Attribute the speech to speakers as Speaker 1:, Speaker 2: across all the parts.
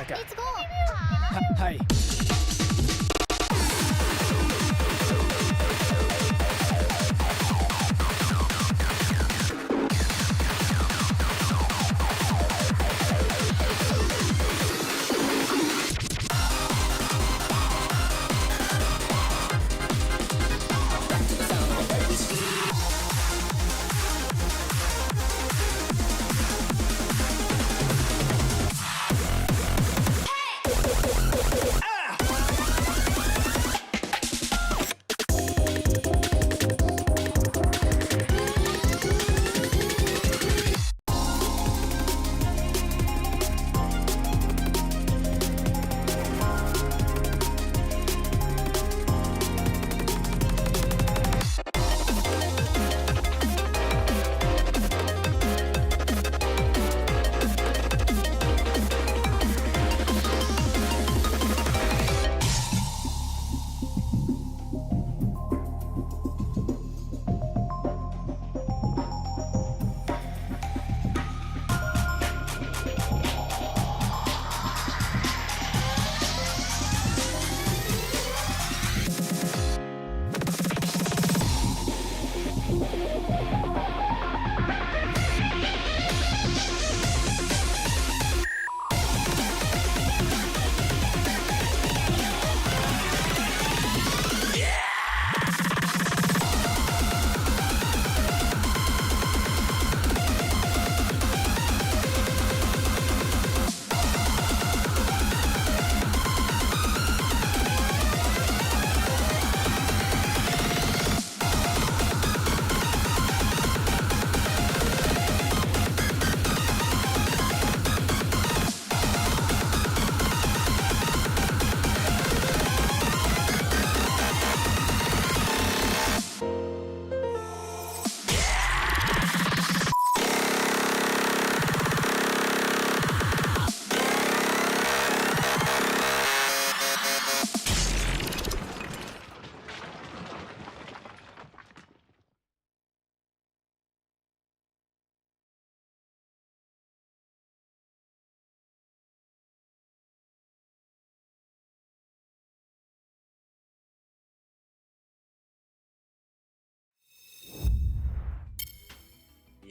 Speaker 1: したか。
Speaker 2: レッツゴー。
Speaker 1: はい。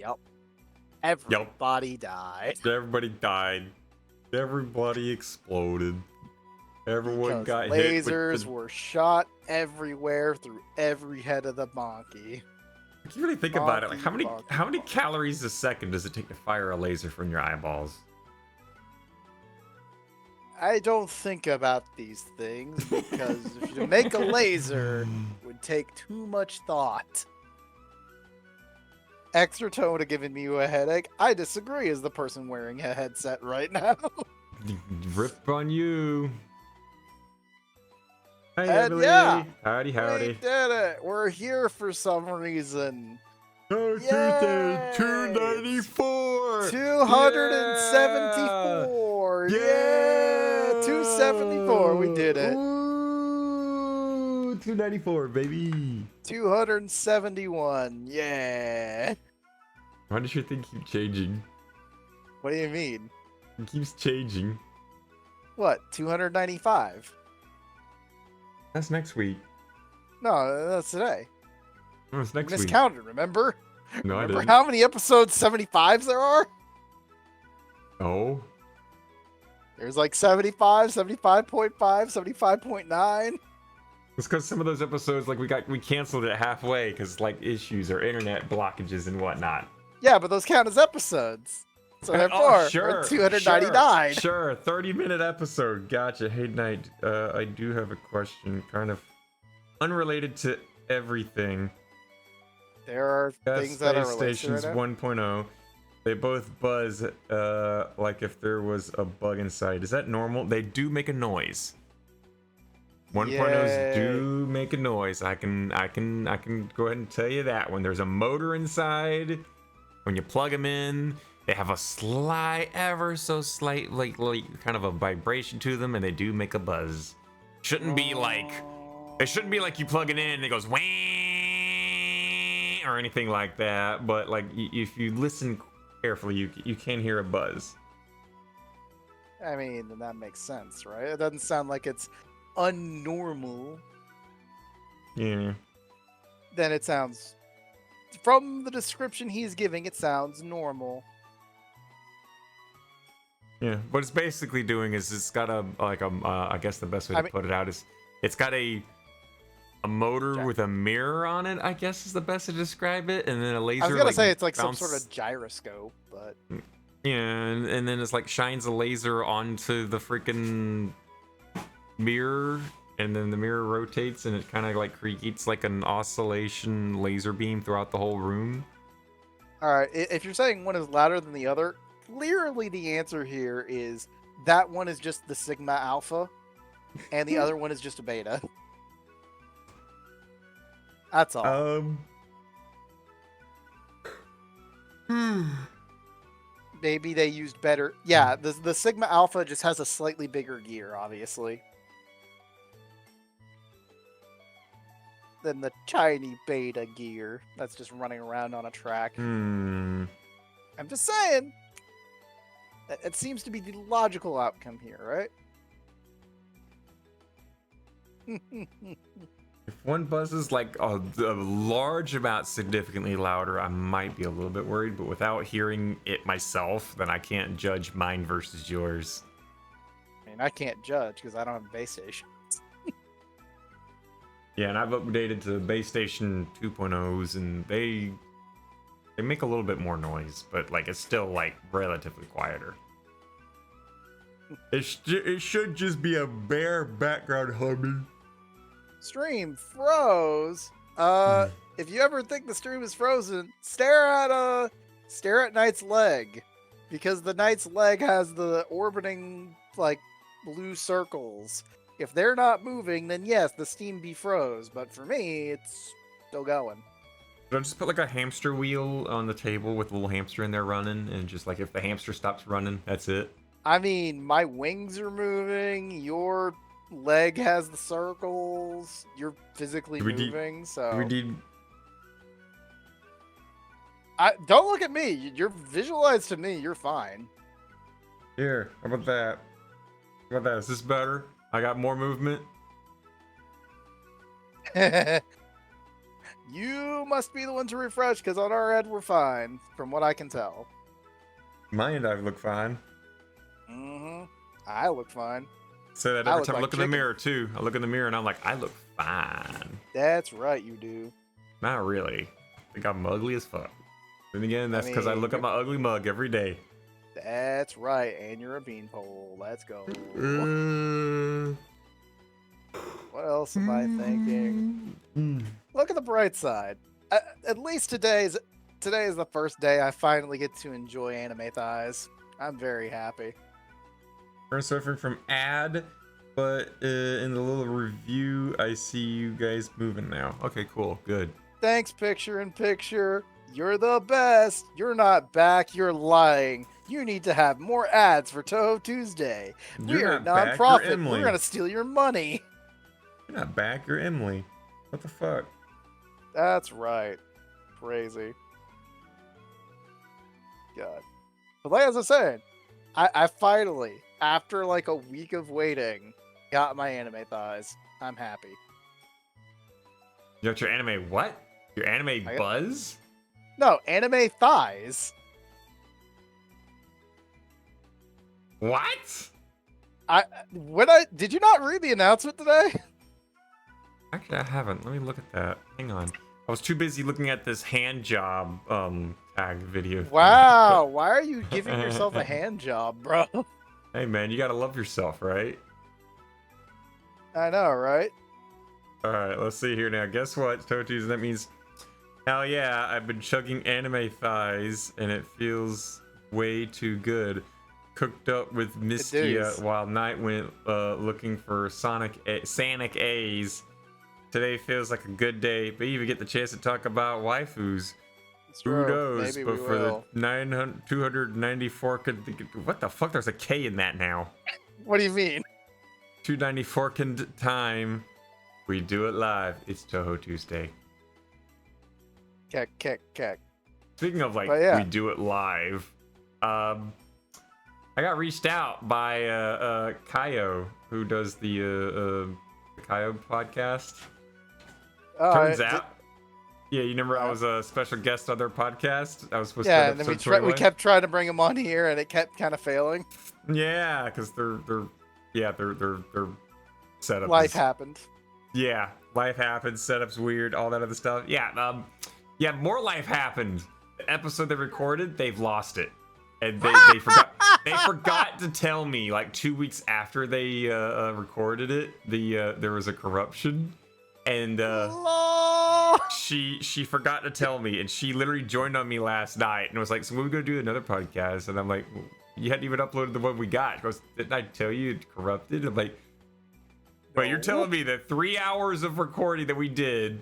Speaker 3: Yep. Everybody died.
Speaker 4: Everybody died. Everybody exploded. Everyone
Speaker 3: Because
Speaker 4: got hit with
Speaker 3: lasers were shot everywhere through every head of the monkey.
Speaker 4: If you really think about it, like how many
Speaker 3: Bonky.
Speaker 4: calories a second does it take to fire a laser from your eyeballs?
Speaker 3: I don't think about these things because if you make a laser, it would take too much thought. Extra tone of giving me a headache. I disagree as the person wearing a headset right now.
Speaker 4: Rip on you. Hey,
Speaker 3: And
Speaker 4: Emily.
Speaker 3: yeah,
Speaker 4: Howdy,
Speaker 3: We
Speaker 4: howdy.
Speaker 3: did it. We're here for some reason.
Speaker 4: Oh,
Speaker 3: Yay!
Speaker 4: 294.
Speaker 3: 274. Yeah. 274. We did it.
Speaker 4: Ooh, 294, baby.
Speaker 3: 271. Yeah.
Speaker 4: Why does your thing keep changing?
Speaker 3: What do you mean?
Speaker 4: It keeps changing.
Speaker 3: What? 295?
Speaker 4: That's next week.
Speaker 3: No, that's today.
Speaker 4: Oh, it's next week.
Speaker 3: Miscounted, remember?
Speaker 4: No, I
Speaker 3: Remember
Speaker 4: didn't.
Speaker 3: how many episodes 75s there are?
Speaker 4: Oh.
Speaker 3: There's like 75, 75.5, 75.9.
Speaker 4: It's because some of those episodes, like we canceled it halfway because like issues or internet blockages and whatnot.
Speaker 3: Yeah, but those count as episodes. So therefore,
Speaker 4: Oh, sure,
Speaker 3: we're at 299.
Speaker 4: Sure, 30-minute episode. Gotcha. Hey, Knight, I do have a question, kind of unrelated to everything.
Speaker 3: There are things that are related
Speaker 4: Stations
Speaker 3: right now.
Speaker 4: 1.0. They both buzz like if there was a bug inside. Is that normal? They do make a noise. 1.0s do make a noise. I can go ahead and tell you that. When there's a motor inside, when you plug them in, they have a slight, ever so slight, like kind of a vibration to them, and they do make a buzz. Shouldn't be like, it shouldn't be like you plug it in and it goes wah or anything like that. But like if you listen carefully, you can hear a buzz.
Speaker 3: I mean, then that makes sense, right? It doesn't sound like it's unnormal.
Speaker 4: Yeah.
Speaker 3: Then it sounds, from the description he's giving, it sounds normal.
Speaker 4: Yeah, what it's basically doing is it's got a I guess the best way to put it out is it's got a motor with a mirror on it, I guess is the best to describe it, and then a laser.
Speaker 3: I was gonna say it's like some sort of gyroscope, but
Speaker 4: yeah, and then it's like shines a laser onto the freaking mirror, and then the mirror rotates, and it kind of like creates like an oscillation laser beam throughout the whole room.
Speaker 3: All right, if you're saying one is louder than the other, clearly the answer here is that one is just the Sigma Alpha, and the other one is just a Beta. That's all. Maybe they used better. Yeah, the Sigma Alpha just has a slightly bigger gear, obviously, than the tiny Beta gear that's just running around on a track. I'm just saying. It seems to be the logical outcome here, right?
Speaker 4: If one buzzes like a large amount significantly louder, I might be a little bit worried, but without hearing it myself, then I can't judge mine versus yours.
Speaker 3: I mean, I can't judge because I don't have a base station.
Speaker 4: Yeah, and I've updated to base station 2.0s, and they make a little bit more noise, but like it's still like relatively quieter. It should just be a bare background humming.
Speaker 3: Stream froze. If you ever think the stream is frozen, stare at Knight's leg, because the Knight's leg has the orbiting like blue circles. If they're not moving, then yes, the Steam be froze. But for me, it's still going.
Speaker 4: Should I just put like a hamster wheel on the table with a little hamster in there running, and just like if the hamster stops running, that's it?
Speaker 3: I mean, my wings are moving. Your leg has the circles. You're physically moving, so
Speaker 4: we need.
Speaker 3: Don't look at me. You're visualized to me. You're fine.
Speaker 4: Here, how about that? How about that? Is this better? I got more movement.
Speaker 3: You must be the one to refresh, because on our end we're fine, from what I can tell.
Speaker 4: My end, I look fine.
Speaker 3: I look fine.
Speaker 4: Say that every time I look in the mirror too. I look in the mirror and I'm like, I look fine.
Speaker 3: That's right, you do.
Speaker 4: Not really. I think I'm ugly as fuck. Then again, that's because I look at my ugly mug every day.
Speaker 3: That's right, and you're a beanpole. Let's go. What else am I thinking? Look at the bright side. At least today is the first day I finally get to enjoy anime thighs. I'm very happy.
Speaker 4: We're surfing from ad, but in the little review, I see you guys moving now. Okay, cool, good.
Speaker 3: Thanks, picture in picture. You're the best. You're not back. You're lying. You need to have more ads for Touhou Tuesday. We're a non-profit. We're gonna steal your money.
Speaker 4: You're not back. You're Emily. What the fuck?
Speaker 3: That's right. Crazy. God. But like I was saying, I finally, after like a week of waiting, got my anime thighs. I'm happy.
Speaker 4: You got your anime what? Your anime buzz?
Speaker 3: No, anime thighs.
Speaker 4: What?
Speaker 3: Did you not read the announcement today?
Speaker 4: Actually, I haven't. Let me look at that. Hang on. I was too busy looking at this hand job tag video.
Speaker 3: Wow, why are you giving yourself a hand job, bro?
Speaker 4: Hey man, you gotta love yourself, right?
Speaker 3: I know, right?
Speaker 4: Alright, let's see here now. Guess what? Touhou Tuesday, that means hell yeah, I've been chugging anime thighs and it feels way too good. Cooked up with Mistia while Night went looking for Sonic A's. Today feels like a good day, but you even get the chance to talk about waifus. Who knows? But for the 294, what the fuck? There's a K in that now.
Speaker 3: What do you mean?
Speaker 4: 294nd time, we do it live. It's Touhou Tuesday.
Speaker 3: Keck.
Speaker 4: Speaking of like, we do it live. I I got reached out by Kaio, who does the Kaio podcast. Turns out, yeah, you remember I was a special guest on their podcast. I was supposed to.
Speaker 3: Yeah, and then we kept trying to bring him on here, and it kept kind of failing.
Speaker 4: Yeah, because their setup.
Speaker 3: Life happened.
Speaker 4: Yeah, life happened. Setup's weird. All that other stuff. Yeah, yeah. More life happened. The episode they recorded, they've lost it, and they forgot. They forgot to tell me like 2 weeks after they recorded it. There was a corruption, and she forgot to tell me, and she literally joined on me last night and was like, "So we're gonna do another podcast," and I'm like, "You hadn't even uploaded the one we got." She goes, "Didn't I tell you it corrupted?" I'm like, "But you're telling me that 3 hours of recording that we did,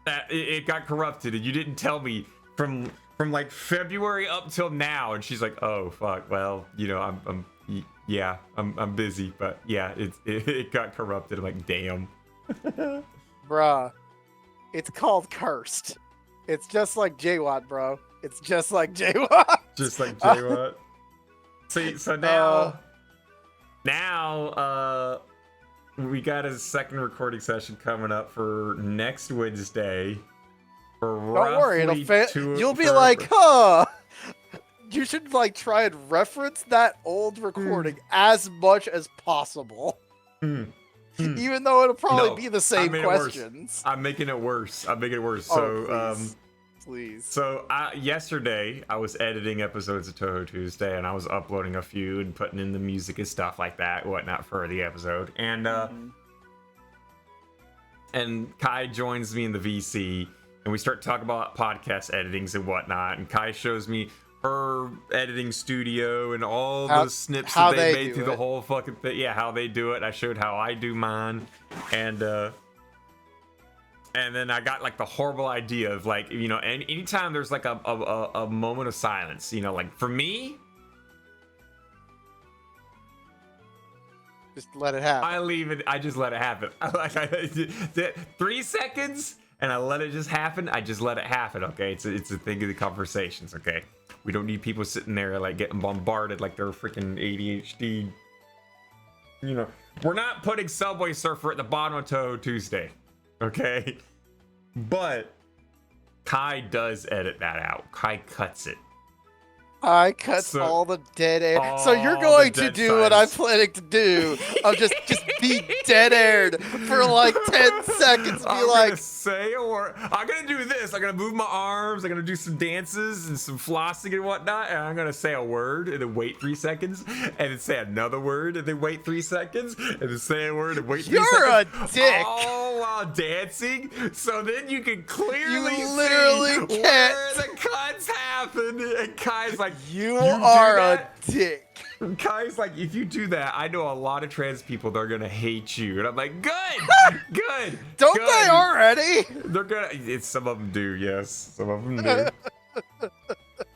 Speaker 4: that it got corrupted, and you didn't tell me from like February up till now?" And she's like, "Oh fuck, well, you know, I'm busy, but yeah, it got corrupted." I'm like, "Damn."
Speaker 3: Bruh, it's called cursed. It's just like JWAT, bro. It's just like JWAT.
Speaker 4: Just like JWAT. See, so now we got a second recording session coming up for next Wednesday.
Speaker 3: Don't worry, you'll be like, huh. You should like try and reference that old recording as much as possible. Even though it'll probably be the same questions.
Speaker 4: I'm making it worse.
Speaker 3: Oh,
Speaker 4: So,
Speaker 3: please.
Speaker 4: So yesterday I was editing episodes of Touhou Tuesday, and I was uploading a few and putting in the music and stuff like that, whatnot, for the episode. And and Kai joins me in the VC, and we start talking about podcast editings and whatnot. And Kai shows me her editing studio and all the snips that they made through the whole fucking thing. Yeah, how they do it. I showed how I do mine, and then I got like the horrible idea of like, you know, and anytime there's like a moment of silence, you know, like for me,
Speaker 3: just let it happen.
Speaker 4: I just let it happen. I 3 seconds and I let it just happen. I just let it happen. Okay. It's a thing of the conversations. Okay. We don't need people sitting there like getting bombarded like they're freaking ADHD. You know, we're not putting Subway Surfer at the bottom of Touhou Tuesday. Okay. But Kai does edit that out. Kai cuts it.
Speaker 3: I cut all the dead air. So you're going to do what I'm planning to do of just be dead aired for like 10 seconds.
Speaker 4: I'm gonna say a word. I'm gonna do this. I'm gonna move my arms. I'm gonna do some dances and some flossing and whatnot. And I'm gonna say a word and then wait 3 seconds. And then say another word and then wait 3 seconds. And then say a word and wait 3 seconds.
Speaker 3: You're a dick.
Speaker 4: All while dancing. So then you can clearly
Speaker 3: see where
Speaker 4: the cuts happen. And Kai's like,
Speaker 3: you are a dick.
Speaker 4: Kai's like, if you do that, I know a lot of trans people that are gonna hate you. And I'm like, good, good.
Speaker 3: Don't they already?
Speaker 4: They're gonna. Some of them do, yes. Some of them do.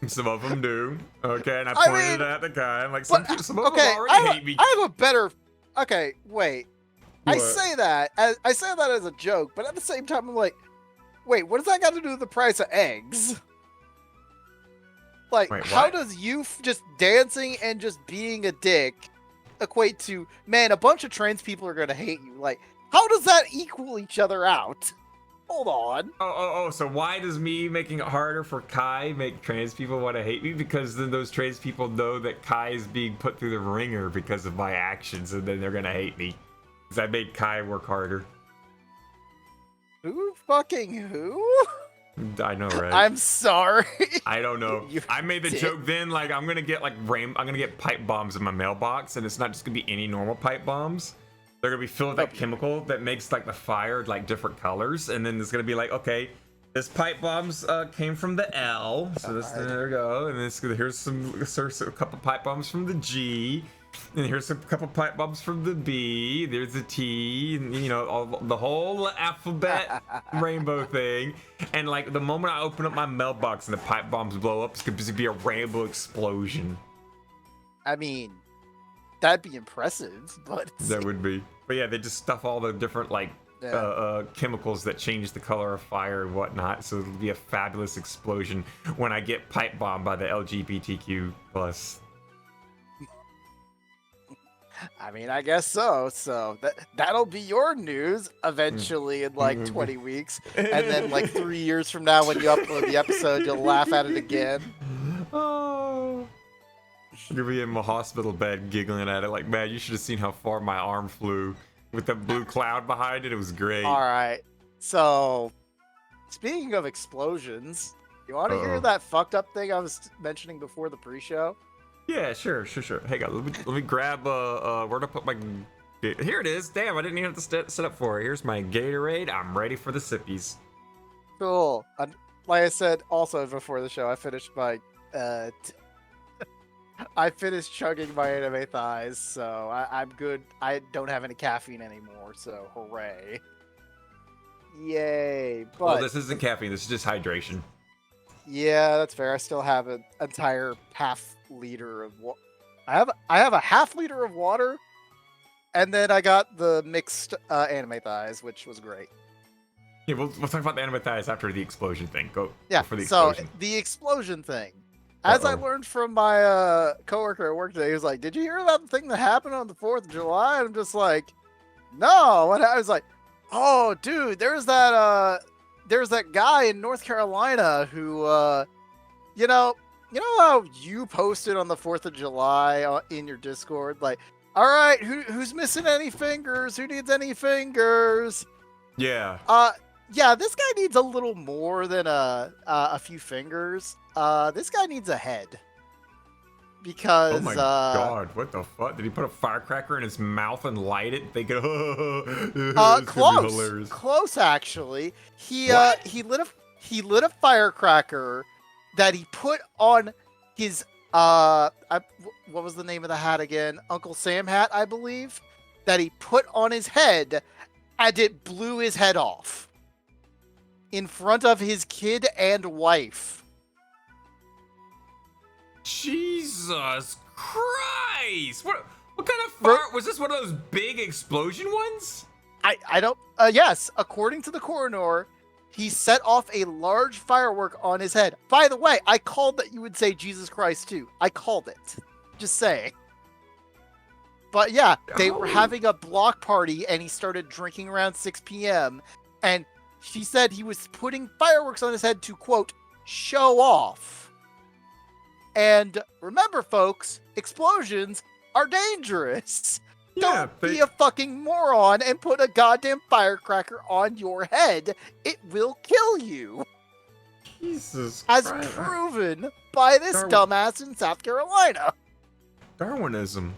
Speaker 4: Some of them do. Okay, and I pointed at the guy. I'm like, some of them already hate me.
Speaker 3: I have a better. Okay, wait. What? I say that as a joke, but at the same time, I'm like, wait, what does that got to do with the price of eggs? Like, how does you just dancing and just being a dick equate to, man, a bunch of trans people are going to hate you? Like, how does that equal each other out? Hold on.
Speaker 4: Oh, so why does me making it harder for Kai make trans people want to hate me? Because then those trans people know that Kai is being put through the ringer because of my actions, and then they're going to hate me. Because I made Kai work harder.
Speaker 3: Who fucking who?
Speaker 4: I know, right?
Speaker 3: I'm sorry.
Speaker 4: I don't know. I made the joke then, like, I'm gonna get pipe bombs in my mailbox, and it's not just gonna be any normal pipe bombs. They're gonna be filled with that chemical that makes like the fire like different colors, and then it's gonna be like, okay, this pipe bombs came from the L, so there we go, and here's a couple pipe bombs from the G. And here's a couple pipe bombs from the B. There's the T, and you know, the whole alphabet rainbow thing. And like the moment I open up my mailbox and the pipe bombs blow up, it's gonna be a rainbow explosion.
Speaker 3: I mean, that'd be impressive, but
Speaker 4: that would be. But yeah, they just stuff all the different like chemicals that change the color of fire and whatnot. So it'll be a fabulous explosion when I get pipe bombed by the LGBTQ plus
Speaker 3: I mean, I guess so. So that'll be your news eventually in like 20 weeks, and then like 3 years from now, when you upload the episode, you'll laugh at it again.
Speaker 4: Oh. You'll be in my hospital bed giggling at it like, man, you should have seen how far my arm flew with the blue cloud behind it. It was great.
Speaker 3: All right. So, speaking of explosions, you want to hear that fucked up thing I was mentioning before the pre-show?
Speaker 4: Yeah, sure. Hang on, let me grab where to put my. Here it is. Damn, I didn't even have to set up for it. Here's my Gatorade. I'm ready for the sippies.
Speaker 3: Cool. Like I said, also before the show, I finished my I finished chugging my anime thighs, so I'm good. I don't have any caffeine anymore, so hooray. Yay. But
Speaker 4: Well, this isn't caffeine, this is just hydration.
Speaker 3: yeah, that's fair. I still have an entire half liter of water. I have a half liter of water, and then I got the mixed anime thighs, which was great.
Speaker 4: Yeah, we'll talk about the anime thighs after the explosion thing. Go for the
Speaker 3: so
Speaker 4: explosion.
Speaker 3: the explosion thing. As I learned from my coworker at work today, he was like, "Did you hear about the thing that happened on the 4th of July?" And I'm just like, "No." And I was like, "Oh, dude, there's that guy in North Carolina who, you know how you posted on the 4th of July in your Discord, like, all right, who's missing any fingers? Who needs any fingers?"
Speaker 4: Yeah.
Speaker 3: Yeah, this guy needs a little more than a few fingers. This guy needs a head. Because
Speaker 4: oh my god, what the fuck? Did he put a firecracker in his mouth and light it? Thinking,
Speaker 3: close actually. He lit a firecracker that he put on his what was the name of the hat again? Uncle Sam hat, I believe, that he put on his head, and it blew his head off in front of his kid and wife.
Speaker 4: Jesus Christ! What kind of fire was this? One of those big explosion ones?
Speaker 3: I don't. Yes, according to the coroner, he set off a large firework on his head. By the way, I called that you would say Jesus Christ too. I called it. Just saying. But yeah, they were having a block party, and he started drinking around 6 p.m. And she said he was putting fireworks on his head to, quote, show off. And remember, folks, explosions are dangerous.
Speaker 4: Yeah,
Speaker 3: Don't be a fucking moron and put a goddamn firecracker on your head. It will kill you.
Speaker 4: Jesus
Speaker 3: As
Speaker 4: Christ.
Speaker 3: proven by this dumbass in South Carolina.
Speaker 4: Darwinism.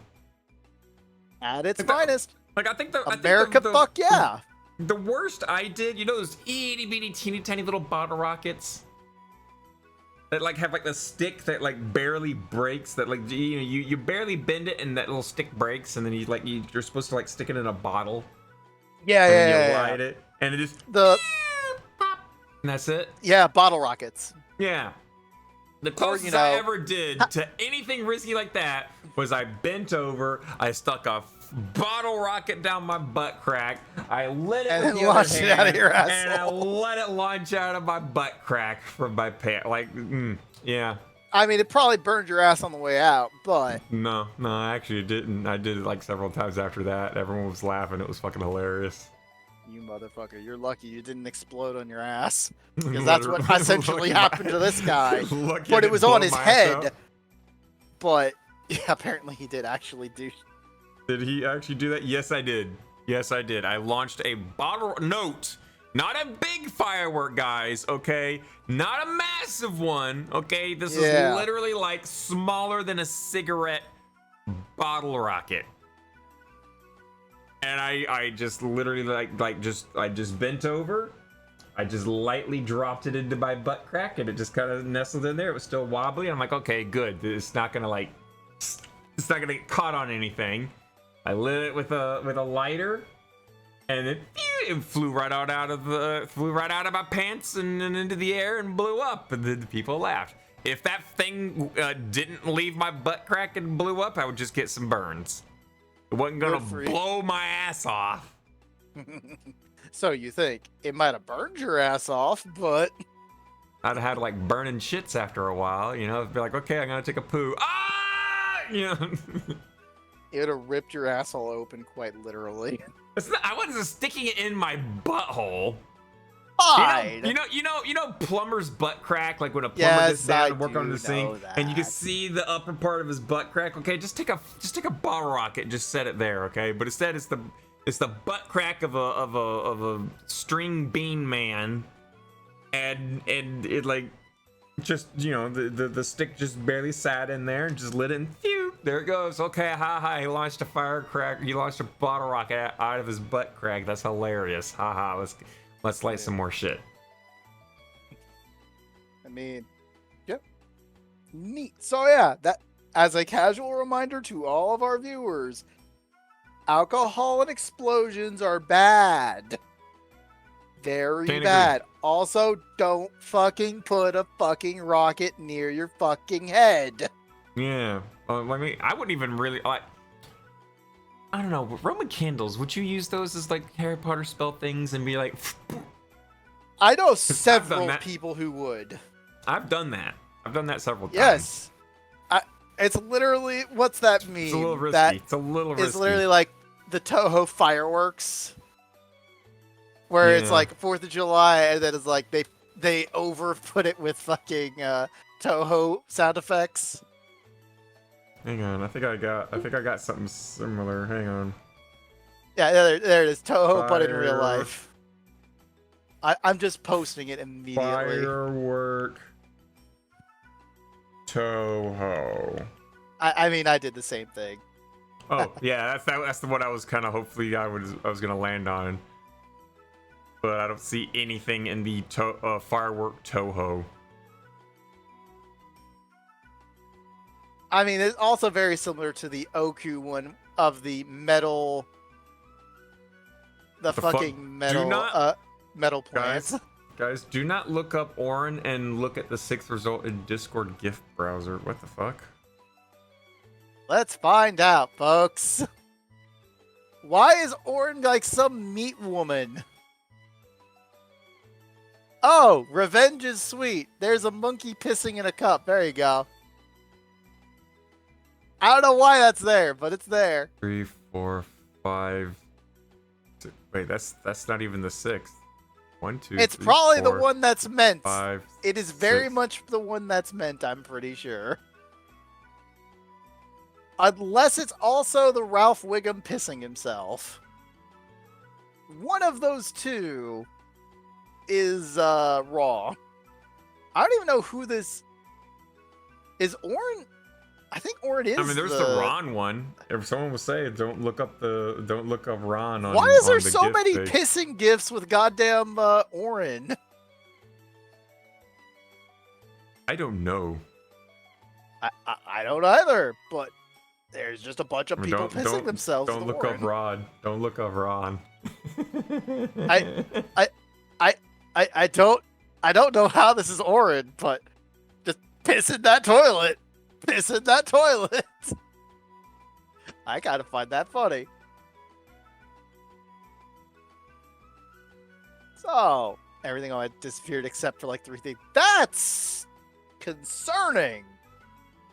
Speaker 3: At its finest.
Speaker 4: Like, I think
Speaker 3: America, fuck yeah.
Speaker 4: The worst I did, you know those itty bitty teeny tiny little bottle rockets that like have like the stick that like barely breaks, that like you barely bend it and that little stick breaks, and then you're supposed to like stick it in a bottle.
Speaker 3: Yeah,
Speaker 4: and
Speaker 3: yeah,
Speaker 4: then you
Speaker 3: yeah.
Speaker 4: light it and it just pop, and that's it.
Speaker 3: Yeah, bottle rockets.
Speaker 4: Yeah. The closest I ever did to anything risky like that was I bent over, I stuck a bottle rocket down my butt crack, I lit it
Speaker 3: and
Speaker 4: with the
Speaker 3: launched
Speaker 4: other
Speaker 3: it out
Speaker 4: hand,
Speaker 3: of your asshole.
Speaker 4: and I let it launch out of my butt crack from my pants. Like, yeah.
Speaker 3: I mean, it probably burned your ass on the way out, but...
Speaker 4: No, actually it didn't. I did it like several times after that. Everyone was laughing. It was fucking hilarious.
Speaker 3: You motherfucker, you're lucky you didn't explode on your ass. Because that's what essentially happened to this guy. But it was on his head. But yeah, apparently he did actually do.
Speaker 4: Did he actually do that? Yes, I did. Yes, I did. I launched a bottle note. Not a big firework, guys, okay? Not a massive one, okay? This is literally like smaller than a cigarette bottle rocket. And I just literally I just bent over. I just lightly dropped it into my butt crack, and it just kind of nestled in there. It was still wobbly. I'm like, okay, good. It's not gonna get caught on anything. I lit it with a lighter, and it flew right out of my pants and into the air and blew up. And then the people laughed. If that thing didn't leave my butt crack and blew up, I would just get some burns. It wasn't gonna blow my ass off.
Speaker 3: So you think it might have burned your ass off, but
Speaker 4: I'd have had like burning shits after a while, you know. It'd be like, okay, I'm gonna take a poo. Ah, you know.
Speaker 3: It would have ripped your asshole open quite literally.
Speaker 4: I wasn't sticking it in my butthole.
Speaker 3: Fine.
Speaker 4: You know, plumber's butt crack. Like when a plumber gets down to work on the sink, and you can see the upper part of his butt crack. Okay, just take a bottle rocket, and just set it there. Okay, but instead it's the butt crack of a string bean man, and it like just, you know, the stick just barely sat in there and just lit it, and phew, there it goes. Okay, hi, he launched a firecracker. He launched a bottle rocket out of his butt crack. That's hilarious. Haha. Let's light some more shit.
Speaker 3: I mean, yep. Neat. So yeah, that as a casual reminder to all of our viewers, alcohol and explosions are bad. Very
Speaker 4: Can't
Speaker 3: bad.
Speaker 4: agree.
Speaker 3: Also, don't fucking put a fucking rocket near your fucking head.
Speaker 4: Yeah. I mean, I wouldn't even really like. I don't know. Roman candles. Would you use those as like Harry Potter spell things and be like?
Speaker 3: I know several people who would.
Speaker 4: I've done that. I've done that several times.
Speaker 3: Yes. It's literally, what's that mean?
Speaker 4: It's a little risky.
Speaker 3: That
Speaker 4: it's a little risky.
Speaker 3: It's literally like the Touhou fireworks, where it's like 4th of July, and then it's like they over put it with fucking Touhou sound effects.
Speaker 4: Hang on, I think I got something similar. Hang on.
Speaker 3: Yeah, there it is. Touhou, but in real life. I'm just posting it immediately.
Speaker 4: Firework Touhou.
Speaker 3: I mean, I did the same thing.
Speaker 4: Oh yeah, that's the one I was kind of hopefully I was gonna land on, but I don't see anything in the firework Touhou.
Speaker 3: I mean, it's also very similar to the Oku one of the metal, the fucking metal, metal plants.
Speaker 4: Guys, do not look up Orin and look at the 6th result in Discord gift browser. What the fuck?
Speaker 3: Let's find out, folks. Why is Orin like some meat woman? Oh, revenge is sweet. There's a monkey pissing in a cup. There you go. I don't know why that's there, but it's there.
Speaker 4: 3, 4, 5. Wait, that's not even the 6th. 1, 2.
Speaker 3: It's
Speaker 4: 3,
Speaker 3: probably
Speaker 4: 4,
Speaker 3: the one that's meant.
Speaker 4: 5.
Speaker 3: It is very
Speaker 4: 6.
Speaker 3: much the one that's meant, I'm pretty sure. Unless it's also the Ralph Wiggum pissing himself. One of those two is wrong. I don't even know who this is. Orin? I think Orin is.
Speaker 4: I mean, there's the Ron one. If someone was saying, don't look up Ron on.
Speaker 3: Why is there
Speaker 4: on the
Speaker 3: so
Speaker 4: gift
Speaker 3: many
Speaker 4: page.
Speaker 3: pissing gifts with goddamn Orin?
Speaker 4: I don't know.
Speaker 3: I don't either, but there's just a bunch of
Speaker 4: I mean,
Speaker 3: people pissing themselves.
Speaker 4: Don't
Speaker 3: with
Speaker 4: look
Speaker 3: Orin.
Speaker 4: up Ron. Don't look up Ron.
Speaker 3: I don't know how this is Orin, but just piss in that toilet. Piss in that toilet. I gotta find that funny. So, everything all disappeared except for like 3 things. That's concerning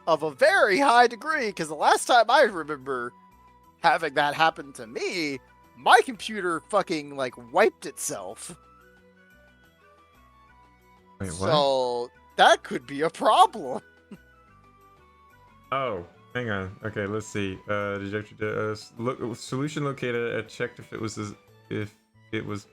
Speaker 3: of a very high degree, because the last time I remember having that happen to me, my computer fucking like wiped itself.
Speaker 4: Wait, what?
Speaker 3: So, that could be a problem.
Speaker 4: Oh, hang on. Okay, let's see. Solution located. I checked if it was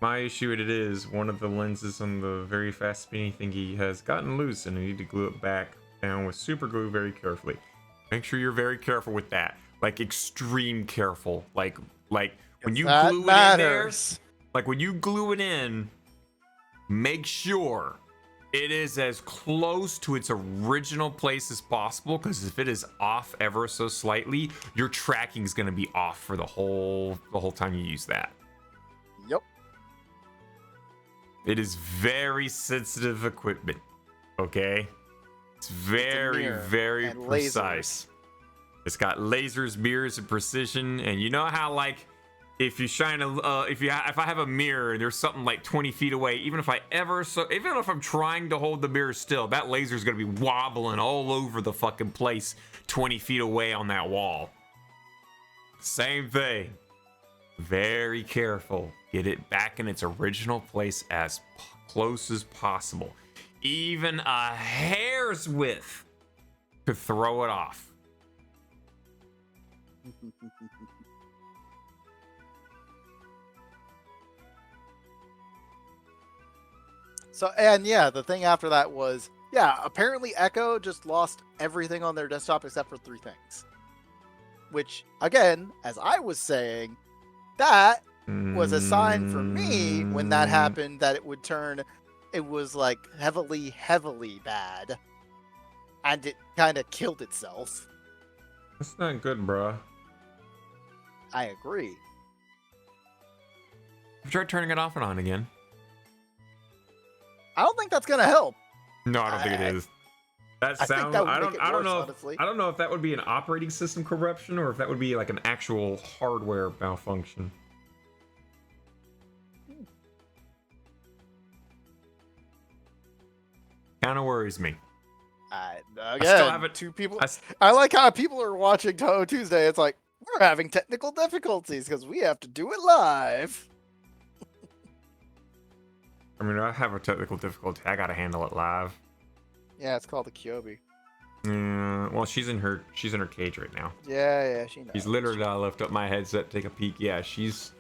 Speaker 4: my issue. It is one of the lenses on the very fast spinny thingy has gotten loose, and I need to glue it back down with super glue very carefully. Make sure you're very careful with that, like extreme careful. Like when you glue it in there, like when you glue it in, make sure it is as close to its original place as possible, because if it is off ever so slightly, your tracking is going to be off for the whole time you use that.
Speaker 3: Yep.
Speaker 4: It is very sensitive equipment. Okay? It's very, very precise. It's got lasers, mirrors, and precision, and you know how like if you shine if I have a mirror and there's something like 20 feet away, even if I'm trying to hold the mirror still, that laser's gonna be wobbling all over the fucking place 20 feet away on that wall. Same thing. Very careful. Get it back in its original place as close as possible. Even a hair's width could throw it off.
Speaker 3: So, and yeah, the thing after that was, yeah, apparently Echo just lost everything on their desktop except for 3 things. Which, again, as I was saying, that was a sign for me when that happened that it was like heavily, heavily bad. And it kind of killed itself.
Speaker 4: That's not good, bruh.
Speaker 3: I agree.
Speaker 4: Try turning it off and on again.
Speaker 3: I don't think that's gonna help.
Speaker 4: No, I don't think it is. That sounds. I don't know.
Speaker 3: Honestly.
Speaker 4: I don't know if that would be an operating system corruption or if that would be like an actual hardware malfunction. Kind of worries me.
Speaker 3: Again,
Speaker 4: I have
Speaker 3: 2 people. I like how people are watching Touhou Tuesday. It's like, we're having technical difficulties because we have to do it live.
Speaker 4: I mean, I have a technical difficulty. I gotta handle it live.
Speaker 3: Yeah, it's called the Kyobi.
Speaker 4: Well, she's in her cage right now.
Speaker 3: Yeah, she knows.
Speaker 4: She's literally. I lift up my headset, take a peek. Yeah, she's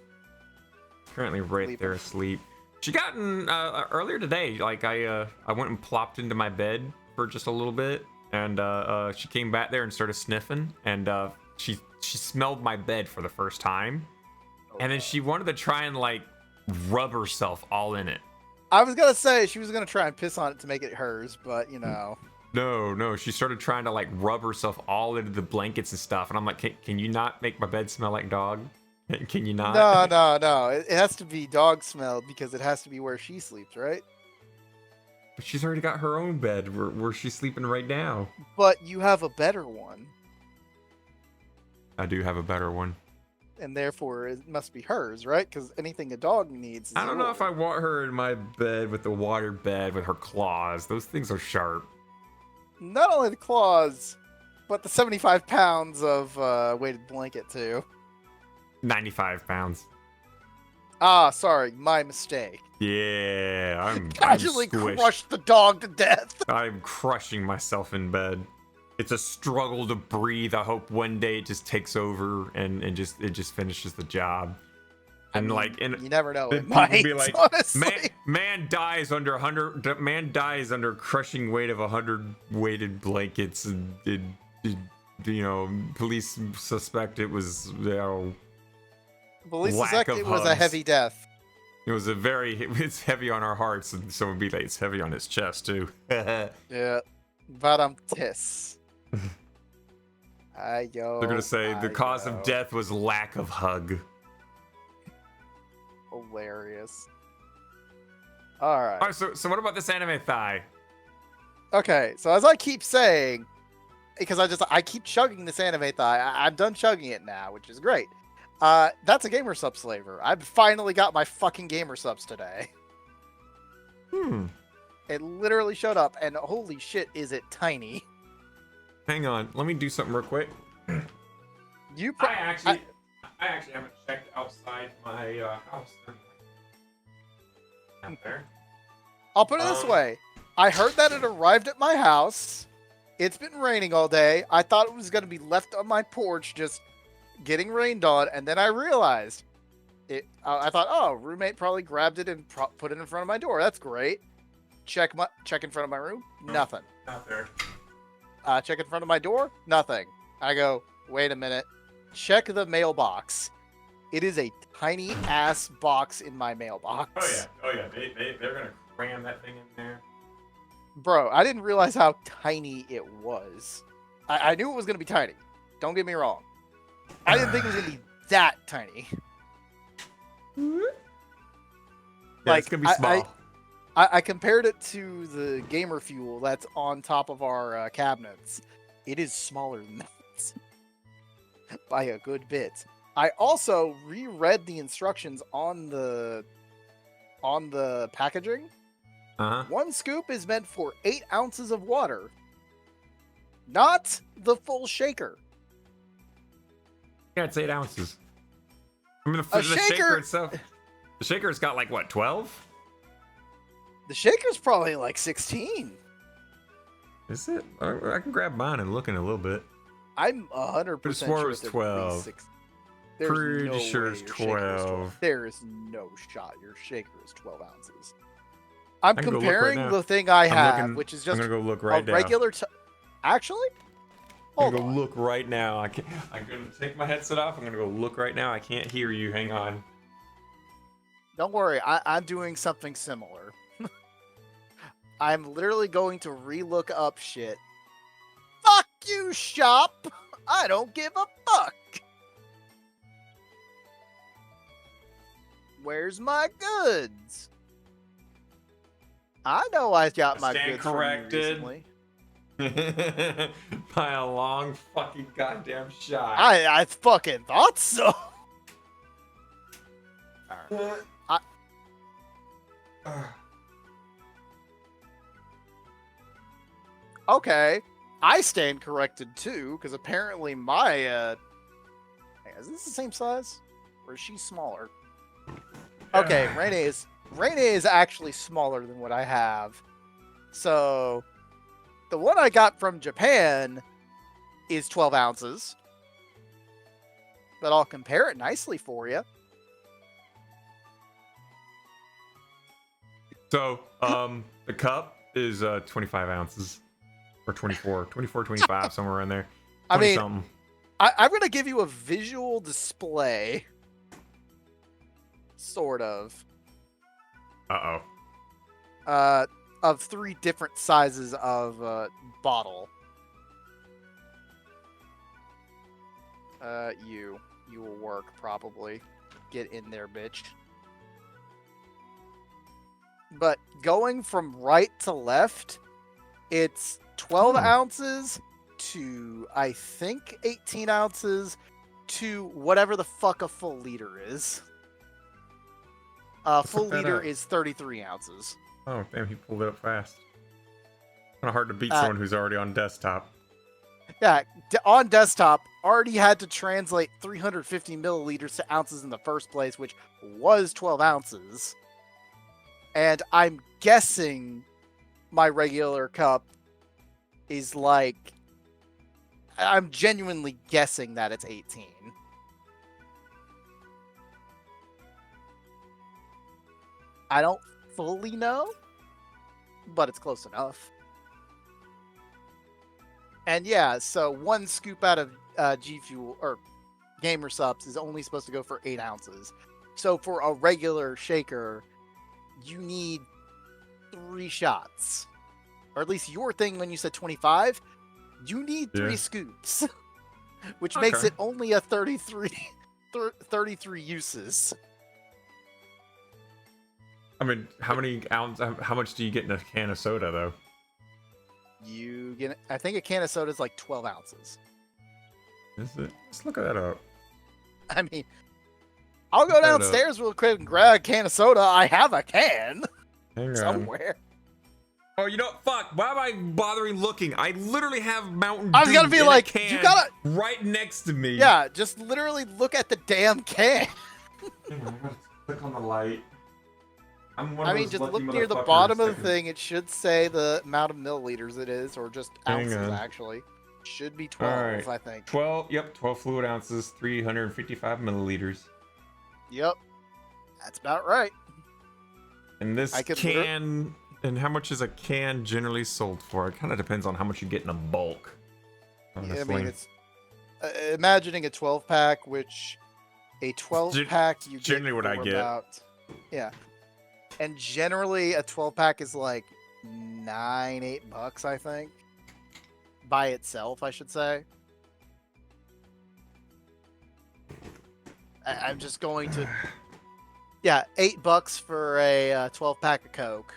Speaker 4: currently right there asleep. She got in earlier today. Like I went and plopped into my bed for just a little bit, and she came back there and started sniffing, and she smelled my bed for the first time, and then she wanted to try and like rub herself all in it.
Speaker 3: I was gonna say she was gonna try and piss on it to make it hers, but you know.
Speaker 4: No, she started trying to like rub herself all into the blankets and stuff, and I'm like, can you not make my bed smell like dog? Can you not?
Speaker 3: No. It has to be dog smell because it has to be where she sleeps, right?
Speaker 4: But she's already got her own bed where she's sleeping right now.
Speaker 3: But you have a better one.
Speaker 4: I do have a better one.
Speaker 3: And therefore, it must be hers, right? Because anything a dog needs is
Speaker 4: I don't know
Speaker 3: yours.
Speaker 4: if I want her in my bed with the water bed with her claws. Those things are sharp.
Speaker 3: Not only the claws, but the 75 pounds of weighted blanket, too.
Speaker 4: 95 pounds.
Speaker 3: Ah, sorry, my mistake.
Speaker 4: Yeah, I'm
Speaker 3: Casually
Speaker 4: squished.
Speaker 3: crushed the dog to death.
Speaker 4: I'm crushing myself in bed. It's a struggle to breathe. I hope one day it just takes over and it just finishes the job. And
Speaker 3: you never know. It
Speaker 4: people
Speaker 3: might,
Speaker 4: be like,
Speaker 3: honestly.
Speaker 4: man dies under 100. Man dies under crushing weight of 100 weighted blankets, and police suspect it was
Speaker 3: Police
Speaker 4: lack
Speaker 3: suspect
Speaker 4: of
Speaker 3: it was a
Speaker 4: hugs.
Speaker 3: heavy death.
Speaker 4: It's heavy on our hearts, and someone would be like, it's heavy on his chest too.
Speaker 3: Yeah, but I'm tiss.
Speaker 4: They're gonna say the cause of death was lack of hug.
Speaker 3: Hilarious. All right.
Speaker 4: All right, so what about this anime thigh?
Speaker 3: Okay, so as I keep saying, because I keep chugging this anime thigh. I'm done chugging it now, which is great. That's a gamer sub slaver. I've finally got my fucking gamer subs today. It literally showed up, and holy shit, is it tiny.
Speaker 4: Hang on, let me do something real quick. I actually haven't checked outside my house. Out there.
Speaker 3: I'll put it this way. I heard that it arrived at my house. It's been raining all day. I thought it was going to be left on my porch just getting rained on, and then I realized it. I thought, oh, roommate probably grabbed it and put it in front of my door. That's great. Check in front of my room. Nothing.
Speaker 4: Not there.
Speaker 3: Check in front of my door. Nothing. I go, wait a minute. Check the mailbox. It is a tiny ass box in my mailbox.
Speaker 4: Oh yeah. They're gonna cram that thing in there.
Speaker 3: Bro, I didn't realize how tiny it was. I knew it was gonna be tiny. Don't get me wrong. I didn't think it was gonna be that tiny.
Speaker 4: Yeah, it's gonna be small.
Speaker 3: I compared it to the gamer fuel that's on top of our cabinets. It is smaller than that by a good bit. I also reread the instructions on the packaging.
Speaker 4: Uh-huh.
Speaker 3: 1 scoop is meant for 8 ounces of water, not the full shaker.
Speaker 4: Yeah, it's 8 ounces. I mean, the shaker itself. The shaker's got like what, 12?
Speaker 3: The shaker's probably like 16.
Speaker 4: Is it? I can grab mine and look in a little bit.
Speaker 3: I'm 100%
Speaker 4: I swore
Speaker 3: sure
Speaker 4: it was 12.
Speaker 3: There's
Speaker 4: Pretty
Speaker 3: no
Speaker 4: sure
Speaker 3: way
Speaker 4: it's
Speaker 3: your shaker is
Speaker 4: 12.
Speaker 3: There is no shot your shaker is 12 ounces. I'm
Speaker 4: I can go look right
Speaker 3: comparing
Speaker 4: now.
Speaker 3: the thing I have,
Speaker 4: looking-
Speaker 3: which is
Speaker 4: I'm
Speaker 3: just
Speaker 4: gonna go look
Speaker 3: a
Speaker 4: right now.
Speaker 3: regular. Actually,
Speaker 4: I'm
Speaker 3: hold
Speaker 4: gonna go
Speaker 3: on.
Speaker 4: look right now. I'm gonna take my headset off. I'm gonna go look right now. I can't hear you. Hang on.
Speaker 3: Don't worry, I'm doing something similar. I'm literally going to relook up shit. Fuck you, shop! I don't give a fuck! Where's my goods? I know I got my
Speaker 4: Stand
Speaker 3: goods
Speaker 4: corrected.
Speaker 3: from you recently.
Speaker 4: By a long fucking goddamn shot.
Speaker 3: I fucking thought so. Alright. Okay, I stand corrected too, because apparently my is this the same size? Or is she smaller? Okay, Rene is actually smaller than what I have. So the one I got from Japan is 12 ounces. But I'll compare it nicely for you.
Speaker 4: So, the cup is 25 ounces. Or 24, 25, somewhere in there.
Speaker 3: I mean,
Speaker 4: something.
Speaker 3: I'm going to give you a visual display. Sort of.
Speaker 4: Uh-oh.
Speaker 3: Of 3 different sizes of bottle. You will work, probably. Get in there, bitch. But going from right to left, it's 12 ounces to, I think, 18 ounces to whatever the fuck a full liter is. Full liter is 33 ounces.
Speaker 4: Oh, damn, he pulled it up fast. Kind of hard to beat someone who's already on desktop.
Speaker 3: Yeah, on desktop, already had to translate 350 milliliters to ounces in the first place, which was 12 ounces. And I'm guessing my regular cup is like... I'm genuinely guessing that it's 18. I don't fully know, but it's close enough. And yeah, so 1 scoop out of G Fuel or Gamer Subs is only supposed to go for 8 ounces. So for a regular shaker, you need 3 shots. Or at least your thing when you said 25, you need 3 scoops. Which makes it only a 33 uses.
Speaker 4: I mean, how much do you get in a can of soda, though?
Speaker 3: You get, I think a can of soda is like 12 ounces.
Speaker 4: Is it? Let's look that up.
Speaker 3: I mean, I'll go downstairs real quick and grab a can of soda. I have a can somewhere.
Speaker 4: Oh, you know, fuck. Why am I bothering looking? I literally have Mountain Dew.
Speaker 3: I was gonna be like, you gotta
Speaker 4: right next to me.
Speaker 3: Yeah, just literally look at the damn can.
Speaker 4: Click on the light.
Speaker 3: I mean, just look near the bottom of the thing. It should say the amount of milliliters it is, or just ounces, actually. Should be 12, I think.
Speaker 4: 12, yep, 12 fluid ounces, 355 milliliters.
Speaker 3: Yep. That's about right.
Speaker 4: And this can, and how much is a can generally sold for? It kind of depends on how much you get in a bulk.
Speaker 3: Yeah, I mean, it's imagining a 12-pack, which a 12-pack you
Speaker 4: generally
Speaker 3: get
Speaker 4: what I get.
Speaker 3: About, yeah. And generally, a 12-pack is like $8, I think. By itself, I should say. I'm just going to... Yeah, $8 for a 12-pack of Coke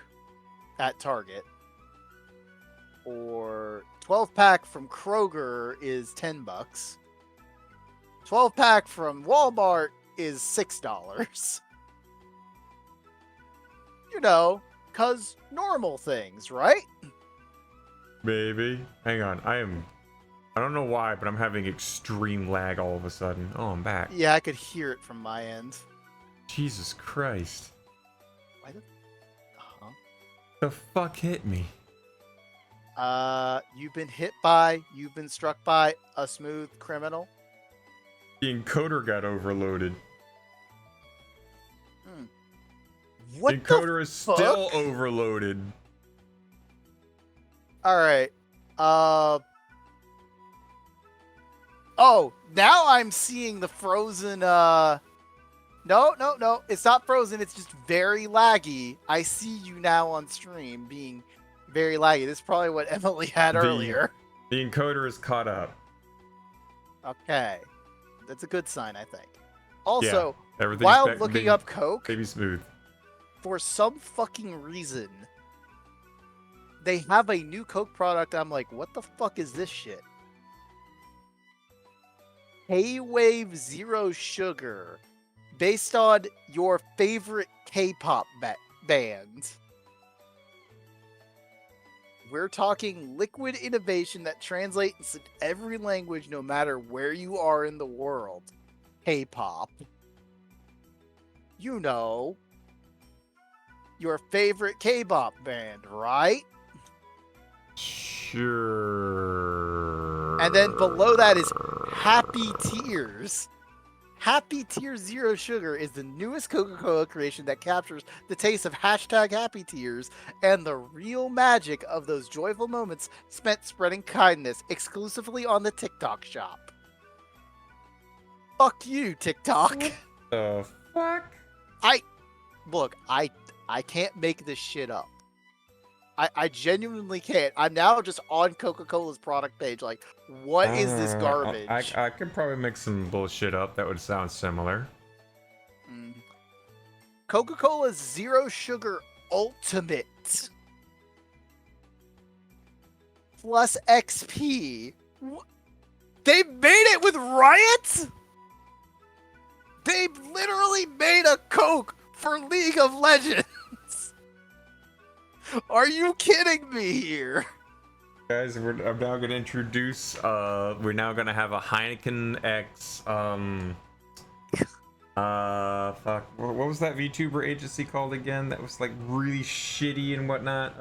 Speaker 3: at Target. Or 12-pack from Kroger is $10. 12-pack from Walmart is $6. You know, cause normal things, right?
Speaker 4: Maybe. Hang on. I don't know why, but I'm having extreme lag all of a sudden. Oh, I'm back.
Speaker 3: Yeah, I could hear it from my end.
Speaker 4: Jesus Christ.
Speaker 3: Why the... Uh-huh.
Speaker 4: The fuck hit me?
Speaker 3: You've been struck by a smooth criminal.
Speaker 4: The encoder got overloaded.
Speaker 3: What
Speaker 4: the encoder is
Speaker 3: fuck?
Speaker 4: still overloaded.
Speaker 3: Alright. Oh, now I'm seeing the frozen, No. It's not frozen. It's just very laggy. I see you now on stream being very laggy. This is probably what Emily had earlier.
Speaker 4: The encoder is caught up.
Speaker 3: Okay. That's a good sign, I think. Also,
Speaker 4: yeah,
Speaker 3: while looking up Coke,
Speaker 4: baby smooth.
Speaker 3: For some fucking reason, they have a new Coke product. I'm like, what the fuck is this shit? K-Wave Zero Sugar, based on your favorite K-pop band. We're talking liquid innovation that translates in every language, no matter where you are in the world. K-pop. You know, your favorite K-pop band, right?
Speaker 4: Sure.
Speaker 3: And then below that is Happy Tears. Happy Tears Zero Sugar is the newest Coca-Cola creation that captures the taste of #Happy Tears and the real magic of those joyful moments spent spreading kindness exclusively on the TikTok shop. Fuck you, TikTok.
Speaker 4: What the fuck?
Speaker 3: Look, I can't make this shit up. I genuinely can't. I'm now just on Coca-Cola's product page like, what is this garbage?
Speaker 4: I could probably make some bullshit up that would sound similar.
Speaker 3: Coca-Cola's Zero Sugar Ultimate plus XP. They made it with Riot? They literally made a Coke for League of Legends. Are you kidding me here?
Speaker 4: Guys, I'm now going to introduce, we're now going to have a Heineken X, fuck, what was that VTuber agency called again? That was like really shitty and whatnot.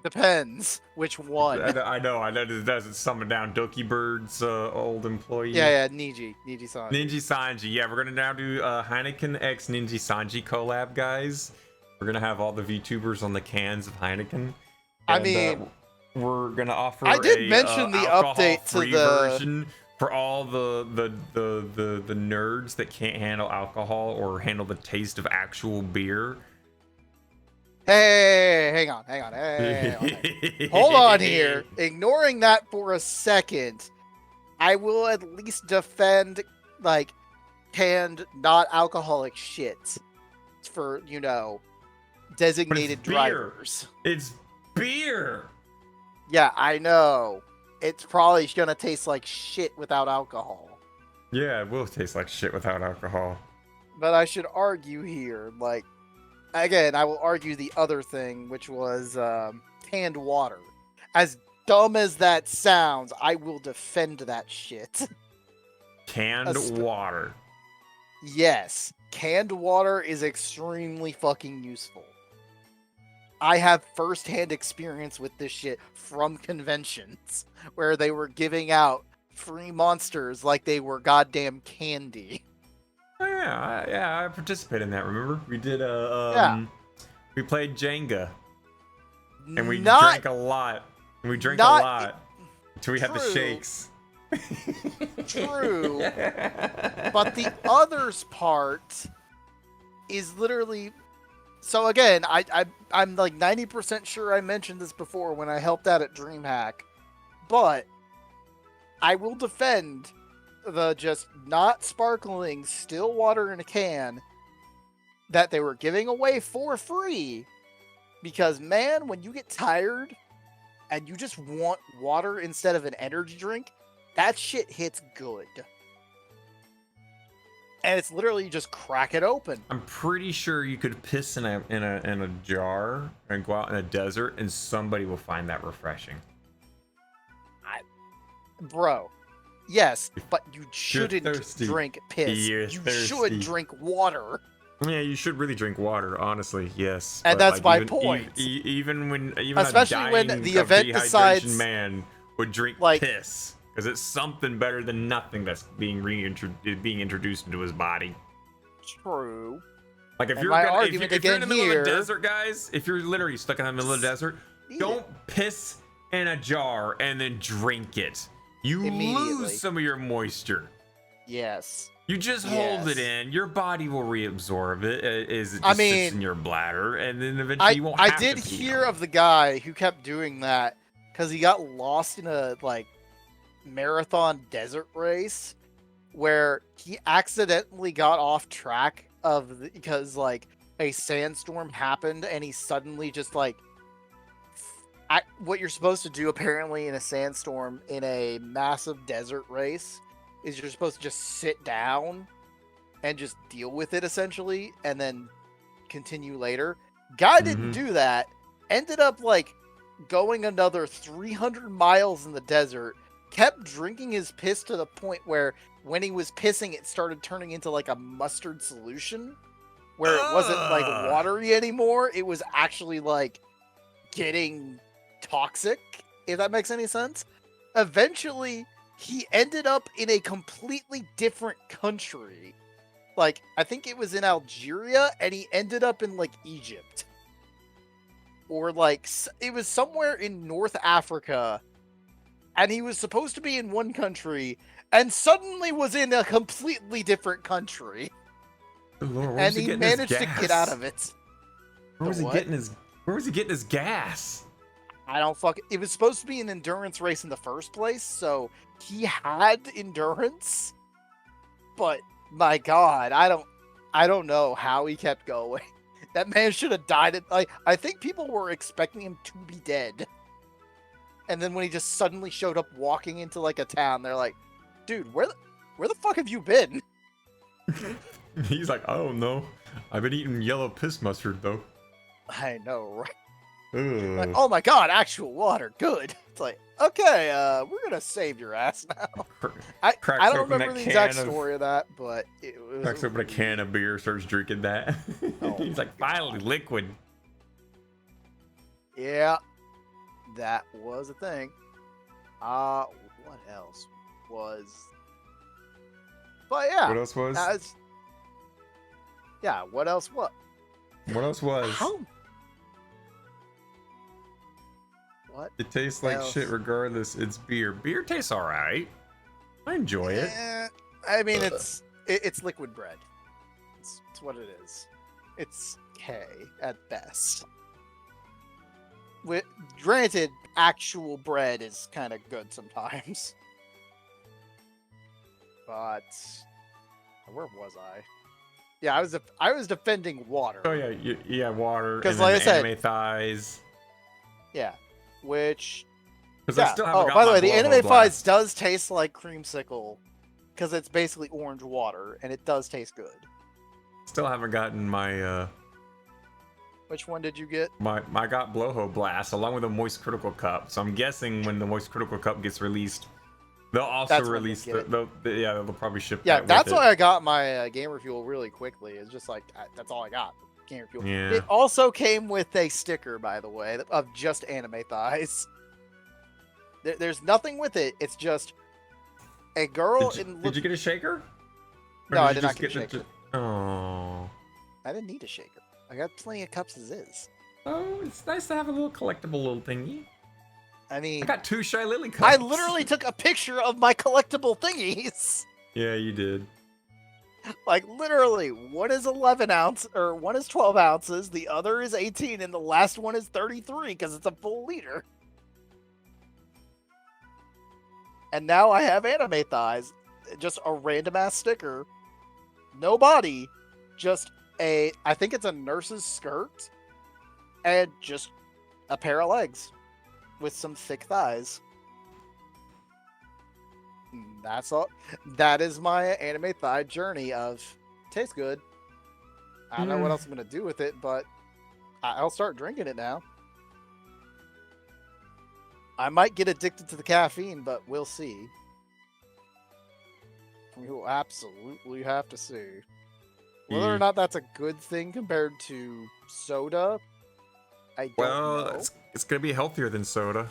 Speaker 3: Depends which one.
Speaker 4: I know it doesn't summon down Doki Bird's old employee.
Speaker 3: Yeah, Niji Sanji.
Speaker 4: Ninja Sanji, yeah, we're gonna now do Heineken X Ninja Sanji collab, guys. We're gonna have all the VTubers on the cans of Heineken.
Speaker 3: I mean,
Speaker 4: we're gonna offer.
Speaker 3: I did mention the update to the
Speaker 4: version for all the nerds that can't handle alcohol or handle the taste of actual beer.
Speaker 3: Hey, hang on. Hey, hold on here. Ignoring that for a second, I will at least defend, like, canned, not alcoholic shit for, you know, designated drivers.
Speaker 4: It's beer.
Speaker 3: Yeah, I know. It's probably gonna taste like shit without alcohol.
Speaker 4: Yeah, it will taste like shit without alcohol.
Speaker 3: But I should argue here, like, again, I will argue the other thing, which was canned water. As dumb as that sounds, I will defend that shit.
Speaker 4: Canned water.
Speaker 3: Yes, canned water is extremely fucking useful. I have first-hand experience with this shit from conventions, where they were giving out free monsters like they were goddamn candy.
Speaker 4: Oh, yeah, I participated in that. Remember, we did we played Jenga, and we drank a lot. And we drank a lot until we had the shakes.
Speaker 3: True, but the others part is literally. So again, I'm like 90% sure I mentioned this before when I helped out at DreamHack, but I will defend the just not sparkling still water in a can that they were giving away for free, because man, when you get tired and you just want water instead of an energy drink, that shit hits good. and it's literally you just crack it open.
Speaker 4: I'm pretty sure you could piss in a jar and go out in a desert, and somebody will find that refreshing.
Speaker 3: Bro, yes, but you shouldn't
Speaker 4: thirsty.
Speaker 3: drink piss.
Speaker 4: You're
Speaker 3: you
Speaker 4: thirsty.
Speaker 3: should drink water.
Speaker 4: Yeah, you should really drink water, honestly. Yes,
Speaker 3: And
Speaker 4: but,
Speaker 3: that's
Speaker 4: like,
Speaker 3: my
Speaker 4: even,
Speaker 3: point.
Speaker 4: Even
Speaker 3: Especially
Speaker 4: a
Speaker 3: when
Speaker 4: dying
Speaker 3: the
Speaker 4: of
Speaker 3: event
Speaker 4: dehydration
Speaker 3: decides,
Speaker 4: man would drink
Speaker 3: like,
Speaker 4: piss because it's something better than nothing that's being introduced into his body.
Speaker 3: True.
Speaker 4: Like if
Speaker 3: And
Speaker 4: you're
Speaker 3: my
Speaker 4: gonna,
Speaker 3: argument
Speaker 4: if you're in the middle
Speaker 3: here-
Speaker 4: of the desert, guys, if you're literally stuck in the middle of the desert, don't piss in a jar and then drink it. You
Speaker 3: Immediately.
Speaker 4: lose some of your moisture.
Speaker 3: Yes.
Speaker 4: You just hold it in. Your body will reabsorb it as it just sits in your bladder, and then eventually you won't have
Speaker 3: I did
Speaker 4: to pee
Speaker 3: hear
Speaker 4: on it.
Speaker 3: of the guy who kept doing that because he got lost in a like marathon desert race where he accidentally got off track because like a sandstorm happened and he suddenly just like what you're supposed to do apparently in a sandstorm in a massive desert race is you're supposed to just sit down and just deal with it essentially and then continue later. Guy didn't do that. Ended up like going another 300 miles in the desert, kept drinking his piss to the point where when he was pissing it started turning into like a mustard solution where it wasn't like watery anymore. It was actually like getting toxic, if that makes any sense. Eventually he ended up in a completely different country. Like I think it was in Algeria and he ended up in like Egypt. Or like it was somewhere in North Africa and he was supposed to be in one country and suddenly was in a completely different country.
Speaker 4: Lord,
Speaker 3: and he managed to get out of it.
Speaker 4: Where was he getting his gas?
Speaker 3: I don't it was supposed to be an endurance race in the first place, so he had endurance. But my god, I don't know how he kept going. That man should have died. I think people were expecting him to be dead. And then when he just suddenly showed up walking into like a town, they're like, dude, where the fuck have you been?
Speaker 4: He's like, I don't know. I've been eating yellow piss mustard though.
Speaker 3: I know, right? Like, oh my god, actual water, good. It's like, okay, we're gonna save your ass now. I don't remember the exact story of that, but it was.
Speaker 4: Cracks open a can of beer, starts drinking that.
Speaker 3: Oh
Speaker 4: He's like, finally, liquid.
Speaker 3: Yeah, that was a thing. What else was? But yeah.
Speaker 4: What else was?
Speaker 3: Yeah, what else? What?
Speaker 4: What else was?
Speaker 3: What?
Speaker 4: It tastes like shit regardless. It's beer. Beer tastes alright. I enjoy it.
Speaker 3: I mean, it's liquid bread. It's what it is. It's K at best. Granted, actual bread is kind of good sometimes. But where was I? Yeah, I was defending water.
Speaker 4: Oh yeah, water.
Speaker 3: Because
Speaker 4: like
Speaker 3: I said,
Speaker 4: anime thighs.
Speaker 3: Yeah, which.
Speaker 4: I still haven't got
Speaker 3: by the way,
Speaker 4: my
Speaker 3: the
Speaker 4: blow-hole
Speaker 3: anime thighs
Speaker 4: blast.
Speaker 3: does taste like creamsicle, because it's basically orange water, and it does taste good.
Speaker 4: Still haven't gotten my.
Speaker 3: Which one did you get?
Speaker 4: I got blowhole blast along with a moist critical cup. So I'm guessing when the moist critical cup gets released, they'll also release they'll probably ship.
Speaker 3: Yeah,
Speaker 4: that
Speaker 3: that's
Speaker 4: with
Speaker 3: why I got my gamer fuel really quickly. It's just like that's all I got. Gamer fuel.
Speaker 4: Yeah.
Speaker 3: It also came with a sticker, by the way, of just anime thighs. There's nothing with it. It's just a girl
Speaker 4: Did you get a shaker?
Speaker 3: No, I did not get a shaker.
Speaker 4: Oh.
Speaker 3: I didn't need a shaker. I got plenty of cups as is.
Speaker 4: Oh, it's nice to have a little collectible little thingy.
Speaker 3: I mean,
Speaker 4: I got 2 Shy Lily cups.
Speaker 3: I literally took a picture of my collectible thingies.
Speaker 4: Yeah, you did.
Speaker 3: Like literally, one is 11 ounce or one is 12 ounces, the other is 18, and the last one is 33 because it's a full liter. And now I have anime thighs, just a random ass sticker, no body, just I think it's a nurse's skirt, and just a pair of legs with some thick thighs. That's all. That is my anime thigh journey of tastes good. I don't know what else I'm gonna do with it, but I'll start drinking it now. I might get addicted to the caffeine, but we'll see. We will absolutely have to see. Whether or not that's a good thing compared to soda, I don't know.
Speaker 4: It's gonna be healthier than soda.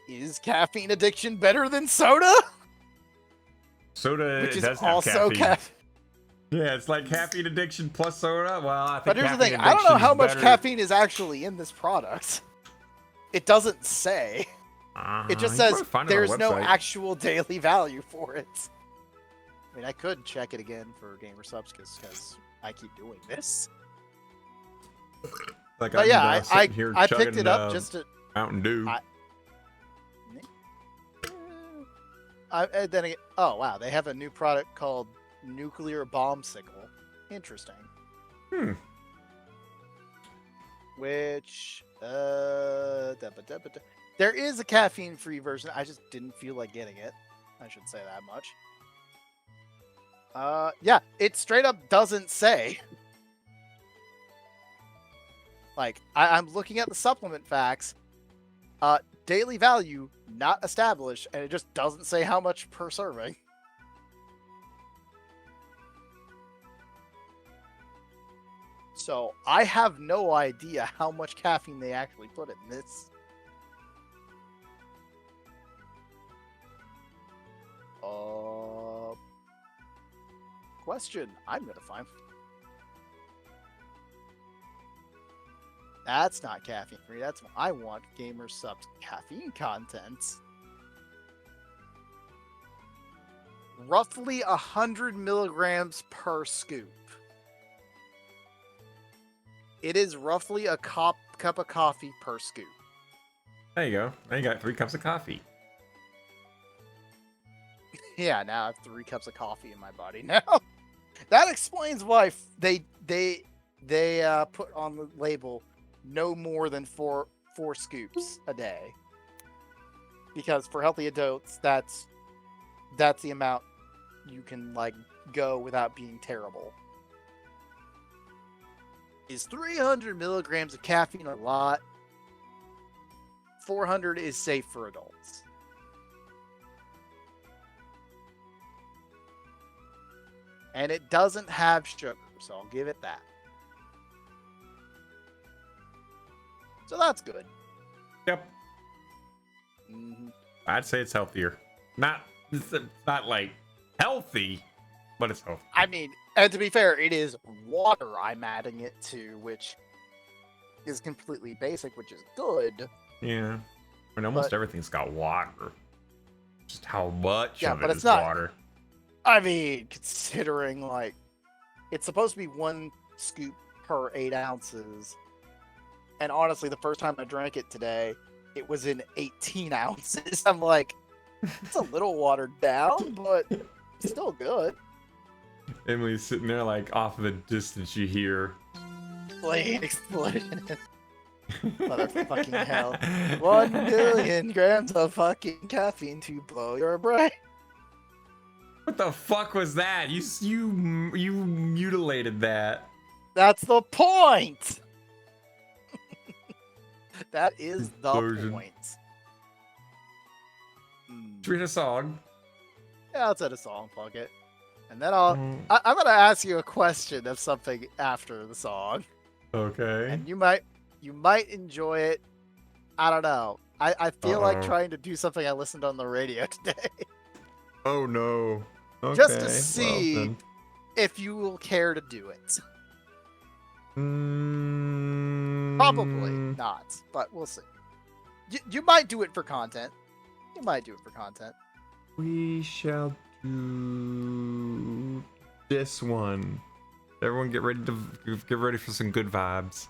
Speaker 3: Is caffeine addiction better than soda?
Speaker 4: Soda
Speaker 3: Which is
Speaker 4: does
Speaker 3: also
Speaker 4: have caffeine. Yeah, it's like caffeine addiction plus soda. Well, I think.
Speaker 3: But here's the thing: I don't know how much caffeine is actually in this product. It doesn't say. It just says there's no actual daily value for it. I mean, I could check it again for gamer subs because I keep doing this.
Speaker 4: Like,
Speaker 3: but yeah, I picked it up just to
Speaker 4: Mountain Dew.
Speaker 3: And then again, oh wow, they have a new product called Nuclear Bombsicle. Interesting. Which there is a caffeine-free version. I just didn't feel like getting it. I should say that much. Yeah, it straight up doesn't say. Like, I'm looking at the supplement facts. Daily value not established, and it just doesn't say how much per serving. So I have no idea how much caffeine they actually put in this. Question I'm gonna find. That's not caffeine free. That's what I want. Gamer subs caffeine content. Roughly 100 milligrams per scoop. It is roughly a cup of coffee per scoop.
Speaker 4: There you go. Now you got 3 cups of coffee.
Speaker 3: Yeah, now I have 3 cups of coffee in my body now. That explains why they put on the label no more than four scoops a day. Because for healthy adults, that's the amount you can like go without being terrible. Is 300 milligrams of caffeine a lot? 400 is safe for adults. And it doesn't have sugar, so I'll give it that. So that's good.
Speaker 4: Yep. I'd say it's healthier. It's not like healthy, but it's healthy.
Speaker 3: I mean, and to be fair, it is water I'm adding it to, which is completely basic, which is good.
Speaker 4: Yeah. I mean, almost everything's got water. Just how much of
Speaker 3: but
Speaker 4: it
Speaker 3: it's
Speaker 4: is
Speaker 3: not
Speaker 4: water.
Speaker 3: I mean, considering, like, it's supposed to be 1 scoop per 8 ounces. And honestly, the first time I drank it today, it was in 18 ounces. I'm like, it's a little watered down, but it's still good.
Speaker 4: Emily's sitting there, like, off of the distance you hear.
Speaker 3: Flame explosion. Motherfucking hell. 1 billion grams of fucking caffeine to blow your brain.
Speaker 4: What the fuck was that? You mutilated that.
Speaker 3: That's the point. That is the point.
Speaker 4: Should we hit a song?
Speaker 3: Yeah, let's hit a song, fuck it. And then I'm gonna ask you a question of something after the song.
Speaker 4: Okay.
Speaker 3: And you might enjoy it. I don't know. I feel like trying to do something I listened on the radio today.
Speaker 4: Oh no. Okay,
Speaker 3: just to see if you will care to do it. Probably not, but we'll see. You might do it for content. You might do it for content.
Speaker 4: We shall do this one. Everyone get ready for some good vibes.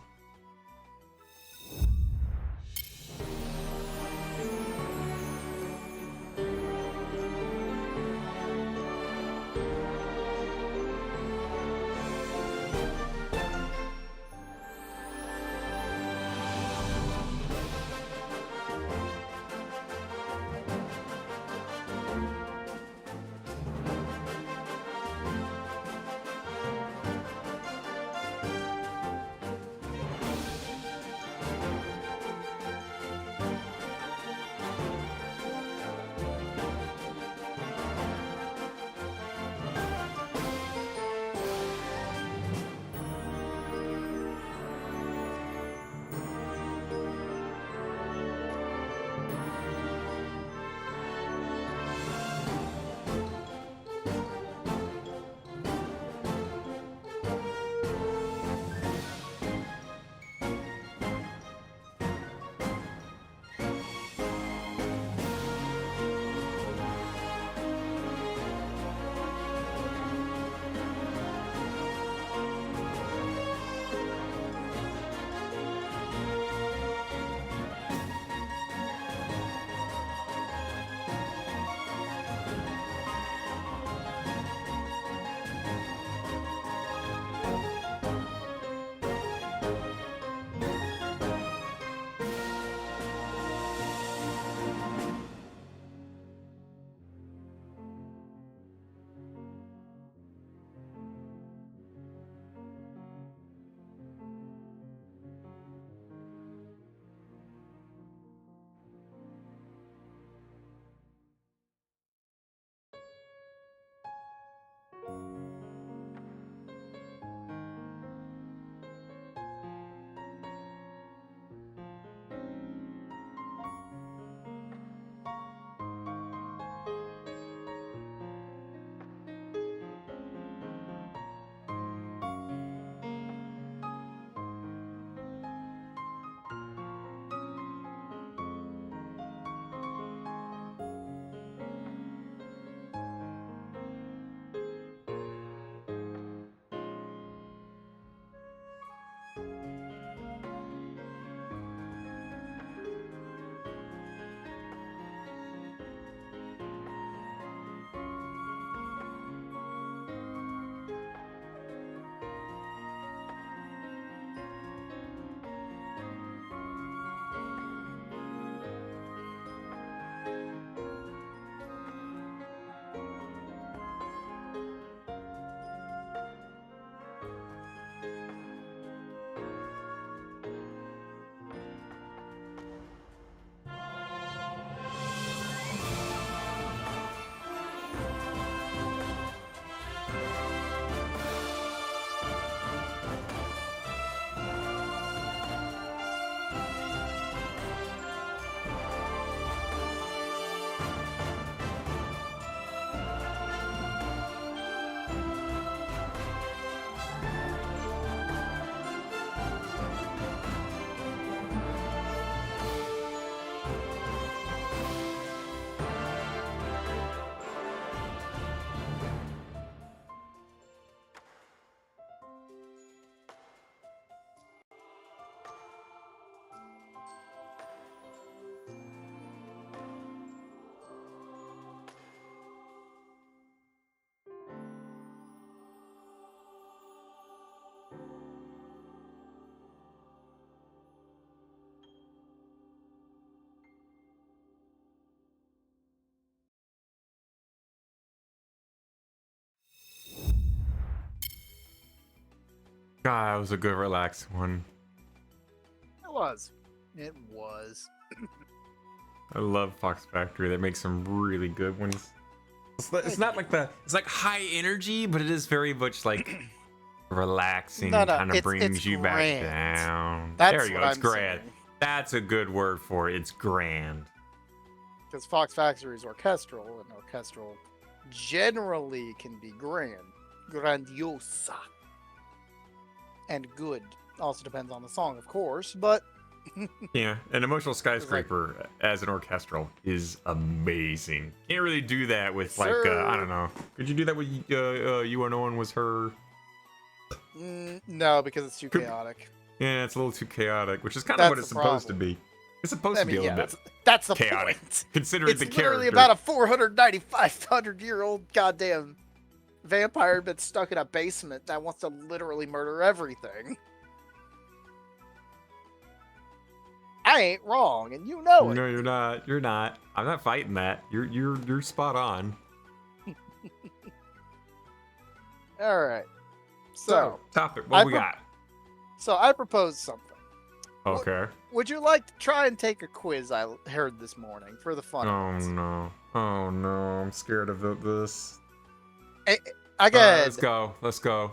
Speaker 4: God, that was a good relaxed one.
Speaker 3: It was. It was.
Speaker 4: I love Fox Factory. They make some really good ones. It's not like it's like high energy, but it is very much like relaxing.
Speaker 3: No,
Speaker 4: Kind of
Speaker 3: it's
Speaker 4: brings you back
Speaker 3: grand.
Speaker 4: down.
Speaker 3: That's
Speaker 4: There you go.
Speaker 3: what
Speaker 4: It's
Speaker 3: I'm
Speaker 4: grand.
Speaker 3: saying.
Speaker 4: That's a good word for it. It's grand.
Speaker 3: Because Fox Factory is orchestral, and orchestral generally can be grand, grandiosa, and good. Also depends on the song, of course, but
Speaker 4: Yeah, an emotional skyscraper as an orchestral is amazing. Can't really do that with like I don't know. Could you do that with You Are No One Was Her?
Speaker 3: no, because it's too chaotic.
Speaker 4: Yeah, it's a little too chaotic, which is kind of what it's supposed to be. It's supposed to be a little bit
Speaker 3: that's the
Speaker 4: chaotic,
Speaker 3: point.
Speaker 4: considering the
Speaker 3: It's
Speaker 4: character.
Speaker 3: literally about a 495-year-old goddamn vampire that's stuck in a basement that wants to literally murder everything. I ain't wrong, and you know it.
Speaker 4: No, you're not. You're not. I'm not fighting that. You're spot on.
Speaker 3: All right. So
Speaker 4: topic. What we got?
Speaker 3: So I proposed something.
Speaker 4: Okay.
Speaker 3: Would you like to try and take a quiz I heard this morning for the fun of it?
Speaker 4: No. Oh no. I'm scared of this.
Speaker 3: Again.
Speaker 4: Let's go. Let's go.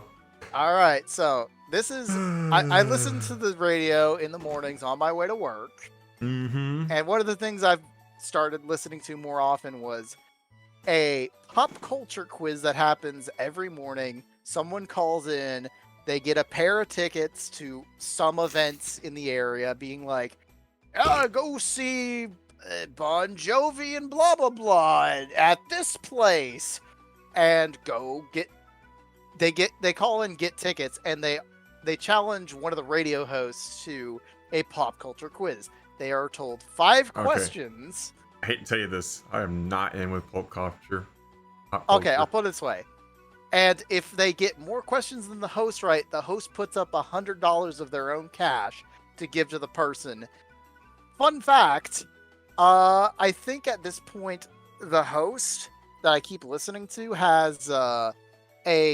Speaker 3: All right. So this is I listen to the radio in the mornings on my way to work.
Speaker 4: Mm-hmm.
Speaker 3: And one of the things I've started listening to more often was a pop culture quiz that happens every morning. Someone calls in, they get a pair of tickets to some events in the area, being like, go see Bon Jovi and blah, blah, blah at this place. And they call in, get tickets, and they challenge one of the radio hosts to a pop culture quiz. They are told 5 questions.
Speaker 4: I hate to tell you this. I am not in with pop culture.
Speaker 3: Okay, I'll put it this way. And if they get more questions than the host right, the host puts up $100 of their own cash to give to the person. Fun fact, I think at this point, the host that I keep listening to has a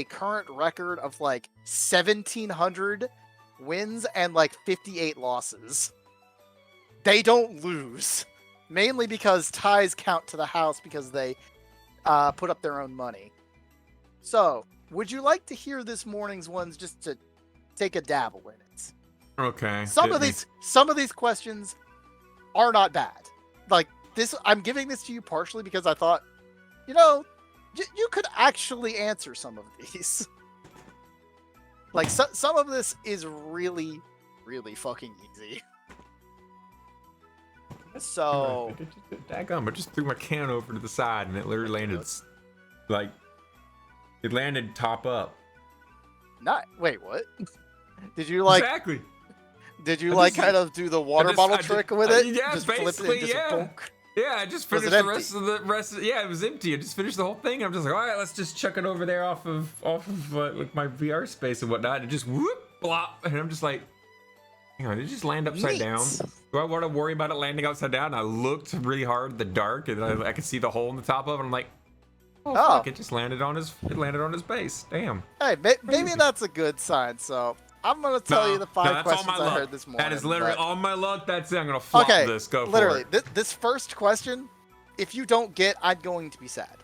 Speaker 3: current record of like 1,700 wins and like 58 losses. They don't lose. Mainly because ties count to the house because they put up their own money. So, would you like to hear this morning's ones just to take a dabble in it?
Speaker 4: Okay.
Speaker 3: Some of these questions are not bad. Like this, I'm giving this to you partially because I thought, you could actually answer some of these. Like some of this is really, really fucking easy. So,
Speaker 4: daggum, I just threw my can over to the side and it literally landed like. It landed top up.
Speaker 3: Wait, what? Did you like
Speaker 4: exactly?
Speaker 3: Did you kind of do the water bottle trick with it?
Speaker 4: Yeah,
Speaker 3: just
Speaker 4: basically,
Speaker 3: yeah.
Speaker 4: Yeah, I just finished the rest. Yeah, it was empty. I just finished the whole thing. I'm just like, all right, let's just chuck it over there off of like my VR space and whatnot. And just whoop, blop, and I'm just like, hang on, did it just land upside down? Do I want to worry about it landing upside down? And I looked really hard in the dark, and I could see the hole in the top of it. And I'm like. Oh, fuck, it just landed on his base. Damn.
Speaker 3: Hey, maybe that's a good sign. So I'm gonna tell you the 5 questions I heard this morning.
Speaker 4: That is literally all my luck. That's it. I'm gonna flop this. Go
Speaker 3: literally,
Speaker 4: for it.
Speaker 3: This first question, if you don't get, I'm going to be sad.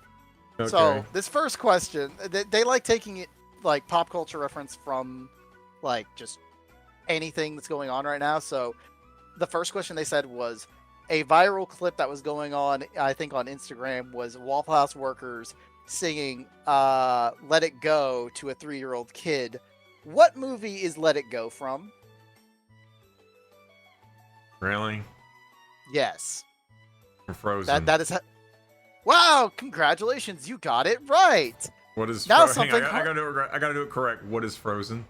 Speaker 4: Okay.
Speaker 3: So this first question, they like taking it like pop culture reference from like just anything that's going on right now. So the first question they said was, a viral clip that was going on, I think on Instagram, was Waffle House workers singing Let It Go to a 3-year-old kid. What movie is Let It Go from?
Speaker 4: Really?
Speaker 3: Yes.
Speaker 4: Frozen.
Speaker 3: That is... Wow, congratulations, you got it right!
Speaker 4: What is
Speaker 3: now
Speaker 4: Frozen? I gotta do it correct. What is Frozen?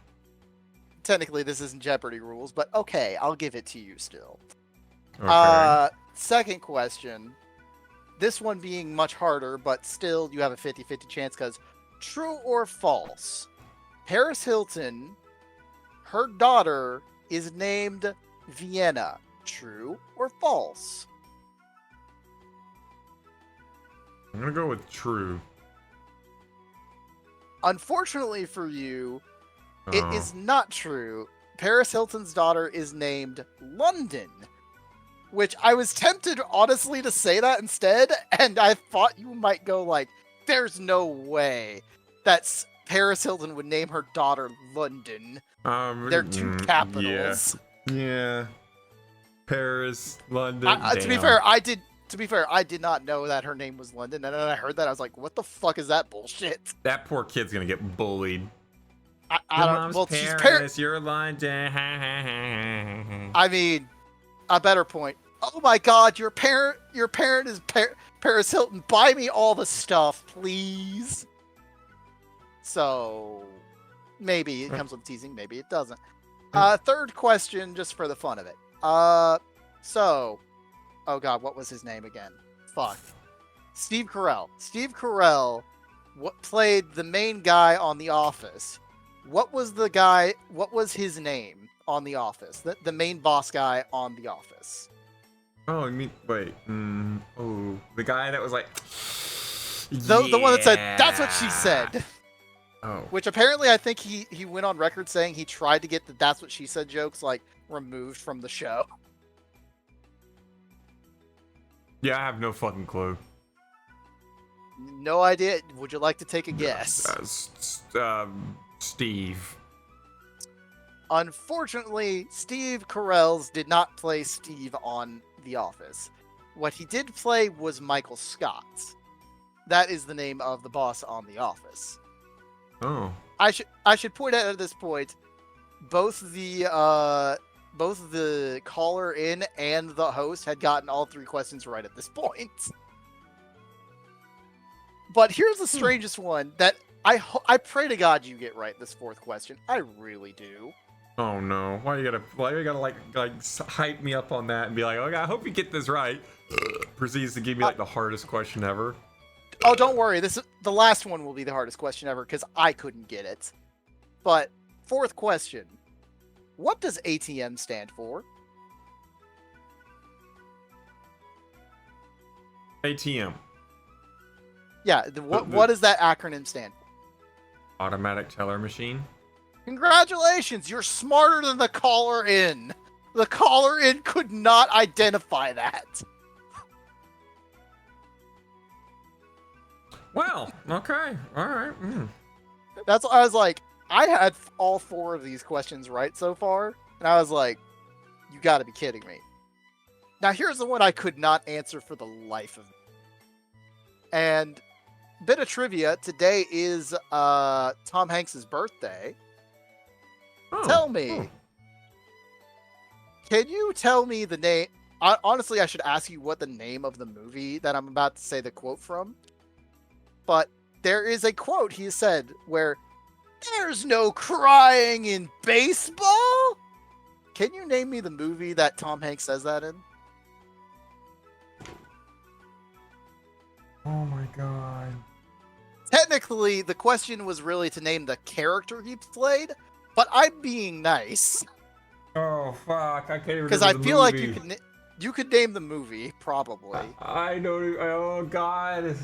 Speaker 3: Technically, this isn't Jeopardy rules, but okay, I'll give it to you still.
Speaker 4: Okay.
Speaker 3: Second question. This one being much harder, but still you have a 50-50 chance because true or false? Paris Hilton, her daughter is named Vienna. True or false?
Speaker 4: I'm gonna go with true.
Speaker 3: Unfortunately for you, It is not true. Paris Hilton's daughter is named London, which I was tempted, honestly, to say that instead, and I thought you might go like, there's no way that Paris Hilton would name her daughter London. They're two capitals.
Speaker 4: Yeah. Paris, London.
Speaker 3: To be fair, I did not know that her name was London, and then I heard that I was like, "What the fuck is that bullshit?"
Speaker 4: That poor kid's gonna get bullied.
Speaker 3: I don't. Well,
Speaker 4: Paris,
Speaker 3: she's Paris.
Speaker 4: You're London.
Speaker 3: I mean, a better point. Oh my God, your parent is Paris Hilton. Buy me all the stuff, please. So maybe it comes with teasing, maybe it doesn't. Third question, just for the fun of it. So, oh God, what was his name again? Fuck. Steve Carell. Steve Carell played the main guy on The Office. What was his name on The Office? The main boss guy on The Office.
Speaker 4: Oh, you mean, wait. The guy that was like...
Speaker 3: The one that said, "That's what she said."
Speaker 4: Oh.
Speaker 3: Which apparently I think he went on record saying he tried to get the "That's what she said" jokes, like, removed from the show.
Speaker 4: Yeah, I have no fucking clue.
Speaker 3: No idea. Would you like to take a guess?
Speaker 4: Steve.
Speaker 3: Unfortunately, Steve Carell's did not play Steve on The Office. What he did play was Michael Scott. That is the name of the boss on The Office.
Speaker 4: Oh.
Speaker 3: I should point out at this point, both the caller in and the host had gotten all 3 questions right at this point. But here's the strangest one that I pray to God you get right, this 4th question. I really do.
Speaker 4: Oh no! Why you gotta like hype me up on that and be like, okay, I hope you get this right. Proceeds to give me like the hardest question ever.
Speaker 3: Oh, don't worry. The last one will be the hardest question ever because I couldn't get it. But 4th question: what does ATM stand for?
Speaker 4: ATM.
Speaker 3: Yeah. What does that acronym stand for?
Speaker 4: Automatic teller machine.
Speaker 3: Congratulations, you're smarter than the caller in. The caller in could not identify that.
Speaker 4: Well, okay, all right.
Speaker 3: That's what I was like. I had all 4 of these questions right so far, and I was like, you got to be kidding me. Now here's the one I could not answer for the life of me. And bit of trivia, today is Tom Hanks's birthday. Tell me, can you tell me the name? Honestly, I should ask you what the name of the movie that I'm about to say the quote from. But there is a quote he said where, "There's no crying in baseball." Can you name me the movie that Tom Hanks says that in?
Speaker 4: Oh my God.
Speaker 3: Technically, the question was really to name the character he played, but I'm being nice.
Speaker 4: Oh fuck! I can't even.
Speaker 3: Because I feel like you could name the movie probably.
Speaker 4: I know. Oh God! It's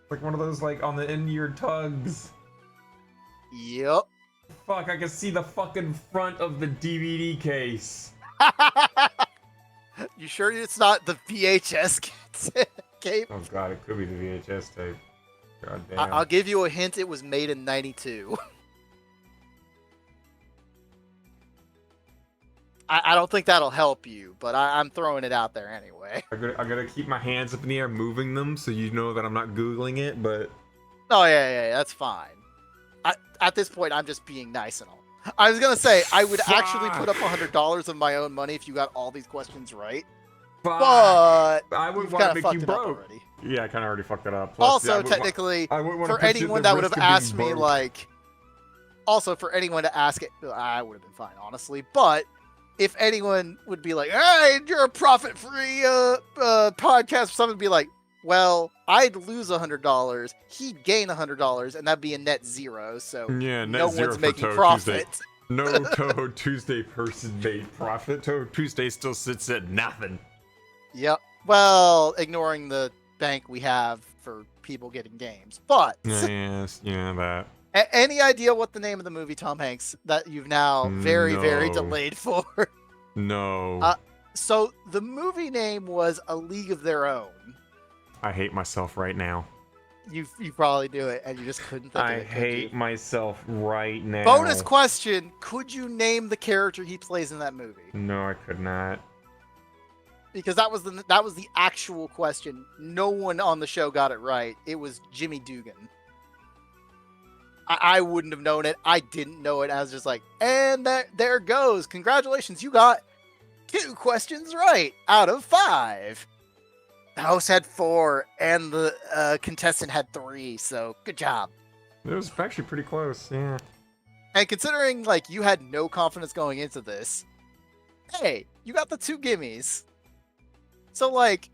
Speaker 4: like one of those like on the end of your tugs.
Speaker 3: Yep.
Speaker 4: Fuck! I can see the fucking front of the DVD case.
Speaker 3: You sure it's not the VHS tape?
Speaker 4: Oh God! It could be the VHS tape. God damn.
Speaker 3: I'll give you a hint. It was made in '92. I don't think that'll help you, but I'm throwing it out there anyway.
Speaker 4: I'm gonna keep my hands up in the air, moving them, so you know that I'm not googling it. But
Speaker 3: oh yeah, that's fine. At this point, I'm just being nice and all. I was gonna say I would actually put up $100 of my own money if you got all these questions right. But
Speaker 4: I would want to make you broke.
Speaker 3: Already.
Speaker 4: Yeah, I kind of already fucked it up. Plus,
Speaker 3: Also, technically, for anyone that would have asked me, like, also for anyone to ask it, I would have been fine, honestly. But if anyone would be like, "Hey, you're a profit-free podcast," or something, be like, well, I'd lose $100, he'd gain $100, and that'd be a net zero. So
Speaker 4: yeah, net
Speaker 3: no
Speaker 4: zero
Speaker 3: one's
Speaker 4: for
Speaker 3: making
Speaker 4: Touhou
Speaker 3: profit.
Speaker 4: Tuesday. No Touhou Tuesday person made profit. Touhou Tuesday still sits at nothing.
Speaker 3: Yep. Well, ignoring the bank we have for people getting games, but
Speaker 4: Yes, yeah, that.
Speaker 3: Any idea what the name of the movie, Tom Hanks, that you've now very
Speaker 4: No.
Speaker 3: delayed for?
Speaker 4: No.
Speaker 3: So the movie name was A League of Their Own.
Speaker 4: I hate myself right now.
Speaker 3: You probably do it, and you just couldn't think of it.
Speaker 4: I hate myself right now.
Speaker 3: Bonus question: could you name the character he plays in that movie?
Speaker 4: No, I could not.
Speaker 3: Because that was the actual question. No one on the show got it right. It was Jimmy Dugan. I wouldn't have known it. I didn't know it. I was just like, and there goes. Congratulations, you got 2 questions right out of 5. The host had 4, and the contestant had 3. So good job.
Speaker 4: It was actually pretty close. Yeah.
Speaker 3: And considering like you had no confidence going into this, hey, you got the 2 gimmies. So like,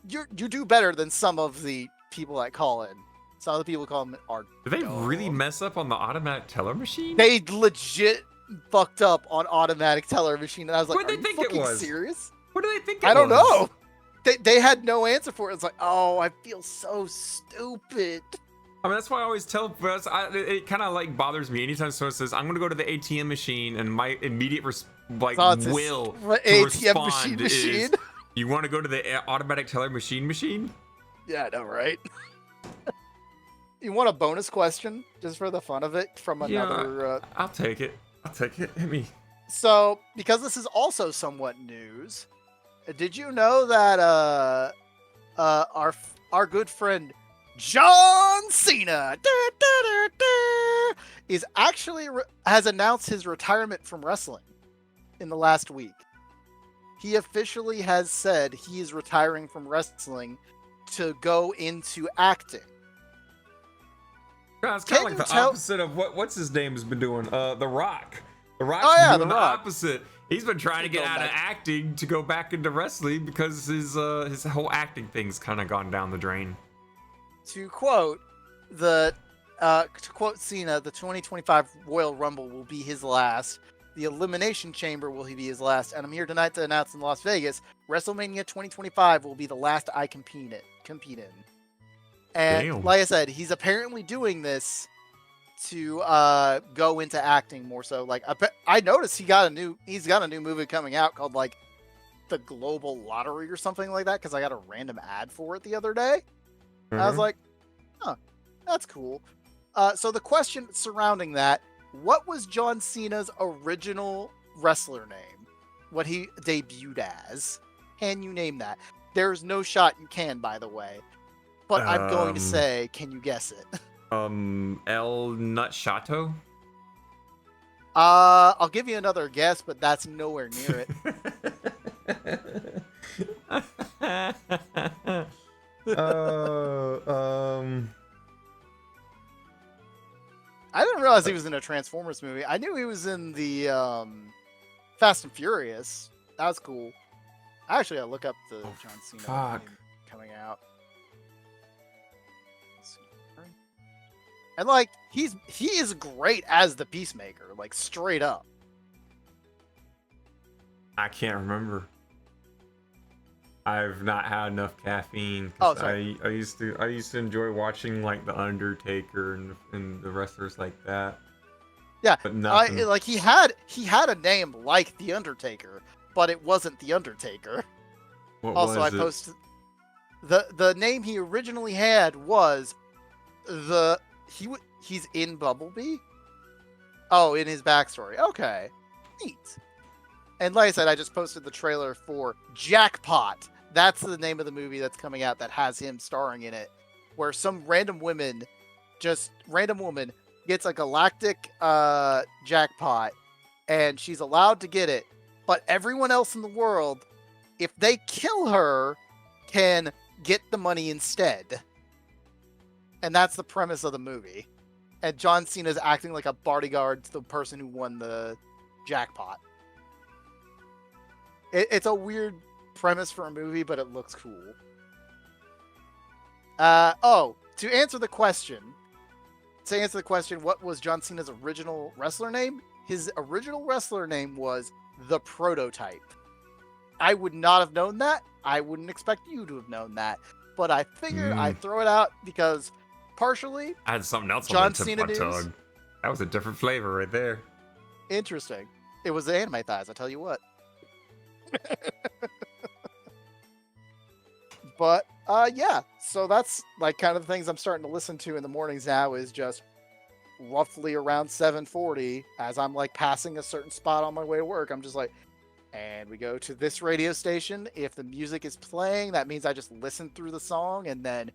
Speaker 3: you do better than some of the people that call in. Some of the people call them are.
Speaker 4: Did they really mess up on the automatic teller machine?
Speaker 3: They legit fucked up on automatic teller machine, and I was like,
Speaker 4: What did they think it was?
Speaker 3: Serious?
Speaker 4: What do they think it was?
Speaker 3: I don't know. They had no answer for it. It's like, oh, I feel so stupid.
Speaker 4: I mean, that's why I always tell. It kind of like bothers me anytime someone says, "I'm going to go to the ATM machine," and my immediate will to
Speaker 3: ATM
Speaker 4: respond
Speaker 3: machine.
Speaker 4: is, "You want to go to the automatic teller machine?"
Speaker 3: Yeah, I know, right? You want a bonus question just for the fun of it from another?
Speaker 4: I'll take it. Hit me.
Speaker 3: So, because this is also somewhat news, did you know that our good friend John Cena is actually has announced his retirement from wrestling in the last week? He officially has said he is retiring from wrestling to go into acting.
Speaker 4: It's kind of like the opposite of what's his name has been doing. The Rock. The Rock's doing the opposite. He's been trying to get out of acting to go back into wrestling because his whole acting thing's kind of gone down the drain.
Speaker 3: To quote Cena, the 2025 Royal Rumble will be his last. The Elimination Chamber will be his last, and I'm here tonight to announce in Las Vegas, WrestleMania 2025 will be the last I compete in. And
Speaker 4: Damn.
Speaker 3: Like I said, he's apparently doing this to go into acting more so. Like I noticed he's got a new movie coming out called like The Global Lottery or something like that, because I got a random ad for it the other day. And I was like, huh, that's cool. So the question surrounding that, what was John Cena's original wrestler name? What he debuted as? Can you name that? There's no shot you can, by the way. But I'm going to say, can you guess it?
Speaker 4: El Nut Chateau?
Speaker 3: I'll give you another guess, but that's nowhere near it. I didn't realize he was in a Transformers movie. I knew he was in the Fast and Furious. That was cool. Actually, I'll look up the John Cena name coming out. And like he is great as the Peacemaker, like straight up.
Speaker 4: I can't remember. I've not had enough caffeine.
Speaker 3: Oh,
Speaker 4: I used to enjoy watching like the Undertaker and the wrestlers like that.
Speaker 3: Yeah,
Speaker 4: but nothing.
Speaker 3: Like he had a name like the Undertaker, but it wasn't the Undertaker.
Speaker 4: What
Speaker 3: also,
Speaker 4: was
Speaker 3: I posted the name he originally had was he's in Bumblebee. Oh, in his backstory. Okay, neat. And like I said, I just posted the trailer for Jackpot. That's the name of the movie that's coming out that has him starring in it, where some random woman gets a galactic jackpot, and she's allowed to get it, but everyone else in the world, if they kill her, can get the money instead. And that's the premise of the movie. And John Cena's acting like a bodyguard to the person who won the jackpot. It's a weird premise for a movie, but it looks cool. To answer the question, what was John Cena's original wrestler name? His original wrestler name was The Prototype. I would not have known that. I wouldn't expect you to have known that. But I figured I'd throw it out because partially.
Speaker 4: I had something else
Speaker 3: John
Speaker 4: on the tip
Speaker 3: Cena
Speaker 4: of my
Speaker 3: news.
Speaker 4: tongue. That was a different flavor right there.
Speaker 3: Interesting. It was the anime thighs, I tell you what. But yeah, so that's like kind of the things I'm starting to listen to in the mornings now is just roughly around 7:40 as I'm like passing a certain spot on my way to work. I'm just like, and we go to this radio station. If the music is playing, that means I just listen through the song and then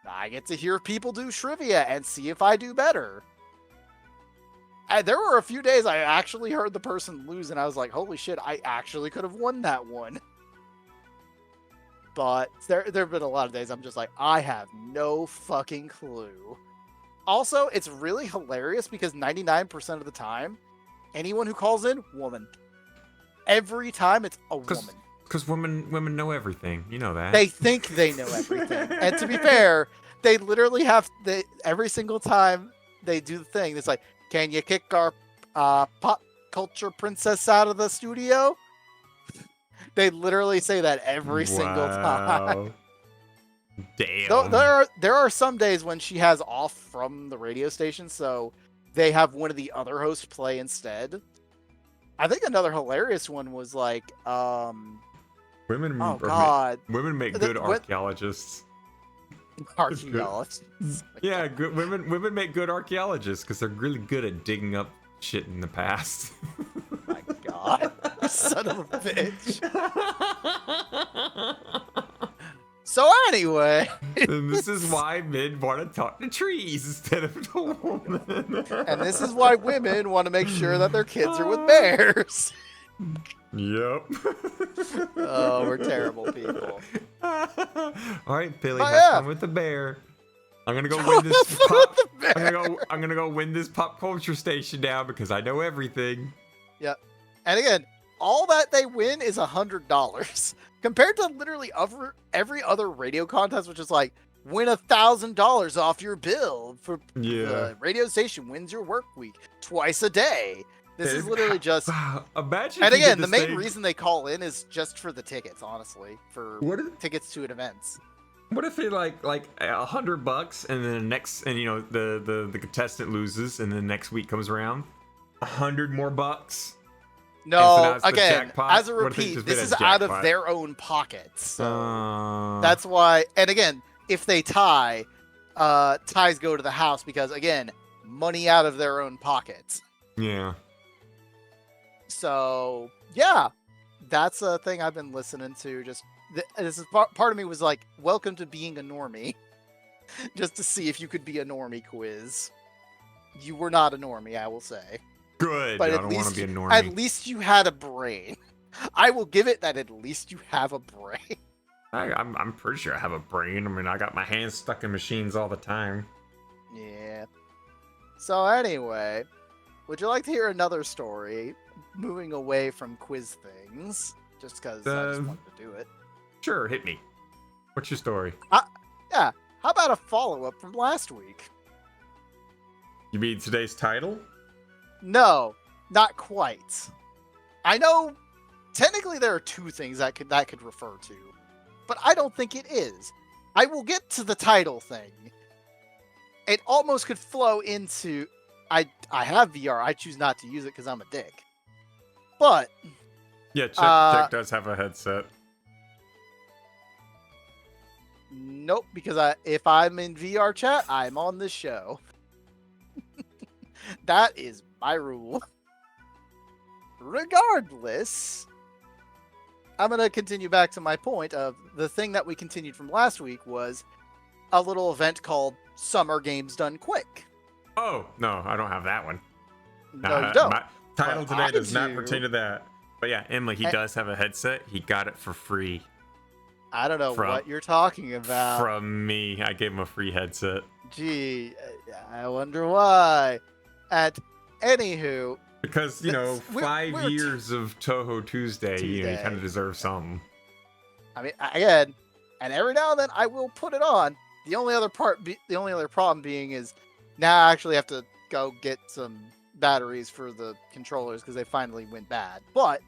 Speaker 3: I get to hear people do trivia and see if I do better. And there were a few days I actually heard the person lose and I was like, holy shit, I actually could have won that one. But there have been a lot of days I'm just like, I have no fucking clue. Also, it's really hilarious because 99% of the time, anyone who calls in, woman. Every time it's a woman.
Speaker 4: Because women know everything. You know that.
Speaker 3: They think they know everything. And to be fair, they literally every single time they do the thing, it's like, can you kick our pop culture princess out of the studio? They literally say that every single time.
Speaker 4: Damn.
Speaker 3: There are some days when she has off from the radio station, so they have one of the other hosts play instead. I think another hilarious one was like,
Speaker 4: women.
Speaker 3: Oh God!
Speaker 4: Women make good archaeologists.
Speaker 3: Archaeologists.
Speaker 4: Yeah, good women make good archaeologists because they're really good at digging up shit in the past.
Speaker 3: My God, son of a bitch. So anyway,
Speaker 4: and this is why men want to talk to trees instead of to women.
Speaker 3: And this is why women want to make sure that their kids are with bears.
Speaker 4: Yep.
Speaker 3: Oh, we're terrible people.
Speaker 4: All right, Billy,
Speaker 3: Oh,
Speaker 4: have
Speaker 3: yeah.
Speaker 4: fun with the bear. I'm gonna go win this pop. I'm gonna go win this pop culture station now because I know everything.
Speaker 3: Yep. And again, all that they win is $100 compared to literally every other radio contest, which is like win $1,000 off your bill for the radio station wins your work week twice a day. This is literally just.
Speaker 4: Imagine.
Speaker 3: And again, the main reason they call in is just for the tickets, honestly, for tickets to events.
Speaker 4: What if they like $100 and then the contestant loses and then next week comes around, $100 more bucks.
Speaker 3: No, again, as a repeat, this is out of their own pockets. So that's why. And again, if they tie, ties go to the house because again, money out of their own pockets.
Speaker 4: Yeah.
Speaker 3: So yeah, that's a thing I've been listening to. Just this is part of me was like, welcome to being a normie, just to see if you could be a normie quiz. You were not a normie, I will say.
Speaker 4: Good.
Speaker 3: But
Speaker 4: I don't want to be a normie.
Speaker 3: At least you had a brain. I will give it that at least you have a brain.
Speaker 4: I'm pretty sure I have a brain. I mean, I got my hands stuck in machines all the time.
Speaker 3: Yeah. So anyway, would you like to hear another story? Moving away from quiz things, just because I just wanted to do it.
Speaker 4: Sure, hit me. What's your story?
Speaker 3: Yeah. How about a follow-up from last week?
Speaker 4: You mean today's title?
Speaker 3: No, not quite. I know technically there are two things that could refer to, but I don't think it is. I will get to the title thing. It almost could flow into I have VR. I choose not to use it because I'm a dick. But
Speaker 4: yeah, Chick does have a headset.
Speaker 3: Nope, because if I'm in VR chat, I'm on this show. That is my rule. Regardless, I'm going to continue back to my point of the thing that we continued from last week was a little event called Summer Games Done Quick.
Speaker 4: Oh, no, I don't have that one.
Speaker 3: No, you don't.
Speaker 4: My title today does not pertain to that. But yeah, Emily, he does have a headset. He got it for free.
Speaker 3: I don't know what you're talking about.
Speaker 4: From me. I gave him a free headset.
Speaker 3: Gee, I wonder why. Anywho.
Speaker 4: Because, 5 years of Touhou Tuesday, you kind of deserve something.
Speaker 3: I mean, again, and every now and then I will put it on. The only other problem being is now I actually have to go get some batteries for the controllers because they finally went bad. But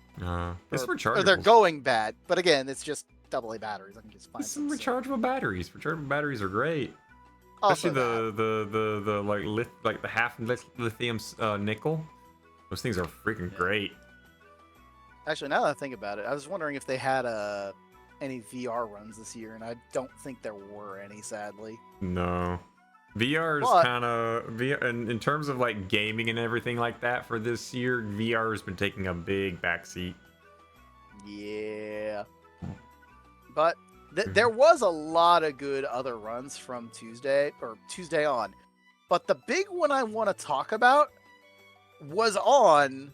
Speaker 4: it's rechargeable.
Speaker 3: Or they're going bad. But again, it's just AA batteries. I can just find
Speaker 4: some rechargeable batteries. Rechargeable batteries are great.
Speaker 3: Also
Speaker 4: Especially
Speaker 3: that.
Speaker 4: the like the half lithium nickel. Those things are freaking great.
Speaker 3: Actually, now that I think about it, I was wondering if they had any VR runs this year, and I don't think there were any, sadly.
Speaker 4: No. VR is
Speaker 3: But-
Speaker 4: kind of VR in terms of like gaming and everything like that for this year. VR has been taking a big backseat.
Speaker 3: Yeah. But there was a lot of good other runs from Tuesday on. But the big one I want to talk about was on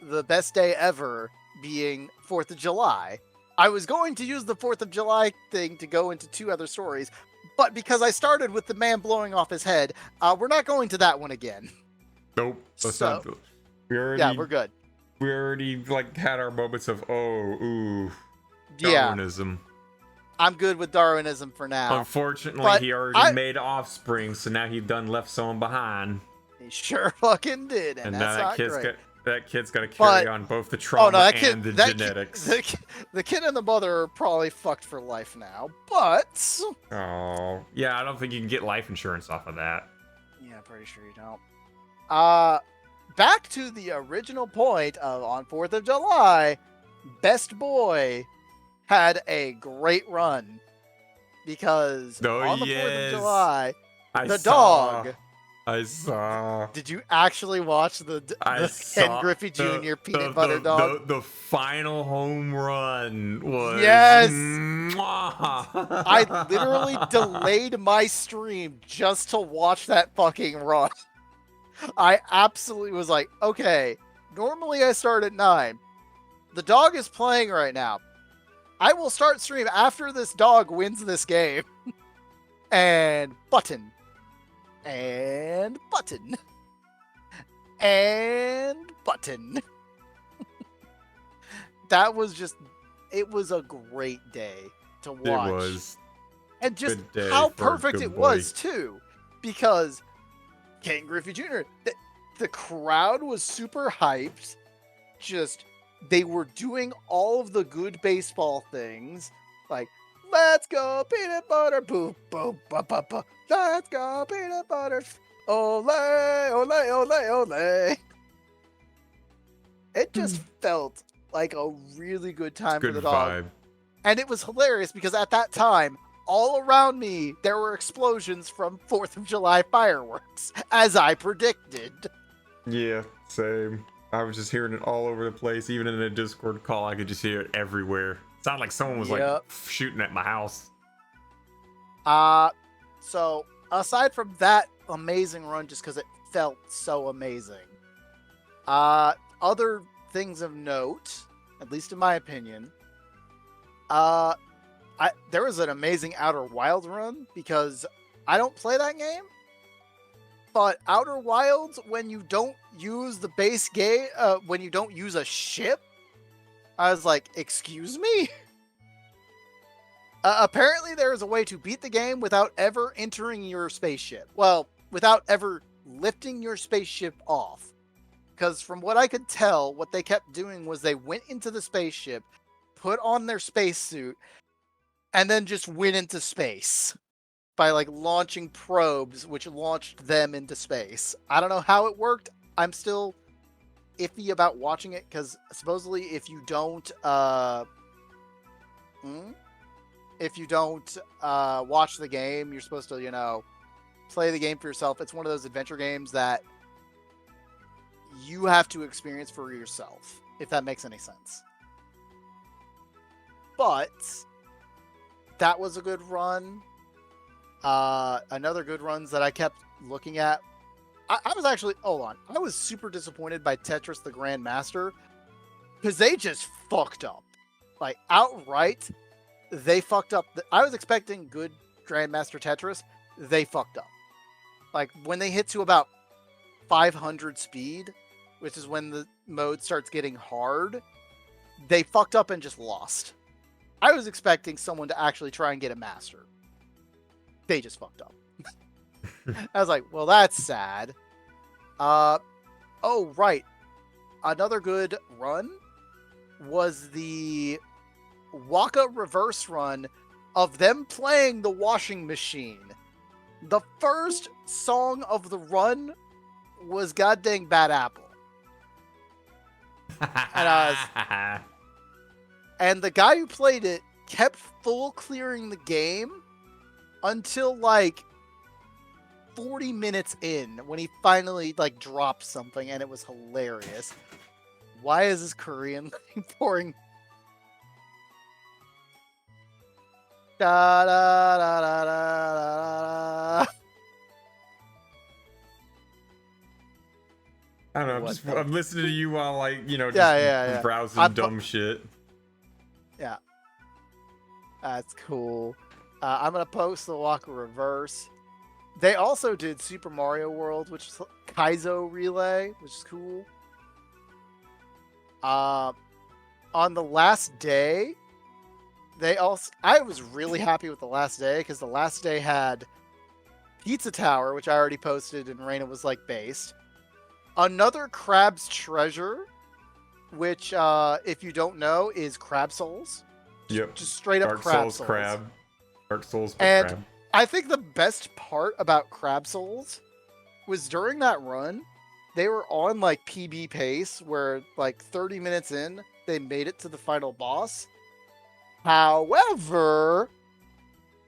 Speaker 3: the best day ever, being 4th of July. I was going to use the 4th of July thing to go into 2 other stories, but because I started with the man blowing off his head, we're not going to that one again.
Speaker 4: Nope. Let's
Speaker 3: So-
Speaker 4: not. We're
Speaker 3: We're good.
Speaker 4: we already like had our moments of
Speaker 3: Yeah,
Speaker 4: Darwinism.
Speaker 3: I'm good with Darwinism for now.
Speaker 4: Unfortunately,
Speaker 3: But
Speaker 4: he already made offspring, so now he done left someone behind.
Speaker 3: He sure fucking did, and
Speaker 4: now
Speaker 3: that's not great.
Speaker 4: that kid's got to carry
Speaker 3: But-
Speaker 4: on both the trauma
Speaker 3: that
Speaker 4: and the genetics.
Speaker 3: The kid and the mother are probably fucked for life now, but
Speaker 4: Oh, yeah, I don't think you can get life insurance off of that.
Speaker 3: yeah, pretty sure you don't. Back to the original point of on 4th of July, Best Boy had a great run because
Speaker 4: Oh,
Speaker 3: on the 4th
Speaker 4: yes.
Speaker 3: of July,
Speaker 4: I
Speaker 3: the
Speaker 4: saw.
Speaker 3: dog.
Speaker 4: I saw.
Speaker 3: Did you actually watch the Ken
Speaker 4: saw
Speaker 3: Griffey Jr.
Speaker 4: the-
Speaker 3: peanut butter dog?
Speaker 4: The final home run was.
Speaker 3: Yes!
Speaker 4: Mwah.
Speaker 3: I literally delayed my stream just to watch that fucking run. I absolutely was like, okay, normally I start at 9. The dog is playing right now. I will start stream after this dog wins this game. And button. And button. And button. That was just, it was a great day to watch.
Speaker 4: It was.
Speaker 3: And just
Speaker 4: Good day
Speaker 3: how
Speaker 4: for a
Speaker 3: perfect
Speaker 4: good
Speaker 3: it
Speaker 4: boy.
Speaker 3: was, too. Because Ken Griffey Jr., the crowd was super hyped. Just, they were doing all of the good baseball things. Like, let's go peanut butter, boop, boop, ba, ba, ba. Let's go peanut butter, ole, ole, ole, ole. It just felt like a really good time for
Speaker 4: Good
Speaker 3: the dog.
Speaker 4: vibe.
Speaker 3: And it was hilarious because at that time, all around me, there were explosions from 4th of July fireworks, as I predicted.
Speaker 4: Yeah, same. I was just hearing it all over the place. Even in a Discord call, I could just hear it everywhere. Sounded like someone was
Speaker 3: Yep.
Speaker 4: like shooting at my house.
Speaker 3: So aside from that amazing run, just because it felt so amazing, other things of note, at least in my opinion, there was an amazing Outer Wilds run because I don't play that game, but Outer Wilds, when you don't use the base game, when you don't use a ship, I was like, excuse me? Apparently there is a way to beat the game without ever entering your spaceship. Well, without ever lifting your spaceship off. Because from what I could tell, what they kept doing was they went into the spaceship, put on their spacesuit, and then just went into space by like launching probes, which launched them into space. I don't know how it worked. I'm still iffy about watching it because supposedly if you don't watch the game, you're supposed to, play the game for yourself. It's one of those adventure games that you have to experience for yourself, if that makes any sense. But that was a good run. Another good runs that I kept looking at. I was actually, hold on. I was super disappointed by Tetris the Grandmaster because they just fucked up. Like, outright, they fucked up. I was expecting good Grandmaster Tetris. They fucked up. Like, when they hit to about 500 speed, which is when the mode starts getting hard, they fucked up and just lost. I was expecting someone to actually try and get a master. They just fucked up. I was like, well, that's sad. Oh, right. Another good run was the Waka reverse run of them playing the washing machine The first song of the run was goddamn Bad Apple. And the guy who played it kept full clearing the game until like 40 minutes in when he finally like dropped something, and it was hilarious. Why is this Korean pouring? Da, da, da, da, da, da.
Speaker 4: I don't know. I'm listening to you while like
Speaker 3: just
Speaker 4: browsing dumb shit.
Speaker 3: Yeah, that's cool. I'm gonna post the Waka Reverse. They also did Super Mario World, which is Kaizo Relay, which is cool. On the last day, I was really happy with the last day because the last day had Pizza Tower, which I already posted and Raina was like based. Another Crab's Treasure, which if you don't know is Crab Souls.
Speaker 4: Yep.
Speaker 3: Just straight up
Speaker 4: Dark
Speaker 3: Crab
Speaker 4: Souls. Crab. Dark Souls
Speaker 3: and
Speaker 4: crab.
Speaker 3: I think the best part about Crab Souls was during that run, they were on like PB pace where like 30 minutes in, they made it to the final boss. However,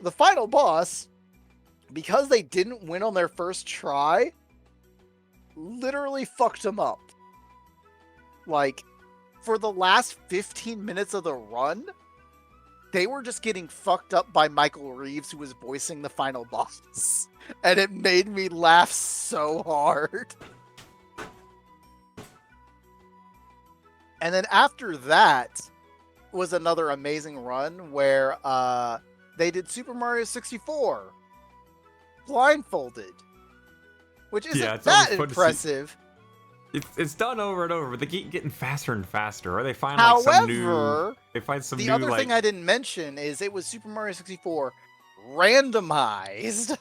Speaker 3: the final boss, because they didn't win on their first try, literally fucked them up. Like, for the last 15 minutes of the run, they were just getting fucked up by Michael Reeves, who was voicing the final boss. And it made me laugh so hard. And then after that was another amazing run where they did Super Mario 64 blindfolded, which isn't that impressive.
Speaker 4: It's done over and over, but they keep getting faster and faster. Or they find
Speaker 3: However,
Speaker 4: the
Speaker 3: other thing I didn't mention is it was Super Mario 64 randomized.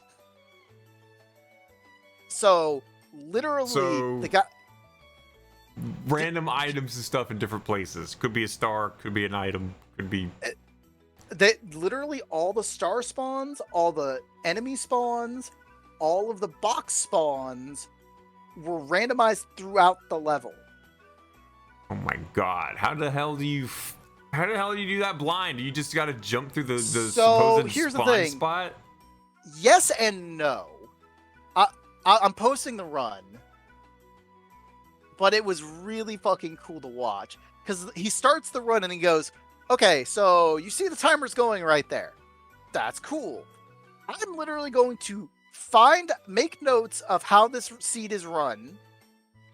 Speaker 3: So literally, the guy.
Speaker 4: Random items and stuff in different places. Could be a star, could be an item, could be...
Speaker 3: They literally all the star spawns, all the enemy spawns, all of the box spawns were randomized throughout the level.
Speaker 4: Oh my god. How the hell do you do that blind? You just gotta jump through the supposed
Speaker 3: here's
Speaker 4: spawn
Speaker 3: the thing.
Speaker 4: spot?
Speaker 3: Yes and no. I'm posting the run. But it was really fucking cool to watch. Because he starts the run and he goes, okay, so you see the timer's going right there. That's cool. I'm literally going to make notes of how this seed is run.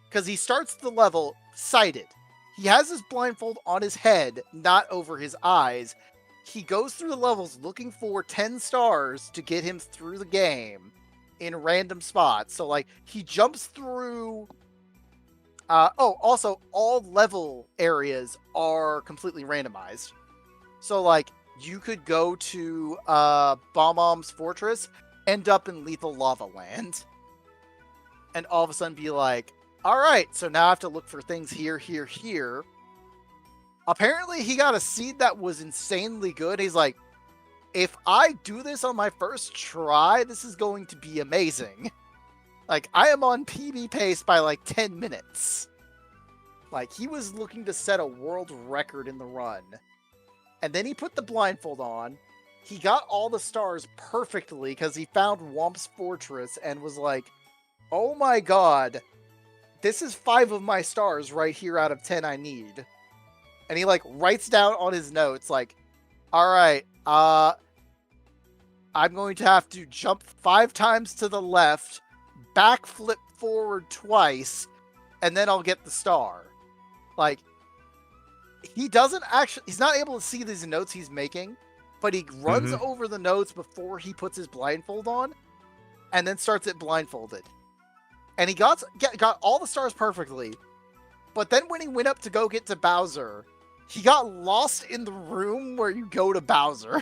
Speaker 3: Because he starts the level sighted. He has his blindfold on his head, not over his eyes. He goes through the levels looking for 10 stars to get him through the game in random spots. So, like, he jumps through... also, all level areas are completely randomized. So, like, you could go to Bob-omb's Fortress, end up in Lethal Lava Land, and all of a sudden be like, alright, so now I have to look for things here, here, here. Apparently, he got a seed that was insanely good. He's like, if I do this on my first try, this is going to be amazing. Like, I am on PB pace by like 10 minutes. Like, he was looking to set a world record in the run. And then he put the blindfold on. He got all the stars perfectly because he found Womp's Fortress and was like, oh my god, this is 5 of my stars right here out of 10 I need. And he like writes down on his notes like, alright, I'm going to have to jump 5 times to the left, backflip forward twice, and then I'll get the star. Like, he's not able to see these notes he's making, but he runs over the notes before he puts his blindfold on, and then starts it blindfolded. And he got all the stars perfectly, but then when he went up to go get to Bowser, he got lost in the room where you go to Bowser.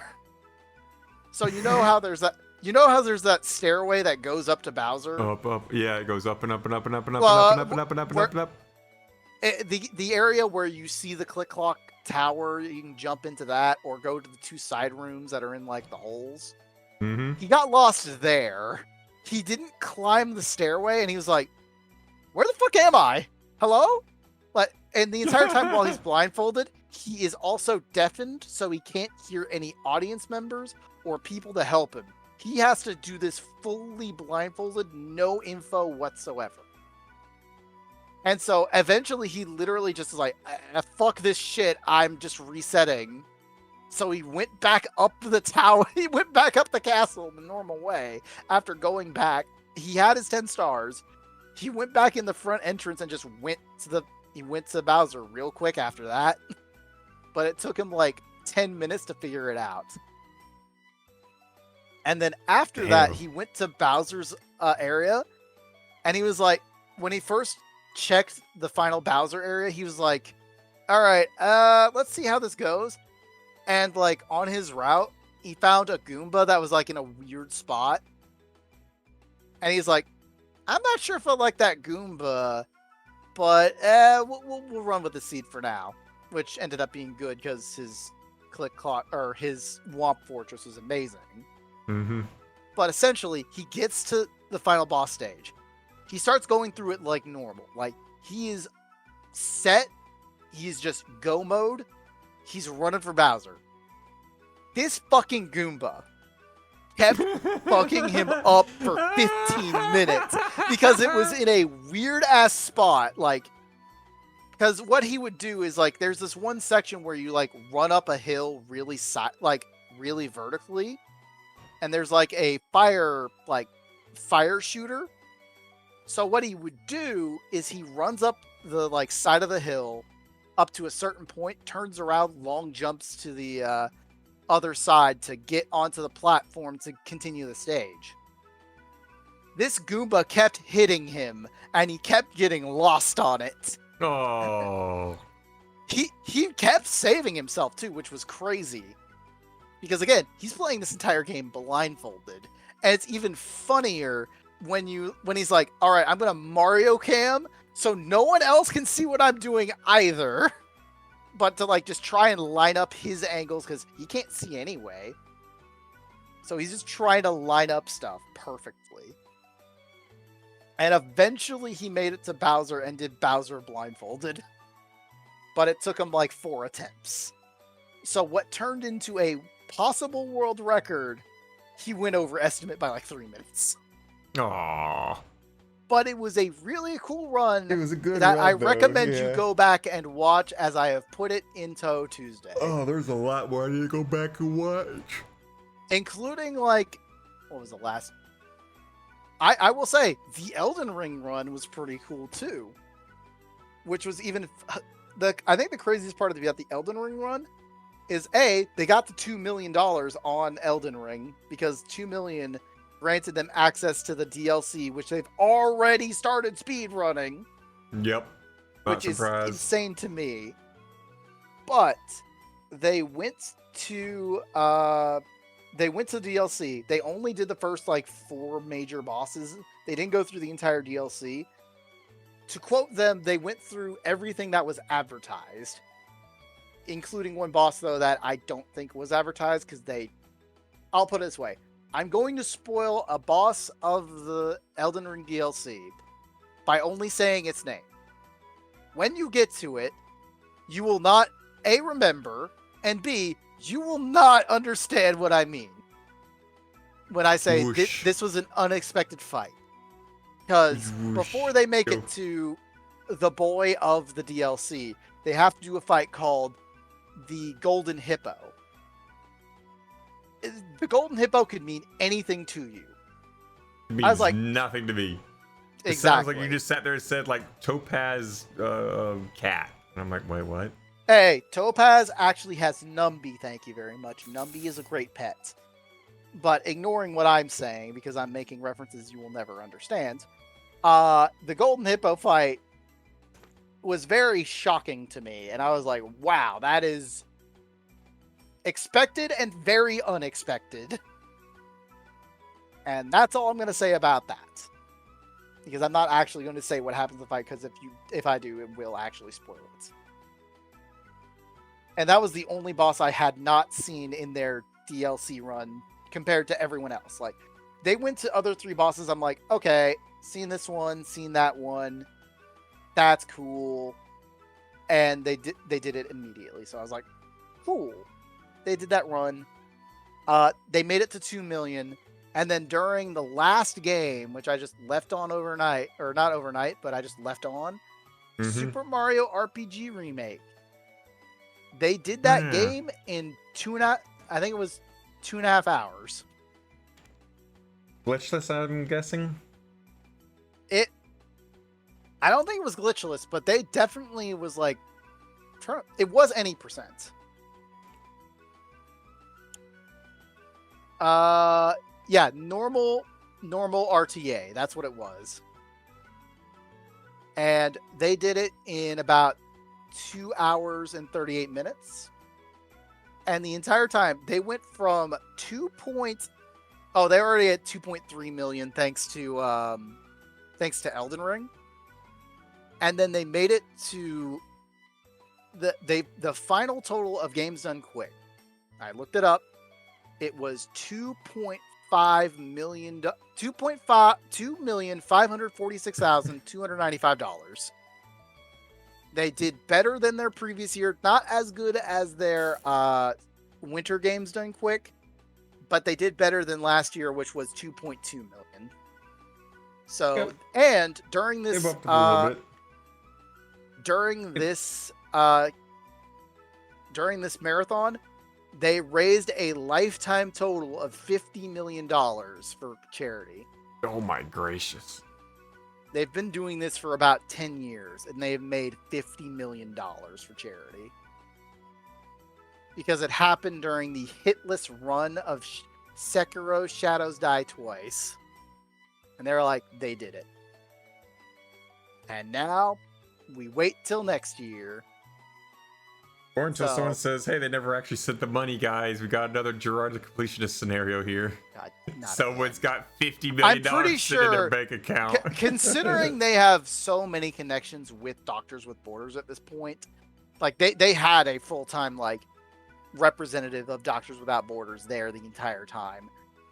Speaker 3: So you know how there's that stairway that goes up to Bowser?
Speaker 4: Up. Yeah, it goes up and up and up and up and up and up and up and up and up and up and up.
Speaker 3: The area where you see the Click Clock Tower, you can jump into that or go to the 2 side rooms that are in like the holes.
Speaker 4: Mm-hmm.
Speaker 3: He got lost there. He didn't climb the stairway, and he was like, "Where the fuck am I? Hello?" And the entire time while he's blindfolded, he is also deafened, so he can't hear any audience members or people to help him. He has to do this fully blindfolded, no info whatsoever. And so eventually he literally just is like, fuck this shit, I'm just resetting. So he went back up the tower, he went back up the castle the normal way. After going back, he had his 10 stars. He went back in the front entrance and just went to Bowser real quick after that. But it took him like 10 minutes to figure it out. And then after that, he went to Bowser's area, and he was like, when he first checked the final Bowser area, he was like, all right, let's see how this goes. And like on his route, he found a Goomba that was like in a weird spot. And he's like, I'm not sure if I like that Goomba, but we'll run with the seed for now. Which ended up being good because his his Womp Fortress was amazing.
Speaker 4: Mm-hmm.
Speaker 3: But essentially, he gets to the final boss stage. He starts going through it like normal. Like, he is set. He's just go mode. He's running for Bowser. This fucking Goomba kept fucking him up for 15 minutes because it was in a weird ass spot. Like, because what he would do is like, there's this one section where you like run up a hill really really vertically, and there's like a fire shooter. So what he would do is he runs up the like side of the hill up to a certain point, turns around, long jumps to the other side to get onto the platform to continue the stage. This Goomba kept hitting him, and he kept getting lost on it.
Speaker 4: Oh.
Speaker 3: He kept saving himself too, which was crazy. Because again, he's playing this entire game blindfolded. And it's even funnier when he's like, all right, I'm gonna Mario cam so no one else can see what I'm doing either. But to like just try and line up his angles because he can't see anyway. So he's just trying to line up stuff perfectly. And eventually he made it to Bowser and did Bowser blindfolded. But it took him like 4 attempts. So what turned into a possible world record, he went over estimate by like 3 minutes.
Speaker 4: Aww.
Speaker 3: But it was a really cool run.
Speaker 1: It was a good
Speaker 3: that
Speaker 1: run,
Speaker 3: I
Speaker 1: though,
Speaker 3: recommend
Speaker 1: yeah.
Speaker 3: you go back and watch, as I have put it in Touhou Tuesday.
Speaker 1: Oh, there's a lot more I need to go back and watch.
Speaker 3: Including like, what was the last? I will say the Elden Ring run was pretty cool too, which was even I think the craziest part of the Elden Ring run is they got the $2 million on Elden Ring because 2 million granted them access to the DLC, which they've already started speed running.
Speaker 4: Yep. Not
Speaker 3: which
Speaker 4: surprised.
Speaker 3: is insane to me. But they went to DLC. They only did the first like 4 major bosses. They didn't go through the entire DLC. To quote them, they went through everything that was advertised, including one boss though that I don't think was advertised because I'll put it this way. I'm going to spoil a boss of the Elden Ring DLC by only saying its name. When you get to it, you will not A, remember, and B, you will not understand what I mean when I say this was an unexpected fight. Because before they make it to the boy of the DLC, they have to do a fight called the Golden Hippo. The Golden Hippo could mean anything to you.
Speaker 4: It means
Speaker 3: I was like,
Speaker 4: nothing to me. It
Speaker 3: exactly.
Speaker 4: sounds like you just sat there and said like Topaz cat. And I'm like, wait, what?
Speaker 3: Hey, Topaz actually has Numby, thank you very much. Numby is a great pet. But ignoring what I'm saying, because I'm making references you will never understand, the Golden Hippo fight was very shocking to me. And I was like, wow, that is expected and very unexpected. And that's all I'm going to say about that. Because I'm not actually going to say what happens in the fight, because if I do, it will actually spoil it. And that was the only boss I had not seen in their DLC run compared to everyone else. Like, they went to other 3 bosses. I'm like, okay, seen this one, seen that one. That's cool. And they did it immediately. So I was like, cool. They did that run. They made it to 2 million. And then during the last game, which I just left on overnight, or not overnight, but I just left on, Super Mario RPG Remake. They did that game in 2.5, I think it was 2.5 hours.
Speaker 4: Glitchless, I'm guessing?
Speaker 3: I don't think it was glitchless, but they definitely was like, it was any percent. Yeah, normal RTA. That's what it was. And they did it in about 2 hours and 38 minutes. And the entire time they went from they're already at 2.3 million thanks to Elden Ring. And then they made it to the final total of games done quick. I looked it up. It was $2,546,295. They did better than their previous year. Not as good as their winter games done quick, but they did better than last year, which was 2.2 million. So, yep. And during this during this marathon, they raised a lifetime total of $50 million for charity.
Speaker 4: Oh my gracious.
Speaker 3: They've been doing this for about 10 years, and they've made $50 million for charity. Because it happened during the hitless run of Sekiro Shadows Die Twice. And they were like, they did it. And now, we wait till next year.
Speaker 4: Or until someone says, hey, they never actually sent the money, guys. We got another Gerard the Completionist scenario here.
Speaker 3: God,
Speaker 4: someone's got $50 million sitting in their bank account.
Speaker 3: Considering they have so many connections with Doctors with Borders at this point, like they had a full-time like representative of Doctors Without Borders there the entire time.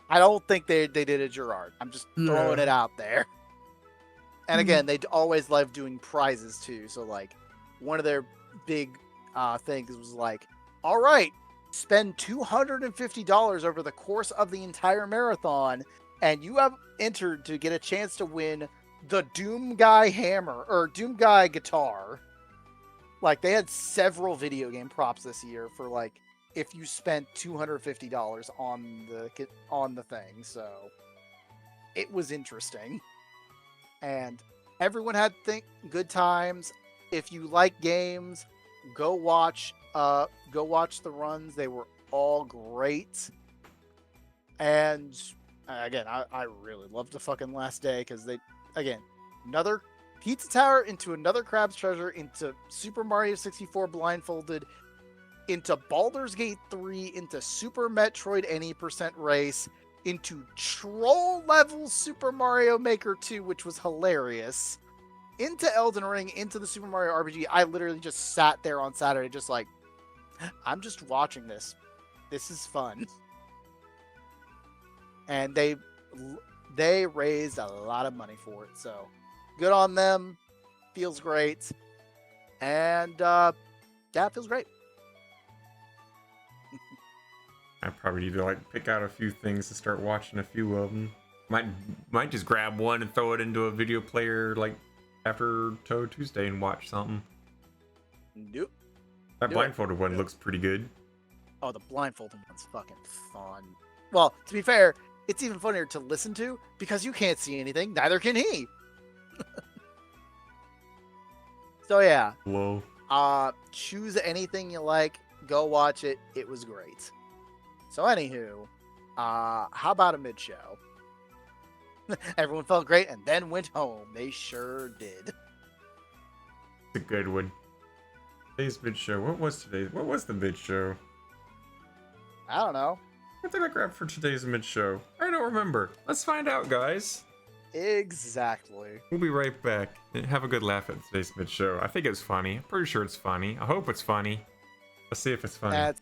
Speaker 3: I don't think they did a Gerard. I'm just throwing it out there. And again, they always love doing prizes too. So like one of their big things was like, all right, spend $250 over the course of the entire marathon, and you have entered to get a chance to win the Doom Guy hammer or Doom Guy guitar. Like they had several video game props this year for like if you spent $250 on the thing. So it was interesting, and everyone had good times. If you like games, go watch the runs. They were all great. And again, I really loved the fucking last day because another Pizza Tower into another Crab's Treasure into Super Mario 64 blindfolded into Baldur's Gate 3 into Super Metroid Any Percent Race into troll level Super Mario Maker 2, which was hilarious, into Elden Ring, into the Super Mario RPG. I literally just sat there on Saturday just like, I'm just watching this. This is fun. And they raised a lot of money for it. So good on them. Feels great. And yeah, it feels great.
Speaker 4: I probably need to like pick out a few things to start watching a few of them. Might just grab one and throw it into a video player like after Touhou Tuesday and watch something.
Speaker 3: Nope.
Speaker 4: That blindfolded one looks pretty good.
Speaker 3: Oh, the blindfolded one's fucking fun. Well, to be fair, it's even funnier to listen to because you can't see anything. Neither can he. So yeah.
Speaker 4: Whoa.
Speaker 3: Choose anything you like. Go watch it. It was great. So anywho, how about a mid-show? Everyone felt great and then went home. They sure did.
Speaker 4: It's a good one. Today's mid-show. What was the mid-show?
Speaker 3: I don't know.
Speaker 4: What did I grab for today's mid-show? I don't remember. Let's find out, guys.
Speaker 3: Exactly.
Speaker 4: We'll be right back. Have a good laugh at today's mid-show. I think it's funny. I'm pretty sure it's funny. I hope it's funny. Let's see if it's funny.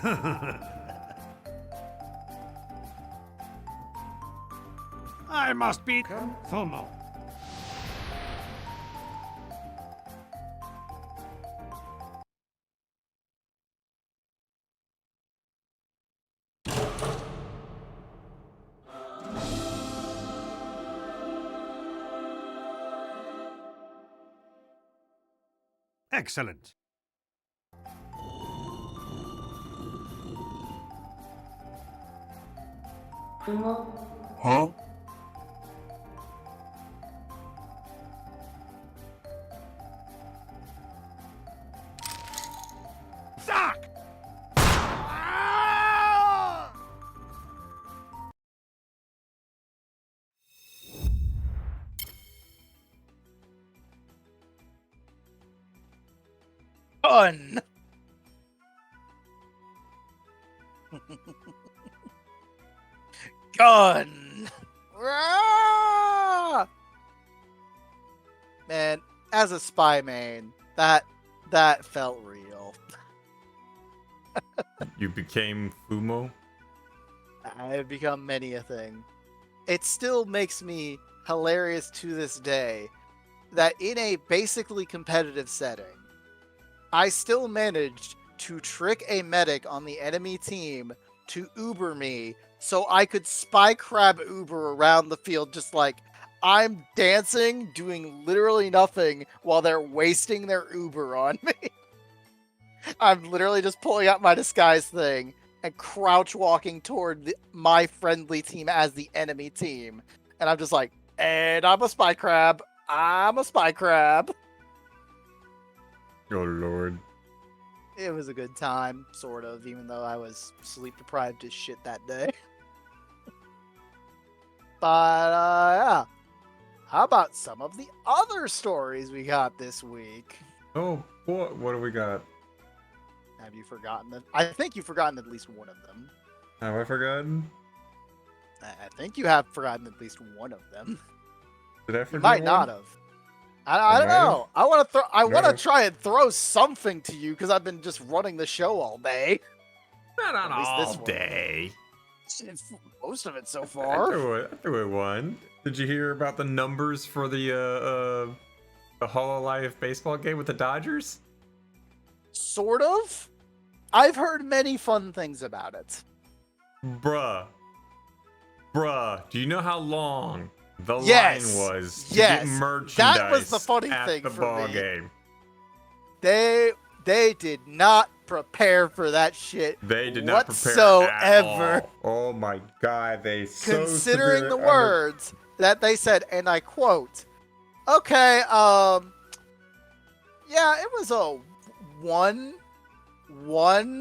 Speaker 2: I must be FOMO. Excellent.
Speaker 1: Huh?
Speaker 2: Sock!
Speaker 3: Gun. Gun. Rah! Man, as a spy main, that felt real.
Speaker 4: You became Fumo?
Speaker 3: I've become many a thing. It still makes me hilarious to this day that in a basically competitive setting, I still managed to trick a medic on the enemy team to Uber me so I could spy crab Uber around the field just like I'm dancing, doing literally nothing while they're wasting their Uber on me. I'm literally just pulling out my disguise thing and crouch walking toward my friendly team as the enemy team. And I'm just like, and I'm a spy crab. I'm a spy crab.
Speaker 4: Oh, Lord.
Speaker 3: It was a good time, sort of, even though I was sleep deprived as shit that day. But, yeah. How about some of the other stories we got this week?
Speaker 4: Oh, what do we got?
Speaker 3: Have you forgotten them? I think you've forgotten at least one of them.
Speaker 4: Have I forgotten?
Speaker 3: I think you have forgotten at least one of them.
Speaker 4: Did I
Speaker 3: You
Speaker 4: forget
Speaker 3: might
Speaker 4: one?
Speaker 3: not have. I don't
Speaker 4: might have.
Speaker 3: know. I want to throw. I want to
Speaker 4: No.
Speaker 3: try and throw something to you because I've been just running the show all day.
Speaker 4: Not on
Speaker 3: At least this
Speaker 4: all
Speaker 3: one.
Speaker 4: day.
Speaker 3: Most of it so
Speaker 4: I
Speaker 3: far.
Speaker 4: threw it one. Did you hear about the numbers for the Hololive baseball game with the Dodgers?
Speaker 3: Sort of. I've heard many fun things about it.
Speaker 4: Bruh, do you know how long the
Speaker 3: Yes.
Speaker 4: line was to
Speaker 3: Yes.
Speaker 4: get merchandise
Speaker 3: That was the funny
Speaker 4: at
Speaker 3: thing
Speaker 4: the
Speaker 3: for
Speaker 4: ball
Speaker 3: me.
Speaker 4: game?
Speaker 3: They did not prepare for that shit.
Speaker 4: They did not prepare
Speaker 3: whatsoever.
Speaker 4: at all. Oh my god, they so
Speaker 3: Considering the
Speaker 4: severe-
Speaker 3: words that they said, and I quote, okay, yeah, it was a one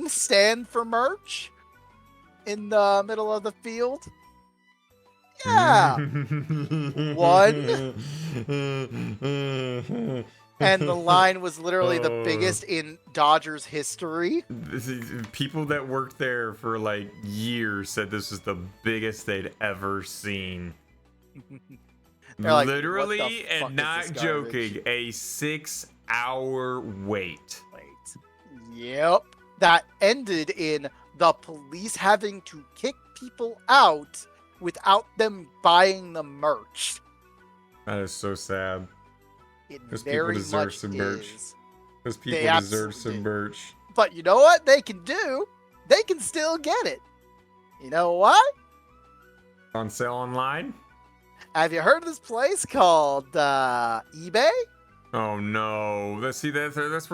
Speaker 3: stand for merch in the middle of the field. Yeah. And the line was literally the biggest in Dodgers history.
Speaker 4: People that worked there for like years said this was the biggest they'd ever seen.
Speaker 3: They're like,
Speaker 4: Literally,
Speaker 3: "What the fuck
Speaker 4: and
Speaker 3: is
Speaker 4: not
Speaker 3: this garbage?"
Speaker 4: joking, a 6-hour wait.
Speaker 3: Yep. That ended in the police having to kick people out without them buying the merch.
Speaker 4: That is so sad.
Speaker 3: It
Speaker 4: Those people
Speaker 3: very
Speaker 4: deserve
Speaker 3: much
Speaker 4: some merch.
Speaker 3: is.
Speaker 4: Those people
Speaker 3: They
Speaker 4: deserve
Speaker 3: absolutely
Speaker 4: some
Speaker 3: do.
Speaker 4: merch.
Speaker 3: But you know what they can do? They can still get it. You know what?
Speaker 4: On sale online?
Speaker 3: Have you heard of this place called eBay?
Speaker 4: Oh no. That's where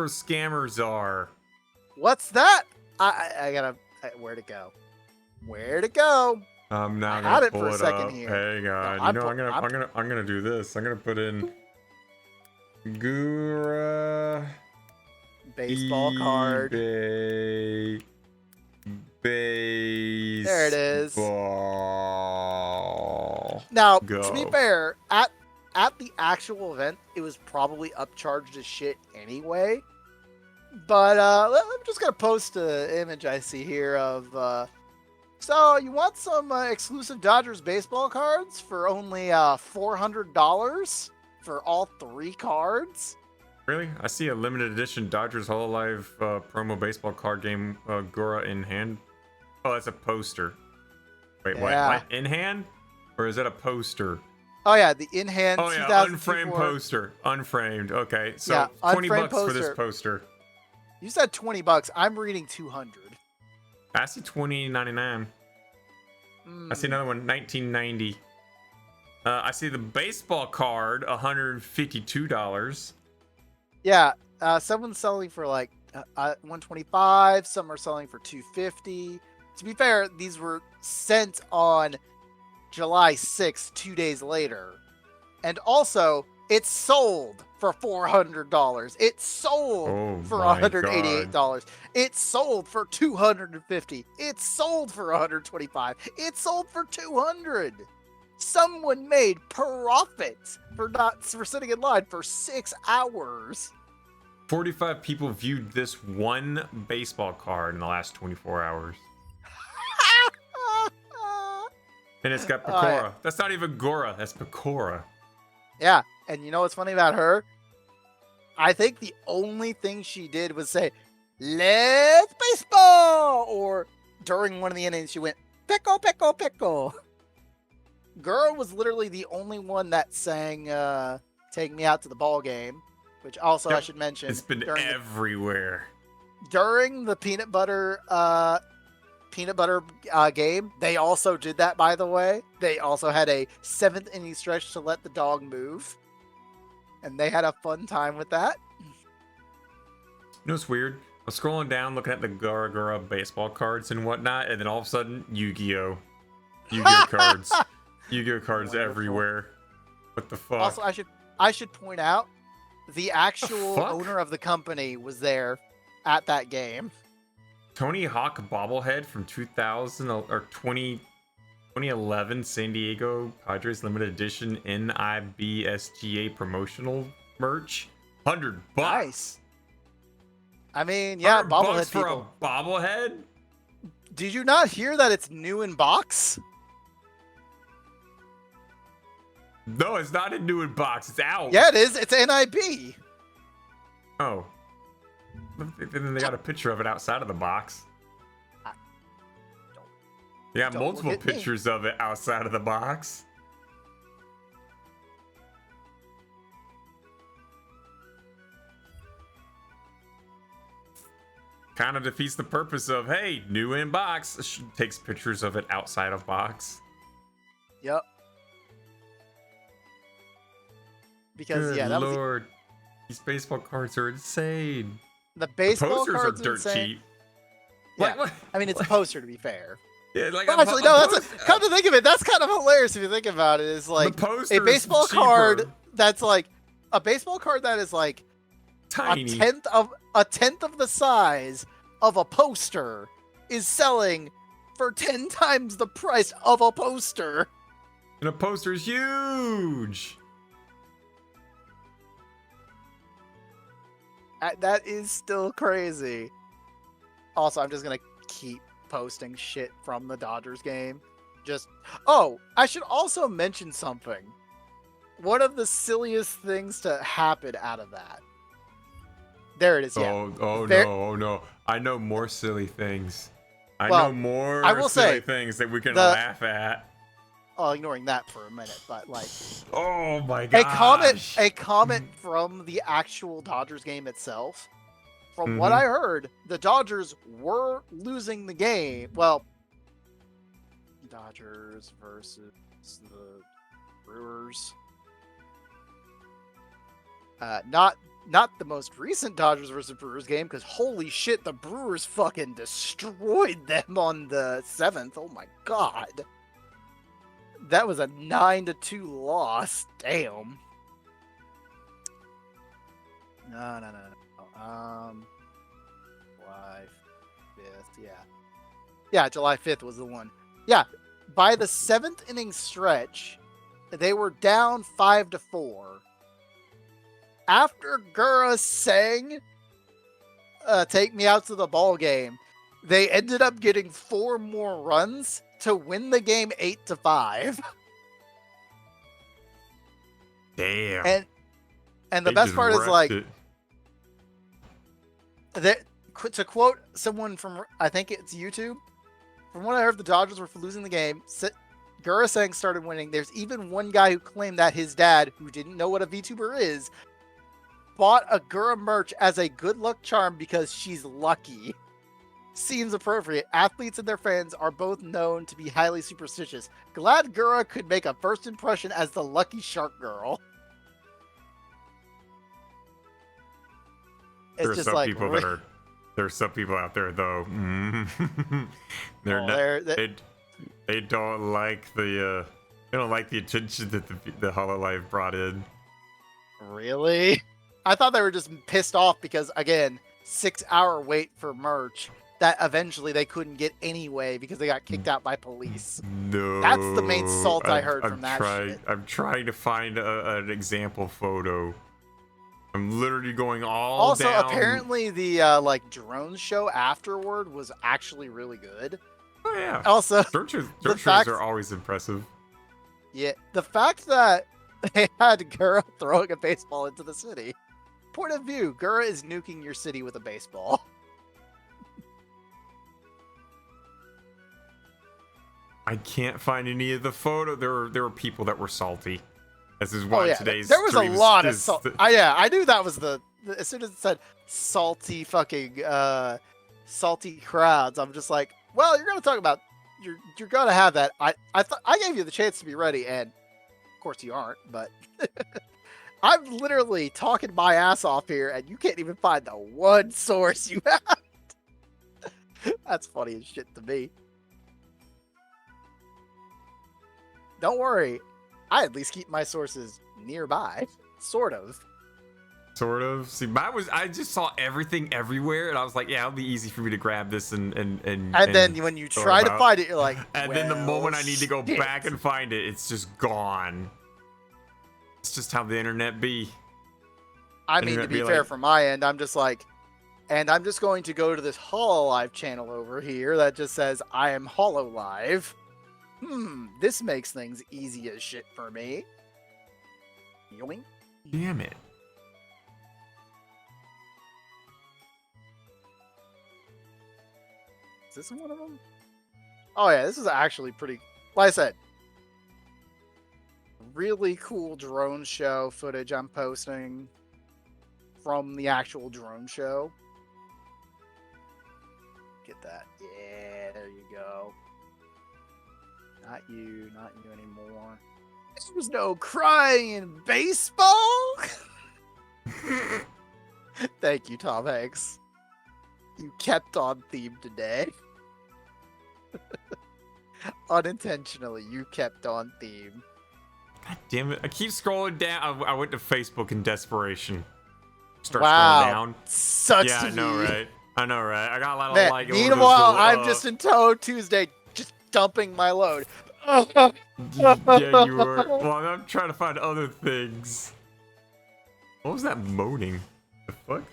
Speaker 4: scammers are.
Speaker 3: What's that? I gotta. Where to go? Where to go?
Speaker 4: I'm now
Speaker 3: I
Speaker 4: gonna
Speaker 3: had it
Speaker 4: pull
Speaker 3: for a
Speaker 4: it
Speaker 3: second
Speaker 4: up.
Speaker 3: here.
Speaker 4: Hang on.
Speaker 3: No,
Speaker 4: I'm gonna do this. I'm gonna put in Gura
Speaker 3: Baseball card.
Speaker 4: eBay baseball.
Speaker 3: There it is. Now, to be
Speaker 4: Go.
Speaker 3: fair, at the actual event, it was probably upcharged as shit anyway. But I'm just gonna post an image I see here of. So you want some exclusive Dodgers baseball cards for only $400 for all 3 cards?
Speaker 4: Really? I see a limited edition Dodgers Hololive promo baseball card game Gora in hand. Oh, that's a poster. Wait,
Speaker 3: Yeah.
Speaker 4: what? In hand? Or is that a poster?
Speaker 3: Oh yeah, the in hand.
Speaker 4: Oh yeah, unframed poster. Unframed. Okay, so
Speaker 3: Yeah,
Speaker 4: 20
Speaker 3: unframed
Speaker 4: bucks for this
Speaker 3: poster.
Speaker 4: poster.
Speaker 3: You said $20. I'm reading 200.
Speaker 4: I see $20.99. I see another one, $19.90. I see the baseball card, $152.
Speaker 3: Yeah, someone's selling for like 125. Some are selling for 250. To be fair, these were sent on July 6th, 2 days later, and also it's sold for $400. It's sold for $188. It's sold for $250. It's sold for $125. It's sold for $200. Someone made profit for sitting in line for 6 hours.
Speaker 4: 45 people viewed this one baseball card in the last 24 hours. And it's got Pecora. That's not even Gora. That's Pecora.
Speaker 3: Yeah, and you know what's funny about her? I think the only thing she did was say, "Let's baseball!" Or during one of the innings, she went, "Pickle, pickle, pickle." Girl was literally the only one that sang "Take Me Out to the Ball Game," which also I should mention.
Speaker 4: It's been everywhere.
Speaker 3: During the peanut butter game, they also did that, by the way. They also had a 7th inning stretch to let the dog move. And they had a fun time with that.
Speaker 4: You know what's weird? I was scrolling down looking at the Gora Gora baseball cards and whatnot, and then all of a sudden, Yu-Gi-Oh! Yu-Gi-Oh! Cards. Yu-Gi-Oh! Cards everywhere. What the fuck?
Speaker 3: Also, I should point out, the actual owner of the company was there at that game.
Speaker 4: Tony Hawk bobblehead from 2011 San Diego Padres limited edition NIBSGA promotional merch. $100.
Speaker 3: Nice. I mean, yeah, bobblehead
Speaker 4: for
Speaker 3: people.
Speaker 4: A bobblehead?
Speaker 3: Did you not hear that it's new in box?
Speaker 4: No, it's not in new in box. It's out.
Speaker 3: Yeah, it is. It's NIB.
Speaker 4: Oh. Then they got a picture of it outside of the box. You got multiple pictures of it outside of the box. Kind of defeats the purpose of, hey, new in box. Takes pictures of it outside of box.
Speaker 3: Yep. Because,
Speaker 4: Good
Speaker 3: yeah, that
Speaker 4: Lord. These baseball cards are insane.
Speaker 3: The baseball
Speaker 4: posters
Speaker 3: cards
Speaker 4: are dirt
Speaker 3: insane.
Speaker 4: cheap.
Speaker 3: Yeah.
Speaker 4: Like, what?
Speaker 3: I mean, it's a poster, to be fair.
Speaker 4: Yeah, like
Speaker 3: Well, actually, no, come to think of it, that's kind of hilarious if you think about it. It's like a baseball card that's like a baseball card that is like
Speaker 4: tiny.
Speaker 3: a tenth of the size of a poster is selling for 10 times the price of a poster.
Speaker 4: And a poster is huge.
Speaker 3: That is still crazy. Also, I'm just gonna keep posting shit from the Dodgers game. I should also mention something. One of the silliest things to happen out of that. There it is. Yeah.
Speaker 4: Oh no. I know more silly things. I know more silly things that we can laugh at.
Speaker 3: Oh, ignoring that for a minute, but like,
Speaker 4: oh my gosh.
Speaker 3: A comment from the actual Dodgers game itself. From what I heard, the Dodgers were losing the game. Well, Dodgers versus the Brewers. Not the most recent Dodgers versus Brewers game, because holy shit, the Brewers fucking destroyed them on the 7th. Oh my god. That was a 9-2 loss. Damn. No. July 5th. Yeah, July 5th was the one. Yeah, by the 7th inning stretch, they were down 5-4. After Gura sang "Take Me Out to the Ball Game," they ended up getting 4 more runs to win the game 8-5.
Speaker 4: Damn.
Speaker 3: And the best part is like, To quote someone from, I think it's YouTube, from what I heard, the Dodgers were losing the game. Gurasang started winning. There's even one guy who claimed that his dad, who didn't know what a VTuber is, bought a Gura merch as a good luck charm because she's lucky. Seems appropriate. Athletes and their fans are both known to be highly superstitious. Glad Gura could make a first impression as the lucky shark girl. It's
Speaker 4: There's
Speaker 3: just
Speaker 4: some
Speaker 3: like
Speaker 4: people that are. There's some people out there though. They don't like the they don't like the attention that the Hololive brought in.
Speaker 3: Really? I thought they were just pissed off because, again, 6-hour wait for merch that eventually they couldn't get anyway because they got kicked out by police.
Speaker 4: No,
Speaker 3: That's the main salt I heard from that shit.
Speaker 4: I'm trying to find an example photo. I'm literally going all
Speaker 3: Also,
Speaker 4: down.
Speaker 3: apparently the like drone show afterward was actually really good.
Speaker 4: Oh yeah.
Speaker 3: Also,
Speaker 4: drone shows are always impressive.
Speaker 3: Yeah, the fact that they had Gura throwing a baseball into the city. Point of view, Gura is nuking your city with a baseball.
Speaker 4: I can't find any of the photo. There were people that were salty. This is why today's
Speaker 3: there was a
Speaker 4: stream
Speaker 3: lot of
Speaker 4: is
Speaker 3: salt. I knew that was as soon as it said salty fucking salty crowds, I'm just like, well, you're gonna talk about you're gonna have that. I gave you the chance to be ready, and of course you aren't, but I'm literally talking my ass off here, and you can't even find the one source you have. That's funny as shit to me. Don't worry, I at least keep my sources nearby, sort of.
Speaker 4: Sort of. See, I just saw everything everywhere, and I was like, yeah, it'll be easy for me to grab this and
Speaker 3: then when you try to find it, you're like,
Speaker 4: and then the moment I need to go back and find it, it's just gone. It's just how the internet be.
Speaker 3: I mean, to be fair, from my end, I'm just like, and I'm just going to go to this Hololive channel over here that just says I am Hololive. This makes things easy as shit for me. Yoink.
Speaker 4: Damn it.
Speaker 3: Is this one of them? Oh yeah, this is actually pretty, like I said, really cool drone show footage I'm posting from the actual drone show. Get that. Yeah, there you go. Not you anymore. There was no crying in baseball. Thank you, Tom Hanks. You kept on theme today. Unintentionally, you kept on theme.
Speaker 4: God damn it. I keep scrolling down. I went to Facebook in desperation. Start
Speaker 3: wow.
Speaker 4: scrolling down.
Speaker 3: Sucks
Speaker 4: yeah,
Speaker 3: to
Speaker 4: I know,
Speaker 3: me.
Speaker 4: right? I know, right? I got a lot of
Speaker 3: Man,
Speaker 4: like.
Speaker 3: meanwhile, I'm just in Touhou Tuesday, just dumping my load.
Speaker 4: Yeah, you were. Well, I'm trying to find other things. What was that moaning? The fuck?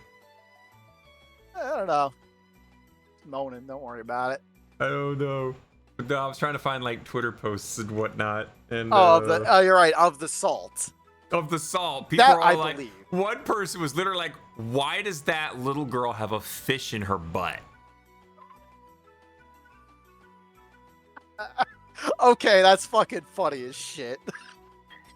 Speaker 3: I don't know. It's moaning. Don't worry about it.
Speaker 4: I don't know. But no, I was trying to find like Twitter posts and whatnot. And
Speaker 3: you're right. Of the salt.
Speaker 4: Of the salt. People
Speaker 3: that
Speaker 4: are
Speaker 3: I
Speaker 4: like,
Speaker 3: believe.
Speaker 4: One person was literally like, why does that little girl have a fish in her butt?
Speaker 3: Okay, that's fucking funny as shit.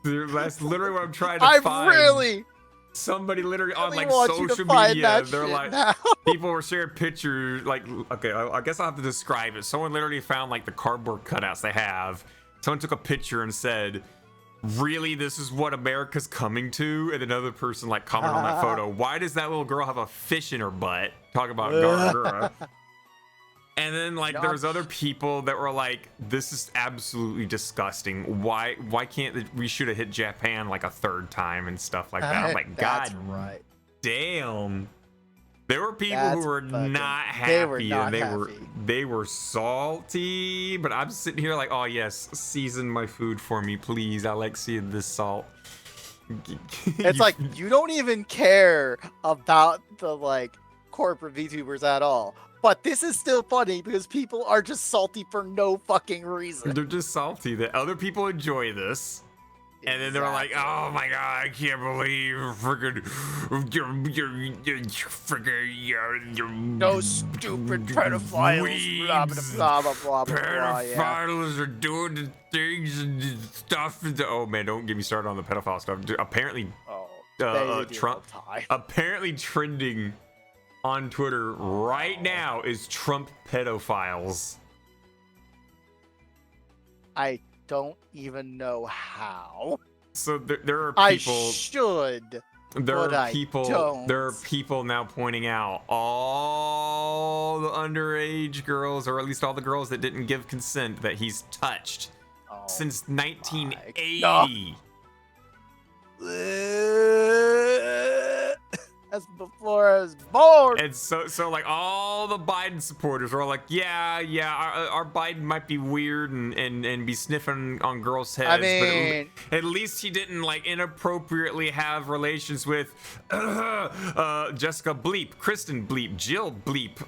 Speaker 4: That's literally what I'm trying to find. Somebody literally on like social media, they're like, people were sharing pictures. Like, okay, I guess I'll have to describe it. Someone literally found like the cardboard cutouts they have. Someone took a picture and said, really, this is what America's coming to? And another person like commented on that photo, why does that little girl have a fish in her butt? Talk about Gargura. And then like there was other people that were like, this is absolutely disgusting. Why can't we should have hit Japan like a third time and stuff like that? I'm like, God damn. There were people who were not happy, they were salty, but I'm sitting here like, oh yes, season my food for me, please. I like seeing this salt.
Speaker 3: It's like you don't even care about the like corporate VTubers at all. But this is still funny because people are just salty for no fucking reason.
Speaker 4: They're just salty that other people enjoy this. And then they're like, "Oh my god, I can't believe freaking
Speaker 3: those stupid pedophiles, blah, blah, blah, blah, blah, blah,
Speaker 4: pedophiles are doing the things and the stuff." Oh man, don't get me started on the pedophile stuff. Apparently, Trump, apparently trending on Twitter right now is Trump pedophiles.
Speaker 3: I don't even know how.
Speaker 4: So there are people.
Speaker 3: I should.
Speaker 4: There
Speaker 3: but
Speaker 4: are
Speaker 3: I
Speaker 4: people.
Speaker 3: don't.
Speaker 4: There are people now pointing out all the underage girls, or at least all the girls that didn't give consent, that he's touched since 1980.
Speaker 3: That's before I was born.
Speaker 4: And so like all the Biden supporters are all like, yeah, our Biden might be weird and be sniffing on girls' heads,
Speaker 3: I mean,
Speaker 4: but at least he didn't like inappropriately have relations with Jessica Bleep, Kristen Bleep, Jill Bleep,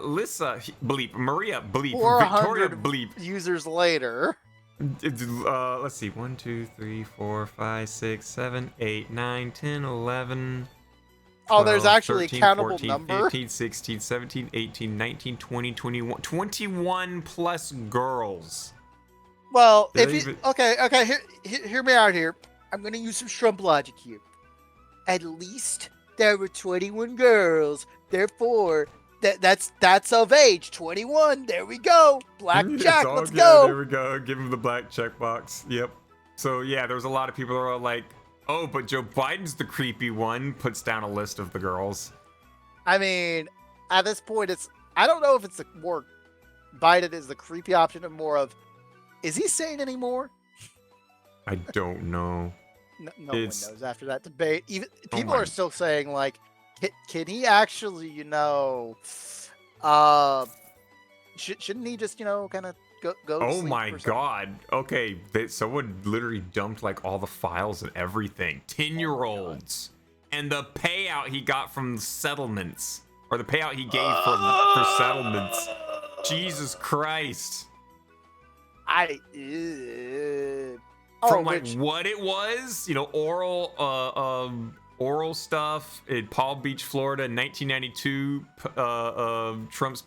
Speaker 4: Lissa Bleep, Maria Bleep, Victoria Bleep.
Speaker 3: Users later.
Speaker 4: Let's see, 1, 2, 3, 4, 5, 6, 7, 8, 9, 10, 11. 12,
Speaker 3: There's actually
Speaker 4: 13,
Speaker 3: a countable
Speaker 4: 14,
Speaker 3: number.
Speaker 4: 15, 16, 17, 18, 19, 20, 21. 21 plus girls.
Speaker 3: Well, if you okay, hear me out here. I'm gonna use some Trump logic here. At least there were 21 girls. Therefore, that's of age. 21. There we go. Black check. Let's go.
Speaker 4: There we go. Give him the black checkbox. Yep. So yeah, there was a lot of people that were like, "Oh, but Joe Biden's the creepy one." Puts down a list of the girls.
Speaker 3: I mean, at this point, I don't know if it's more Biden is the creepy option and more of, is he sane anymore?
Speaker 4: I don't know.
Speaker 3: No one knows after that debate. Even people are still saying like, can he actually, shouldn't he just, kind of go?
Speaker 4: Oh my god. Okay, someone literally dumped like all the files and everything. 10-year-olds. And the payout he got from settlements, or the payout he gave for settlements. Jesus Christ. From what it was, oral stuff in Palm Beach, Florida in 1992. Trump's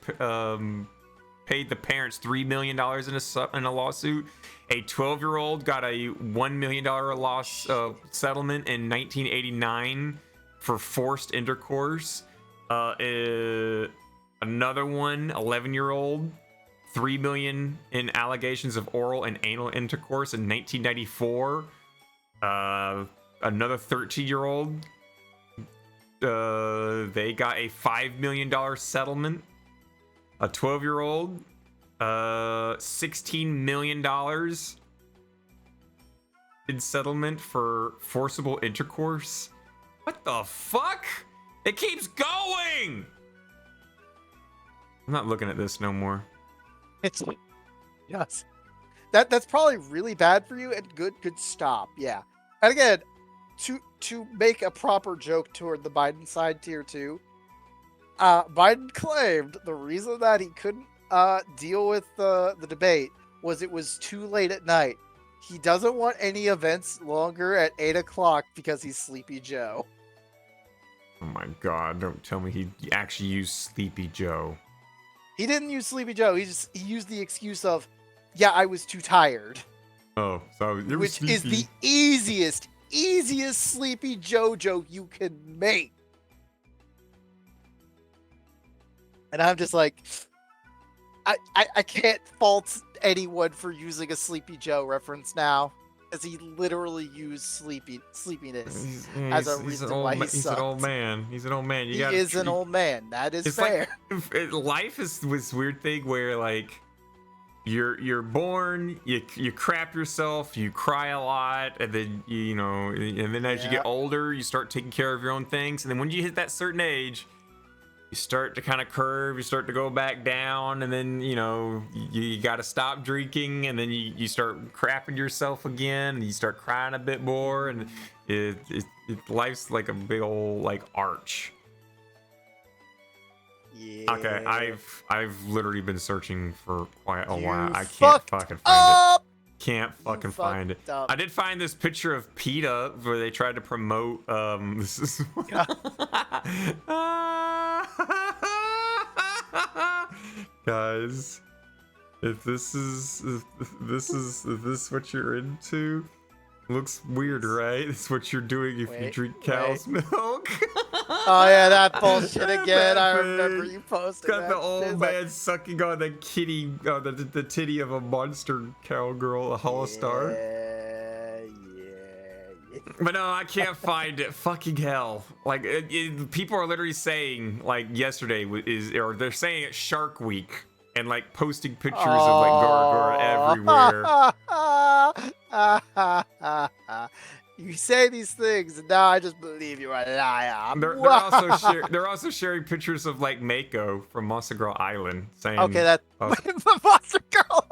Speaker 4: paid the parents $3 million in a lawsuit. A 12-year-old got a $1 million loss settlement in 1989 for forced intercourse. Another one, 11-year-old, $3 million in allegations of oral and anal intercourse in 1994. Another 13-year-old, they got a $5 million settlement. A 12-year-old, $16 million in settlement for forcible intercourse. What the fuck? It keeps going! I'm not looking at this no more.
Speaker 3: Yes. That's probably really bad for you and good stop. Yeah. And again, to make a proper joke toward the Biden side tier 2, Biden claimed the reason that he couldn't deal with the debate was it was too late at night. He doesn't want any events longer at 8 o'clock because he's Sleepy Joe.
Speaker 4: Oh my god, don't tell me he actually used Sleepy Joe.
Speaker 3: He didn't use Sleepy Joe. He used the excuse of, yeah, I was too tired.
Speaker 4: Oh, so it was
Speaker 3: which
Speaker 4: sleepy.
Speaker 3: Is the easiest Sleepy Joe joke you can make. And I'm just like, I can't fault anyone for using a Sleepy Joe reference now, as he literally used sleepiness as a reason why he sucked.
Speaker 4: He's an old man. He's an old man.
Speaker 3: He is an old man. That is fair.
Speaker 4: Like, life is this weird thing where like you're born, you crap yourself, you cry a lot, and then and then as you get older, you start taking care of your own things, and then when you hit that certain age, you start to kind of curve, you start to go back down, and then you got to stop drinking, and then you start crapping yourself again, and you start crying a bit more, and life's like a big old like arch.
Speaker 3: Yeah.
Speaker 4: Okay, I've literally been searching for quite a while. I can't fucking find it. Can't fucking find it.
Speaker 3: up.
Speaker 4: I did find this picture of PETA where they tried to promote this is guys, if this is what you're into, looks weird, right? It's what you're doing if you drink cow's milk.
Speaker 3: Oh yeah, that bullshit again. I remember you posting
Speaker 4: Got
Speaker 3: that.
Speaker 4: the old
Speaker 3: It's
Speaker 4: man sucking on the kitty, the titty of a monster cowgirl, a holostar.
Speaker 3: Yeah.
Speaker 4: But no, I can't find it. Fucking hell! Like people are literally saying, like yesterday or they're saying it's Shark Week and like posting pictures of like Gora everywhere.
Speaker 3: You say these things, and now I just believe you're a liar.
Speaker 4: They're also sharing pictures of like Mako from Monster Girl Island, saying,
Speaker 3: Okay, that Monster Girl.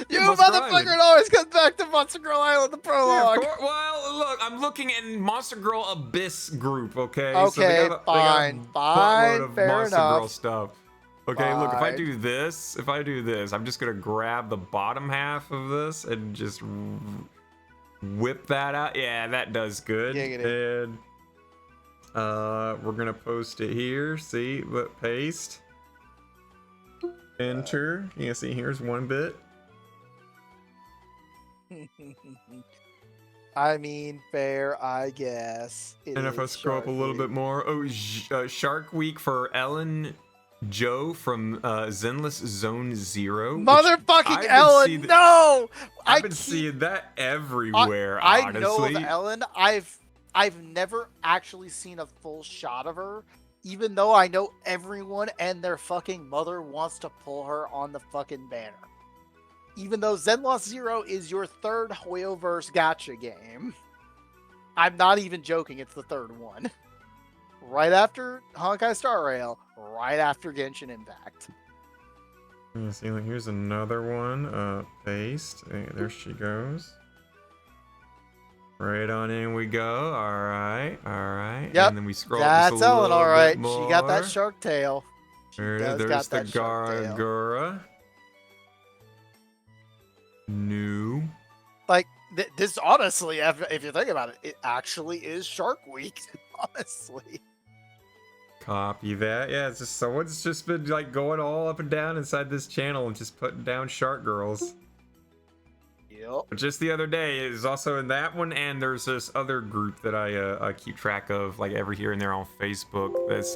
Speaker 3: You
Speaker 4: Monster
Speaker 3: motherfucker
Speaker 4: Island.
Speaker 3: always comes back to Monster Girl Island, the prologue.
Speaker 4: Yeah, well, look, I'm looking in Monster Girl Abyss group, okay?
Speaker 3: Okay,
Speaker 4: so they got
Speaker 3: fine,
Speaker 4: a buttload of
Speaker 3: fair
Speaker 4: Monster
Speaker 3: enough.
Speaker 4: Girl stuff. Okay, look, if I
Speaker 3: Fine.
Speaker 4: do this, I'm just gonna grab the bottom half of this and just whip that out. Yeah, that does good.
Speaker 3: Giggity.
Speaker 4: And we're gonna post it here. See, paste, enter. You can see here's one bit.
Speaker 3: I mean, fair, I guess.
Speaker 4: And if I scroll up a little bit more, Shark Week for Ellen Joe from Zenless Zone Zero.
Speaker 3: Motherfucking Ellen, no!
Speaker 4: I've been seeing that everywhere.
Speaker 3: I know
Speaker 4: honestly.
Speaker 3: of Ellen. I've never actually seen a full shot of her, even though I know everyone and their fucking mother wants to pull her on the fucking banner. Even though Zenlost Zero is your third Hoyoverse gacha game. I'm not even joking, it's the third one. Right after Honkai Star Rail, right after Genshin Impact.
Speaker 4: See, like, here's another one. Paste. There she goes. Right on in we go. All right.
Speaker 3: Yep.
Speaker 4: And then we scroll up just
Speaker 3: That's
Speaker 4: a
Speaker 3: Ellen,
Speaker 4: little
Speaker 3: alright.
Speaker 4: bit more.
Speaker 3: She got that shark tail.
Speaker 4: There it
Speaker 3: does
Speaker 4: is. There's
Speaker 3: got
Speaker 4: the
Speaker 3: that shark tail.
Speaker 4: Garagura. New.
Speaker 3: Like, this honestly, if you think about it, it actually is Shark Week, honestly.
Speaker 4: Copy that. Yeah, it's just someone's just been like going all up and down inside this channel and just putting down shark girls.
Speaker 3: Yep.
Speaker 4: But just the other day, it was also in that one, and there's this other group that I keep track of, like every here and there on Facebook. That's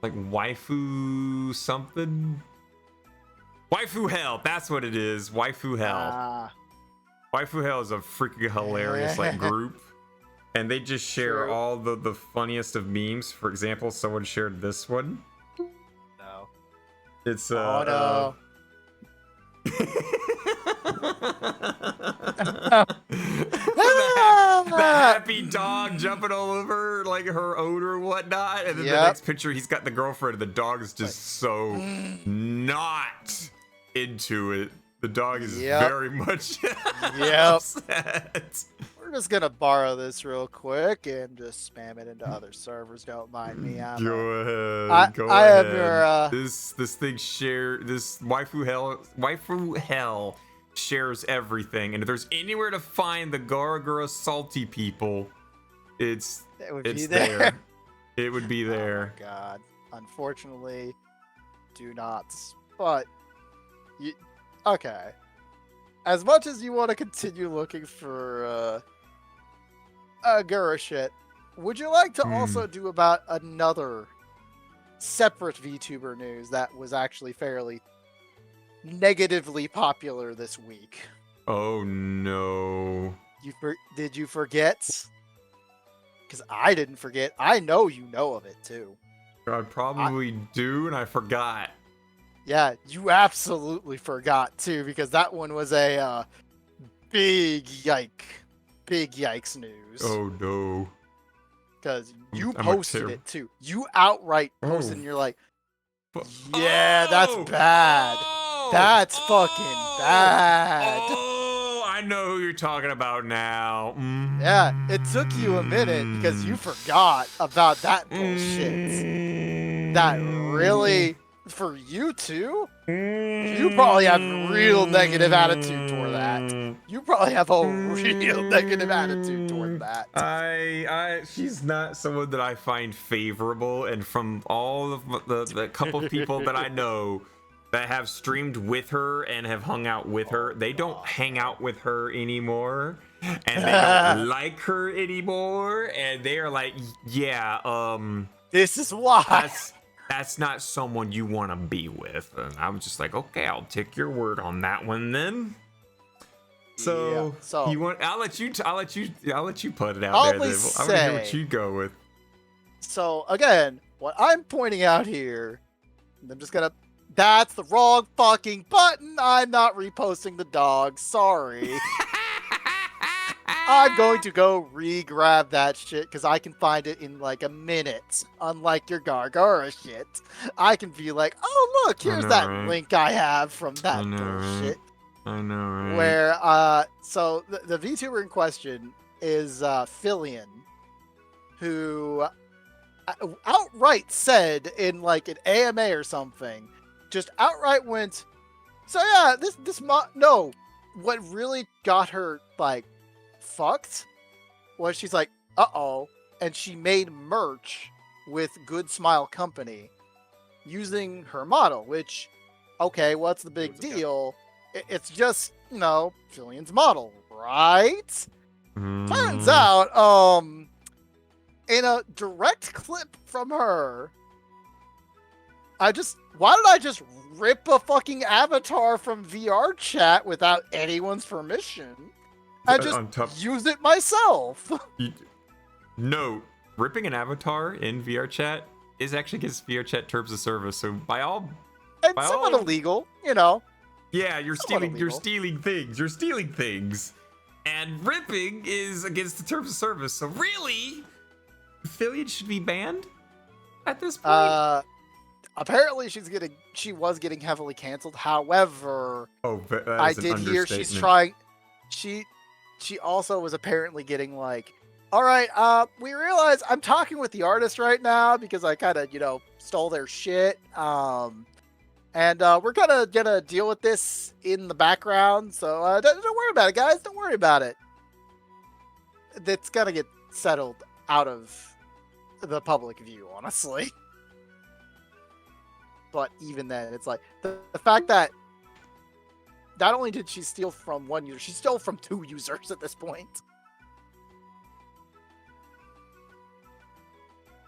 Speaker 4: like waifu something. Waifu Hell. That's what it is. Waifu Hell. Waifu Hell is a freaking hilarious like group. And they just share all the funniest of memes. For example, someone shared this one.
Speaker 3: No.
Speaker 4: It's
Speaker 3: oh no.
Speaker 4: the happy dog jumping all over like her owner and whatnot. And then the next picture, he's got the girlfriend, and the dog is just so not into it. The dog is very much upset.
Speaker 3: We're just gonna borrow this real quick and just spam it into other servers. Don't mind me.
Speaker 4: Go ahead.
Speaker 3: I have your
Speaker 4: this thing this waifu hell shares everything, and if there's anywhere to find the Garagura salty people, it's there. It would be there.
Speaker 3: Oh my god. Unfortunately, do not. But okay. As much as you want to continue looking for Gura shit, would you like to also do about another separate VTuber news that was actually fairly negatively popular this week?
Speaker 4: Oh no.
Speaker 3: Did you forget? Because I didn't forget. I know you know of it too.
Speaker 4: I probably do, and I forgot.
Speaker 3: Yeah, you absolutely forgot too, because that one was a big yikes news.
Speaker 4: Oh no.
Speaker 3: Because you posted it too. You outright posted, and you're like, yeah, that's bad. That's fucking bad.
Speaker 4: Oh, I know who you're talking about now.
Speaker 3: Yeah, it took you a minute because you forgot about that bullshit. That really For you too? You probably have a real negative attitude toward that. You probably have a real negative attitude toward that.
Speaker 4: She's not someone that I find favorable, and from all of the couple of people that I know that have streamed with her and have hung out with her, they don't hang out with her anymore, and they don't like her anymore, and they are like, yeah,
Speaker 3: this is why.
Speaker 4: That's not someone you want to be with. And I'm just like, okay, I'll take your word on that one then. So, you want? I'll let you put it out there. Then. I want to hear what you go with.
Speaker 3: So again, what I'm pointing out here, I'm just gonna. That's the wrong fucking button. I'm not reposting the dog. Sorry. I'm going to go re-grab that shit because I can find it in like a minute. Unlike your Gargara shit, I can be like, oh look, here's that link I have from that bullshit.
Speaker 4: I know, right?
Speaker 3: Where so the VTuber in question is Fillion, who outright said in like an AMA or something, just outright went, so yeah, no, what really got her like fucked was she's like, uh-oh, and she made merch with Good Smile Company using her model, which, okay, what's the big deal? It's just, you know, Fillion's model, right? Turns out, in a direct clip from her, why did I just rip a fucking avatar from VR chat without anyone's permission? I just use it myself.
Speaker 4: No, ripping an avatar in VR chat is actually against VR chat terms of service. So
Speaker 3: it's somewhat illegal, you know.
Speaker 4: Yeah, you're stealing things. And ripping is against the terms of service. So really, affiliate should be banned at this point.
Speaker 3: Apparently she was getting heavily canceled. However, I did hear she's trying. She also was apparently getting like, all right, we realize I'm talking with the artist right now because I kind of, you know, stole their shit. And we're gonna deal with this in the background. So don't worry about it, guys. Don't worry about it. It's gonna get settled out of the public view, honestly. But even then, it's like the fact that not only did she steal from one user, she stole from 2 users at this point.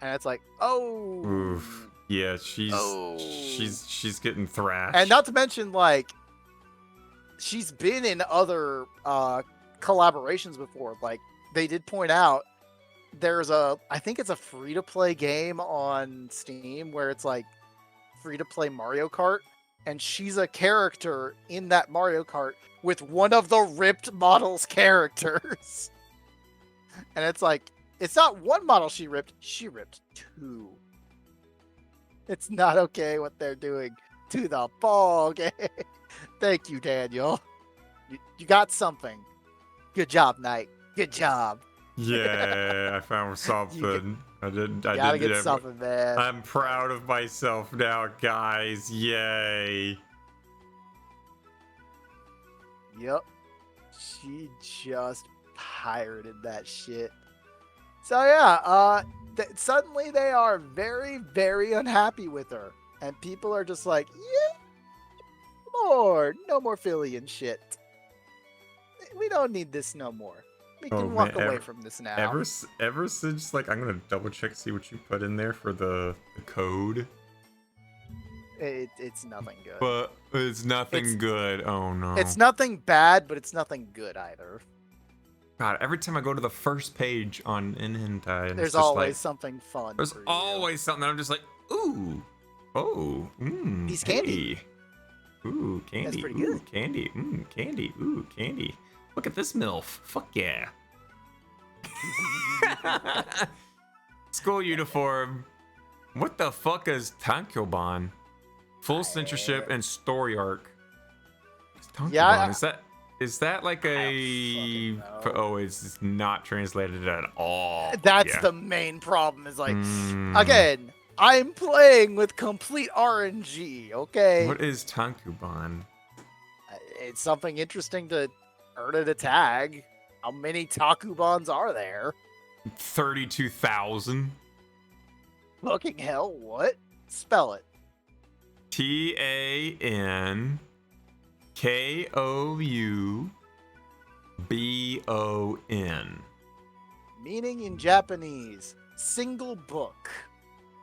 Speaker 3: And it's like, oh.
Speaker 4: Oof. Yeah, she's getting thrashed.
Speaker 3: And not to mention, like, she's been in other collaborations before. Like, they did point out there's I think it's a free-to-play game on Steam where it's like free-to-play Mario Kart. And she's a character in that Mario Kart with one of the ripped model's characters. And it's like, it's not one model she ripped 2. It's not okay what they're doing to the ball game. Thank you, Daniel. You got something. Good job, Knight. Good job.
Speaker 4: Yeah, I found something. I didn't
Speaker 3: get something, man.
Speaker 4: I'm proud of myself now, guys. Yay.
Speaker 3: Yep. She just pirated that shit. So yeah, suddenly they are very, very unhappy with her. And people are just like, yeah, no more Fillion shit. We don't need this no more. We can walk away from this now.
Speaker 4: Ever since, like, I'm gonna double check, see what you put in there for the code.
Speaker 3: It's nothing good.
Speaker 4: But it's nothing good. Oh no.
Speaker 3: It's nothing bad, but it's nothing good either.
Speaker 4: God, every time I go to the first page on hentai,
Speaker 3: there's always something fun.
Speaker 4: There's always something that I'm just like, ooh, oh,
Speaker 3: piece candy.
Speaker 4: Ooh, candy. That's pretty good. Candy. Candy. Ooh, candy. Look at this MILF. Fuck yeah. School uniform. What the fuck is Tankyoban? Full censorship and story arc.
Speaker 3: Yeah.
Speaker 4: Is that like a? Oh, it's not translated at all.
Speaker 3: That's the main problem. Is like, again, I'm playing with complete RNG, okay?
Speaker 4: What is Takuban?
Speaker 3: It's something interesting to earn at a tag. How many Takubans are there?
Speaker 4: 32,000.
Speaker 3: Fucking hell, what? Spell it.
Speaker 4: Tankobon.
Speaker 3: Meaning in Japanese, single book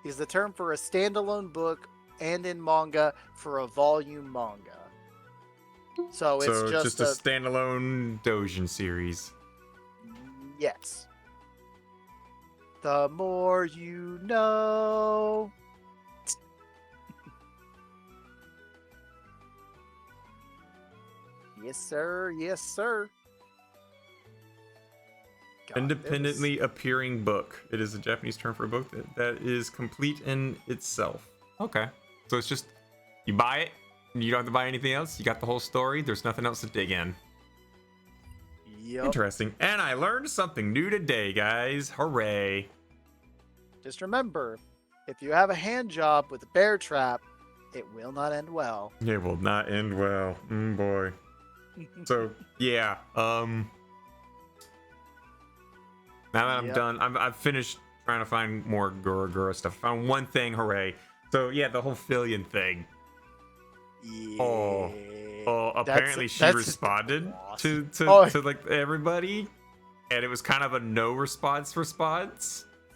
Speaker 3: is the term for a standalone book, and in manga for a volume manga. So it's just
Speaker 4: a standalone doujin series.
Speaker 3: Yes. The more you know. Yes, sir. Yes, sir. God,
Speaker 4: Independently appearing book. It is a Japanese term for a book that is complete in itself. Okay. So it's just, you buy it, you don't have to buy anything else. You got the whole story. There's nothing else to dig in.
Speaker 3: Yep.
Speaker 4: Interesting. And I learned something new today, guys. Hooray.
Speaker 3: Just remember, if you have a hand job with a bear trap, it will not end well.
Speaker 4: It will not end well. Boy. So, yeah. Now that I'm done, I've finished trying to find more Gura stuff. I found one thing, hooray. So, yeah, the whole Fillion thing.
Speaker 3: Yeah.
Speaker 4: Oh, apparently she responded to like everybody, and it was kind of a no response.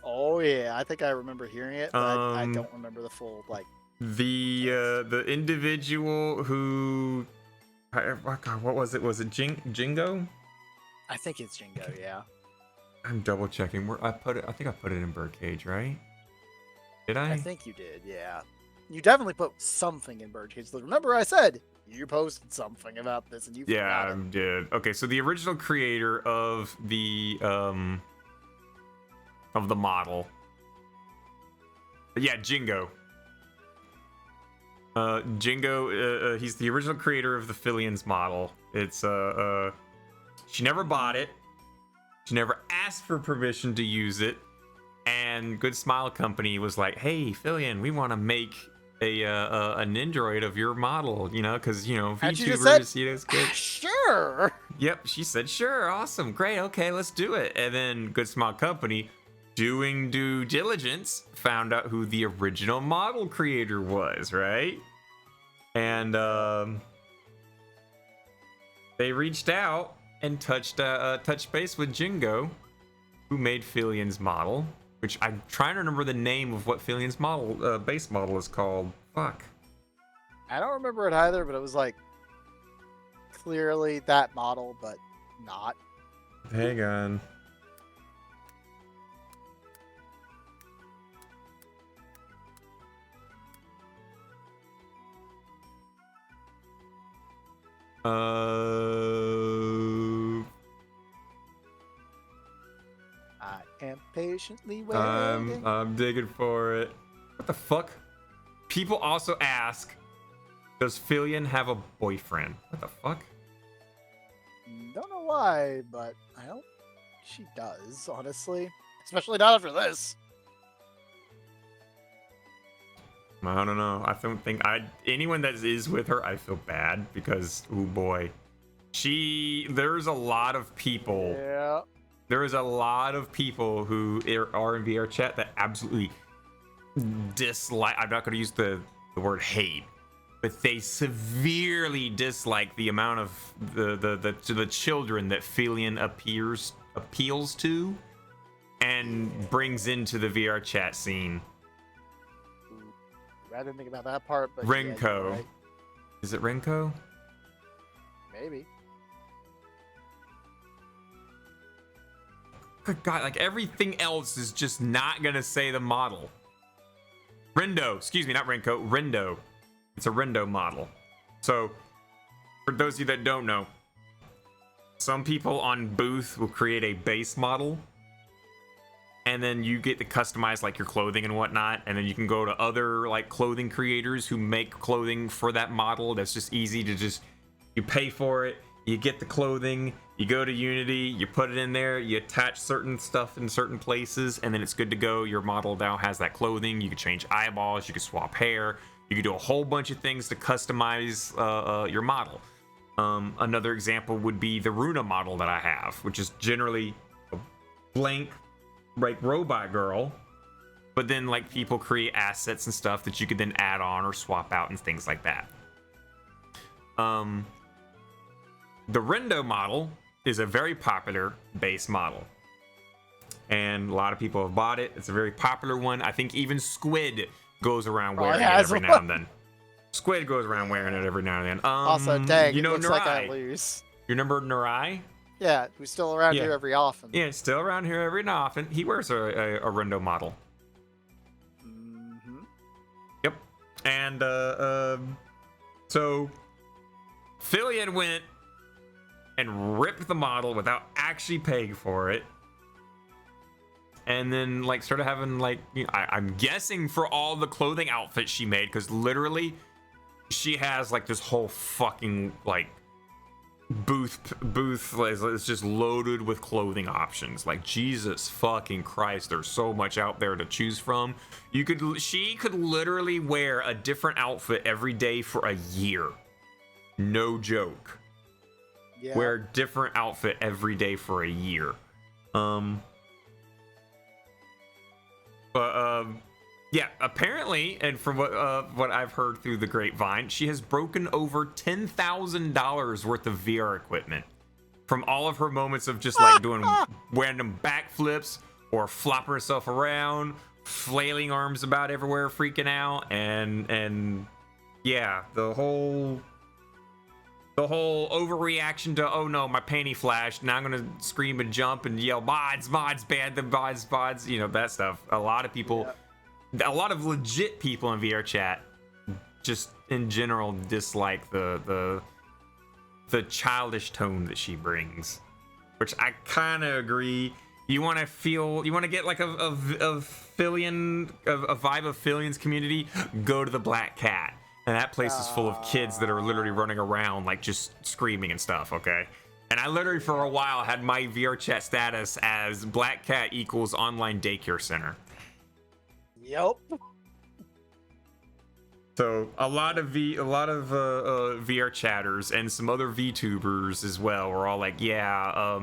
Speaker 3: Oh yeah, I think I remember hearing it, but I don't remember the full like.
Speaker 4: The individual who, what was it? Was it Jingo?
Speaker 3: I think it's Jingo. Yeah.
Speaker 4: I'm double checking. Where I put it? I think I put it in Birdcage, right? Did I?
Speaker 3: I think you did. Yeah. You definitely put something in Birdcage. Remember, I said you posted something about this, and you forgot it.
Speaker 4: I did. Okay, so the original creator of the model. Yeah, Jingo. Jingo, he's the original creator of the Fillion's model. It's she never bought it. She never asked for permission to use it. And Good Smile Company was like, "Hey, Fillion, we want to make an Nindroid of your model, you know, because you know VTubers, you know, it's good."
Speaker 3: Sure.
Speaker 4: Yep, she said, "Sure, awesome, great, okay, let's do it." And then Good Smile Company, doing due diligence, found out who the original model creator was, right? And they reached out and touched base with Jingo, who made Fillion's model. Which I'm trying to remember the name of what Fillion's model, base model is called. Fuck.
Speaker 3: I don't remember it either, but it was like clearly that model, but not.
Speaker 4: Hang on.
Speaker 3: I am patiently waiting.
Speaker 4: I'm digging for it. What the fuck? People also ask, does Fillion have a boyfriend? What the fuck?
Speaker 3: Don't know why, but I don't. She does, honestly. Especially not after this.
Speaker 4: I don't know. I don't think anyone that is with her, I feel bad because, oh boy, there's a lot of people.
Speaker 3: Yeah.
Speaker 4: There is a lot of people who are in VR chat that absolutely dislike. I'm not going to use the word hate, but they severely dislike the amount of the children that Fillion appeals to and brings into the VR chat scene.
Speaker 3: I didn't think about that part, but
Speaker 4: Renko.
Speaker 3: Yeah, right.
Speaker 4: Is it Renko?
Speaker 3: Maybe.
Speaker 4: Good God, like everything else is just not gonna say the model. Rendo, excuse me, not Renko, Rendo. It's a Rendo model. So, for those of you that don't know, some people on Booth will create a base model, and then you get to customize like your clothing and whatnot, and then you can go to other like clothing creators who make clothing for that model. That's just easy to you pay for it, you get the clothing, you go to Unity, you put it in there, you attach certain stuff in certain places, and then it's good to go. Your model now has that clothing. You can change eyeballs, you can swap hair, you can do a whole bunch of things to customize your model. Another example would be the Runa model that I have, which is generally a blank, like, robot girl, but then like people create assets and stuff that you could then add on or swap out and things like that. The Rendo model is a very popular base model, and a lot of people have bought it. It's a very popular one. I think even Squid goes around wearing it every now and then. Squid goes around wearing it every now and then.
Speaker 3: Also, dang,
Speaker 4: you know,
Speaker 3: it looks like I lose.
Speaker 4: You remember Nurai?
Speaker 3: Yeah, we're still around here every often.
Speaker 4: Yeah, still around here every now often. He wears a Rendo model.
Speaker 3: Mm-hmm.
Speaker 4: Yep. And so Fillion went and ripped the model without actually paying for it, and then like started having like, you know, I'm guessing for all the clothing outfits she made, because literally she has like this whole fucking like booth is just loaded with clothing options. Like, Jesus fucking Christ, there's so much out there to choose from. She could literally wear a different outfit every day for a year. No joke.
Speaker 3: Yeah.
Speaker 4: Wear a different outfit every day for a year. Yeah, apparently, and from what I've heard through the grapevine, she has broken over $10,000 worth of VR equipment from all of her moments of just like doing random backflips or flopping herself around, flailing arms about everywhere, freaking out, and yeah, the whole overreaction to, oh no, my panty flashed, now I'm gonna scream and jump and yell mods, ban the mods, you know, that stuff. A lot of people, a lot of legit people in VR chat just in general dislike the childish tone that she brings, which I kind of agree. You want to get like a vibe of Fillion's community, go to the Black Cat. And that place is full of kids that are literally running around like just screaming and stuff, okay? And I literally for a while had my VR chat status as Black Cat equals online daycare center.
Speaker 3: Yep.
Speaker 4: So a lot of VR chatters and some other VTubers as well were all like, yeah,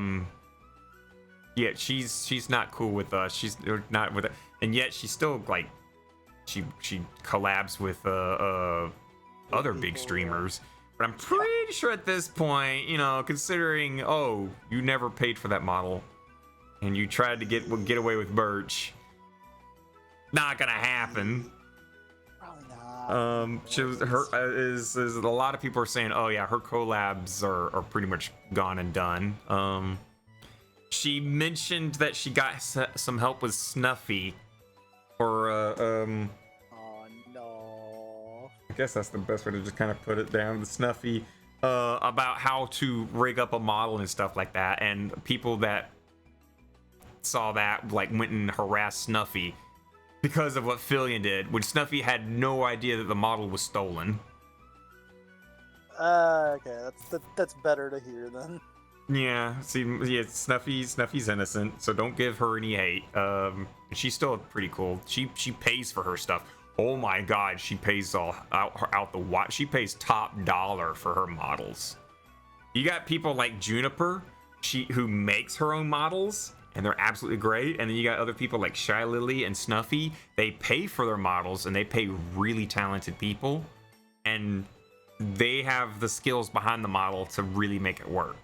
Speaker 4: she's not cool with us. She's not with it, and yet she's still like, she collabs with other big streamers. But I'm pretty sure at this point, you know, considering, oh, you never paid for that model and you tried to get away with merch, not gonna happen.
Speaker 3: Probably not.
Speaker 4: A lot of people are saying, oh yeah, her collabs are pretty much gone and done. She mentioned that she got some help with Snuffy, or
Speaker 3: Oh no.
Speaker 4: I guess that's the best way to just kind of put it down, the Snuffy, about how to rig up a model and stuff like that. And people that saw that like went and harassed Snuffy because of what Fillion did, when Snuffy had no idea that the model was stolen.
Speaker 3: Okay, that's better to hear then.
Speaker 4: Yeah, see, yeah, Snuffy's innocent, so don't give her any hate. She's still pretty cool. She pays for her stuff. Oh my God, she pays out the watch. She pays top dollar for her models. You got people like Juniper, who makes her own models, and they're absolutely great. And then you got other people like Shy Lily and Snuffy. They pay for their models, and they pay really talented people, and they have the skills behind the model to really make it work.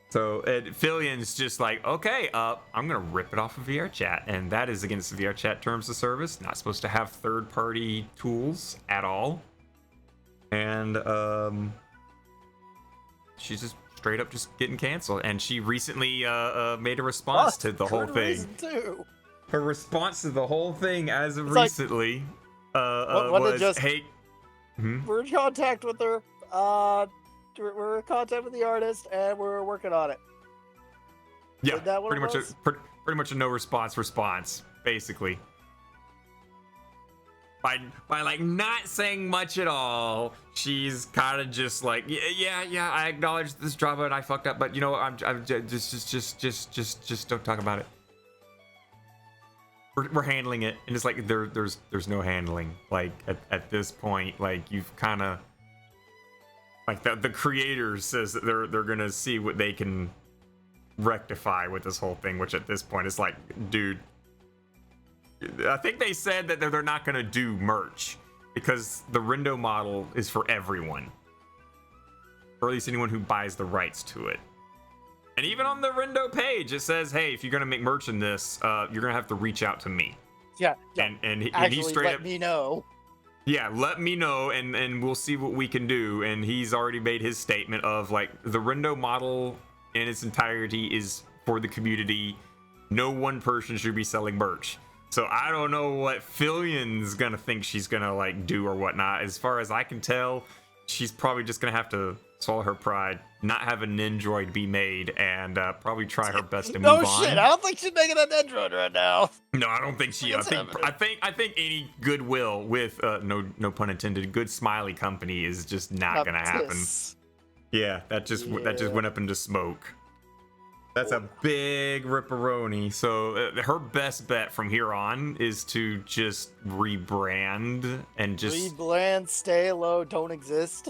Speaker 4: So Fillion's just like, okay, I'm gonna rip it off of VR chat, and that is against the VR chat terms of service. Not supposed to have third-party tools at all. And she's just straight up just getting canceled. And she recently made a response to the whole thing. Her response to the whole thing as of recently was, hey,
Speaker 3: we're in contact with her. We're in contact with the artist, and we're working on it.
Speaker 4: Yeah,
Speaker 3: Is that what
Speaker 4: pretty much a no response, basically. by like not saying much at all, she's kind of just like, yeah, I acknowledge this drama and I fucked up, but you know what, I'm just don't talk about it. We're handling it, and it's like there's no handling. Like at this point, like you've kind of like the creator says that they're gonna see what they can rectify with this whole thing, which at this point is like, dude, I think they said that they're not gonna do merch because the Rendo model is for everyone, or at least anyone who buys the rights to it. And even on the Rendo page, it says, hey, if you're gonna make merch in this, you're gonna have to reach out to me.
Speaker 3: Yeah.
Speaker 4: And he straight
Speaker 3: let
Speaker 4: up,
Speaker 3: me know.
Speaker 4: yeah, let me know, and we'll see what we can do. And he's already made his statement of like, the Rendo model in its entirety is for the community. No one person should be selling merch. So I don't know what Fillion's gonna think she's gonna like do or whatnot. As far as I can tell, she's probably just gonna have to swallow her pride, not have a Nindroid be made, and probably try her best to move on.
Speaker 3: No shit, I don't think she's making a Nindroid right now.
Speaker 4: No, I don't think she. I think any goodwill with no pun intended, good smiley company is just not gonna happen. Yeah, that just went up into smoke. That's a big ripperoni. So her best bet from here on is to just rebrand and just
Speaker 3: rebrand, stay low, don't exist.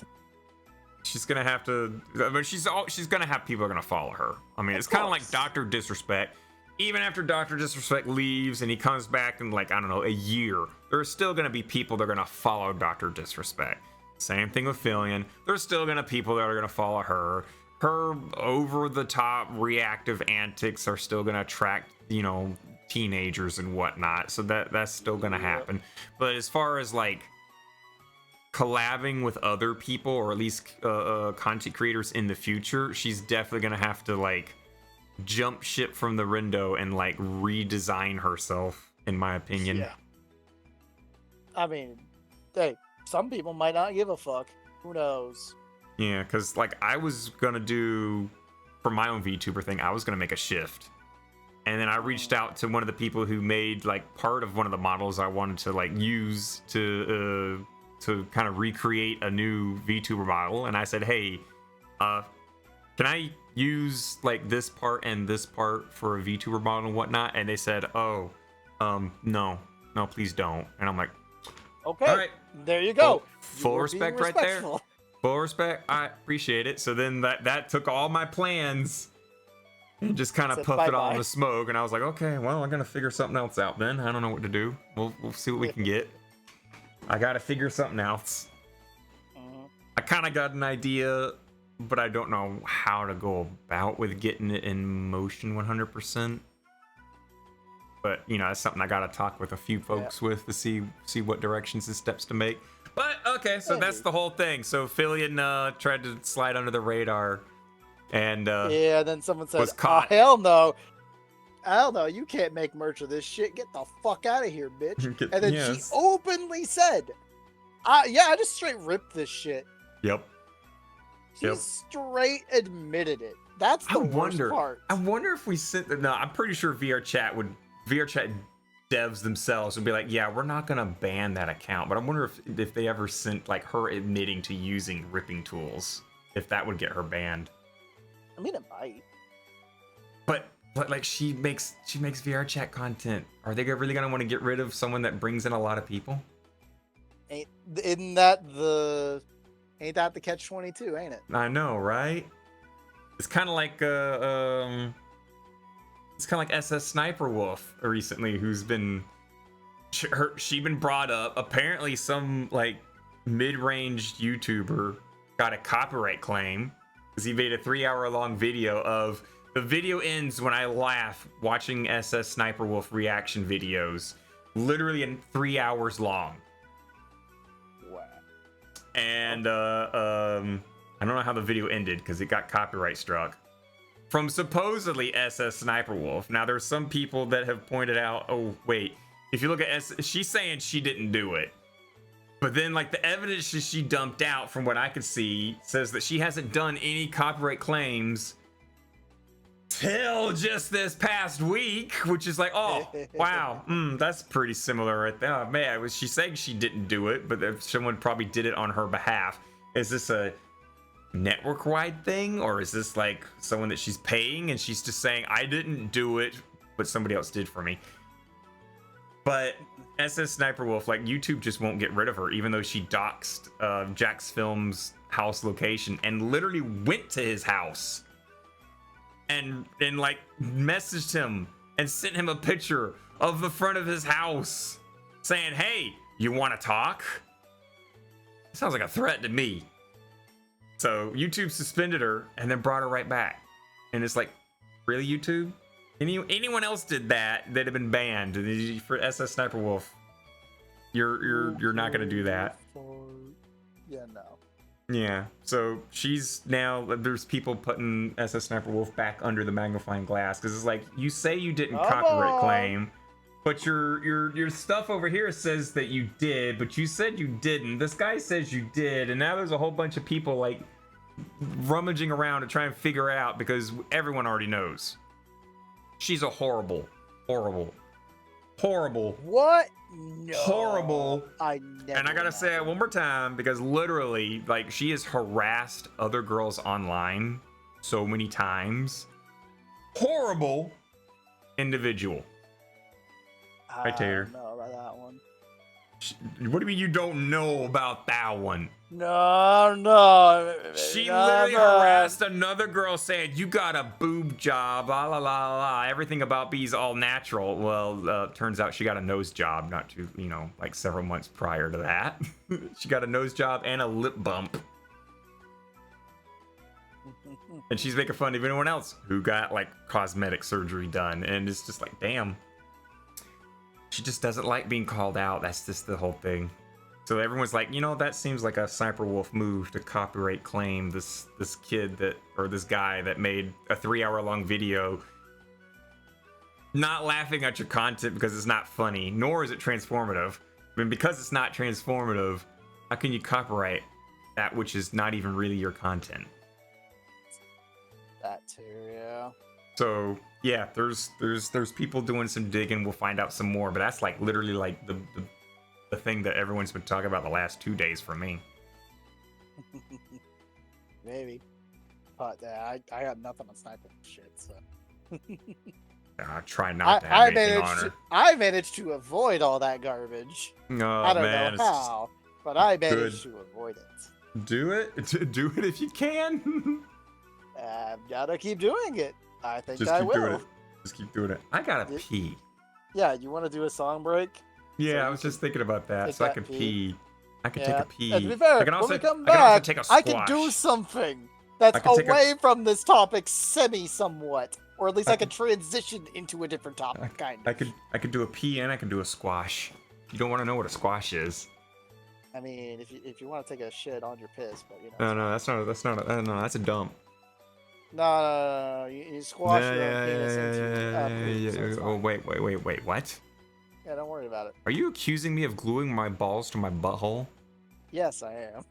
Speaker 4: She's gonna have to. I mean, she's gonna have people are gonna follow her. I mean, it's kind of like Dr. Disrespect. Even after Dr. Disrespect leaves and he comes back in like, I don't know, a year, there's still gonna be people that are gonna follow Dr. Disrespect. Same thing with Fillion. There's still gonna people that are gonna follow her. Her over-the-top reactive antics are still gonna attract, you know, teenagers and whatnot. So that's still gonna happen. But as far as like collabing with other people, or at least content creators in the future, she's definitely gonna have to like jump ship from the Rendo and like redesign herself, in my opinion.
Speaker 3: Yeah. I mean, hey, some people might not give a fuck. Who knows?
Speaker 4: Yeah, because like I was gonna do for my own VTuber thing, I was gonna make a shift, and then I reached out to one of the people who made like part of one of the models I wanted to like use to kind of recreate a new VTuber model, and I said, hey, can I use like this part and this part for a VTuber model and whatnot? And they said, oh, no, please don't. And I'm like,
Speaker 3: okay,
Speaker 4: all right,
Speaker 3: there you go.
Speaker 4: Full respect right there. Full respect. I appreciate it. So then that took all my plans and just kind of puffed it all in the smoke. And I was like, okay, well, I'm gonna figure something else out then. I don't know what to do. We'll see what we can get. I gotta figure something else. I kind of got an idea, but I don't know how to go about with getting it in motion 100%. But you know, that's something I gotta talk with a few folks with to see what directions and steps to make. But okay, so that's the whole thing. So Fillion tried to slide under the radar, and
Speaker 3: yeah, then someone said,
Speaker 4: was caught.
Speaker 3: Oh, hell no, you can't make merch of this shit. Get the fuck out of here, bitch. And then she openly said, I just straight ripped this shit.
Speaker 4: Yep.
Speaker 3: She straight admitted it. That's the worst part.
Speaker 4: I wonder if we sent no, I'm pretty sure VRChat devs themselves would be like, yeah, we're not gonna ban that account, but I wonder if they ever sent like her admitting to using ripping tools, if that would get her banned.
Speaker 3: I mean, it might.
Speaker 4: But like she makes VRChat content. Are they really gonna want to get rid of someone that brings in a lot of people?
Speaker 3: Isn't that the catch-22, ain't it?
Speaker 4: I know, right? It's kind of like SS Sniper Wolf recently, who's been she been brought up. Apparently some like mid-range YouTuber got a copyright claim because he made a 3-hour-long video of the video ends when I laugh watching SS Sniper Wolf reaction videos, literally in 3 hours long.
Speaker 3: Wow.
Speaker 4: And I don't know how the video ended because it got copyright struck from supposedly SS Sniper Wolf. Now there's some people that have pointed out, oh wait, if you look at she's saying she didn't do it, but then like the evidence she dumped out from what I could see says that she hasn't done any copyright claims until just this past week, which is like, oh, wow, that's pretty similar right there. Oh, man, she's saying she didn't do it, but if someone probably did it on her behalf. Is this a network-wide thing, or is this like someone that she's paying and she's just saying, I didn't do it, but somebody else did for me? But SS Sniper Wolf, like, YouTube just won't get rid of her, even though she doxed Jack's Film's house location and literally went to his house and like messaged him and sent him a picture of the front of his house saying, hey, you want to talk? Sounds like a threat to me. So YouTube suspended her and then brought her right back. And it's like, really, YouTube? Anyone else did that, they'd have been banned. For SS Sniper Wolf, you're not gonna do that.
Speaker 3: Yeah, no.
Speaker 4: Yeah, so she's now, there's people putting SS Sniper Wolf back under the magnifying glass because it's like, you say you didn't copyright claim, but your stuff over here says that you did, but you said you didn't. This guy says you did, and now there's a whole bunch of people like rummaging around to try and figure out because everyone already knows. She's a horrible.
Speaker 3: What? No.
Speaker 4: Horrible.
Speaker 3: I never.
Speaker 4: And I gotta say it one more time because literally, like, she has harassed other girls online so many times. Horrible individual. Right, Tater?
Speaker 3: I don't know about that one.
Speaker 4: What do you mean you don't know about that one?
Speaker 3: No.
Speaker 4: She literally harassed another girl saying, you got a boob job, la la la la, everything about B's all natural. Well, turns out she got a nose job not too, like several months prior to that. She got a nose job and a lip bump. And she's making fun of anyone else who got like cosmetic surgery done. And it's just like, damn. She just doesn't like being called out. That's just the whole thing. So everyone's like, that seems like a Sniper Wolf move to copyright claim this kid or this guy that made a 3-hour-long video not laughing at your content because it's not funny, nor is it transformative. I mean, because it's not transformative, how can you copyright that which is not even really your content?
Speaker 3: That too, yeah.
Speaker 4: So yeah, there's people doing some digging. We'll find out some more, but that's like literally like the thing that everyone's been talking about the last 2 days for me.
Speaker 3: Maybe, but I got nothing on sniper shit. So
Speaker 4: I try not to have anything on her.
Speaker 3: I managed to avoid all that garbage.
Speaker 4: Oh,
Speaker 3: I don't
Speaker 4: man,
Speaker 3: know how, but I managed to avoid it.
Speaker 4: Do it. Do it if you can.
Speaker 3: I've gotta keep doing it. I think
Speaker 4: Just
Speaker 3: I
Speaker 4: keep
Speaker 3: will.
Speaker 4: doing it. Just keep doing it. I gotta pee.
Speaker 3: Yeah, you want to do a song break?
Speaker 4: Yeah, I was just thinking about that, so I can pee. I can take a pee.
Speaker 3: And to be fair,
Speaker 4: I can also,
Speaker 3: when we come
Speaker 4: I can also
Speaker 3: back,
Speaker 4: take a
Speaker 3: I
Speaker 4: squash.
Speaker 3: can do something that's away from this topic somewhat. Or at least I can transition into a different topic, kind of.
Speaker 4: I could do a pee and I can do a squash. You don't want to know what a squash is.
Speaker 3: I mean, if you want to take a shit on your piss, but
Speaker 4: No, that's a dump.
Speaker 3: No. You squash your penis into poop.
Speaker 4: Oh, wait, what?
Speaker 3: Yeah, don't worry about it.
Speaker 4: Are you accusing me of gluing my balls to my butthole?
Speaker 3: Yes, I am.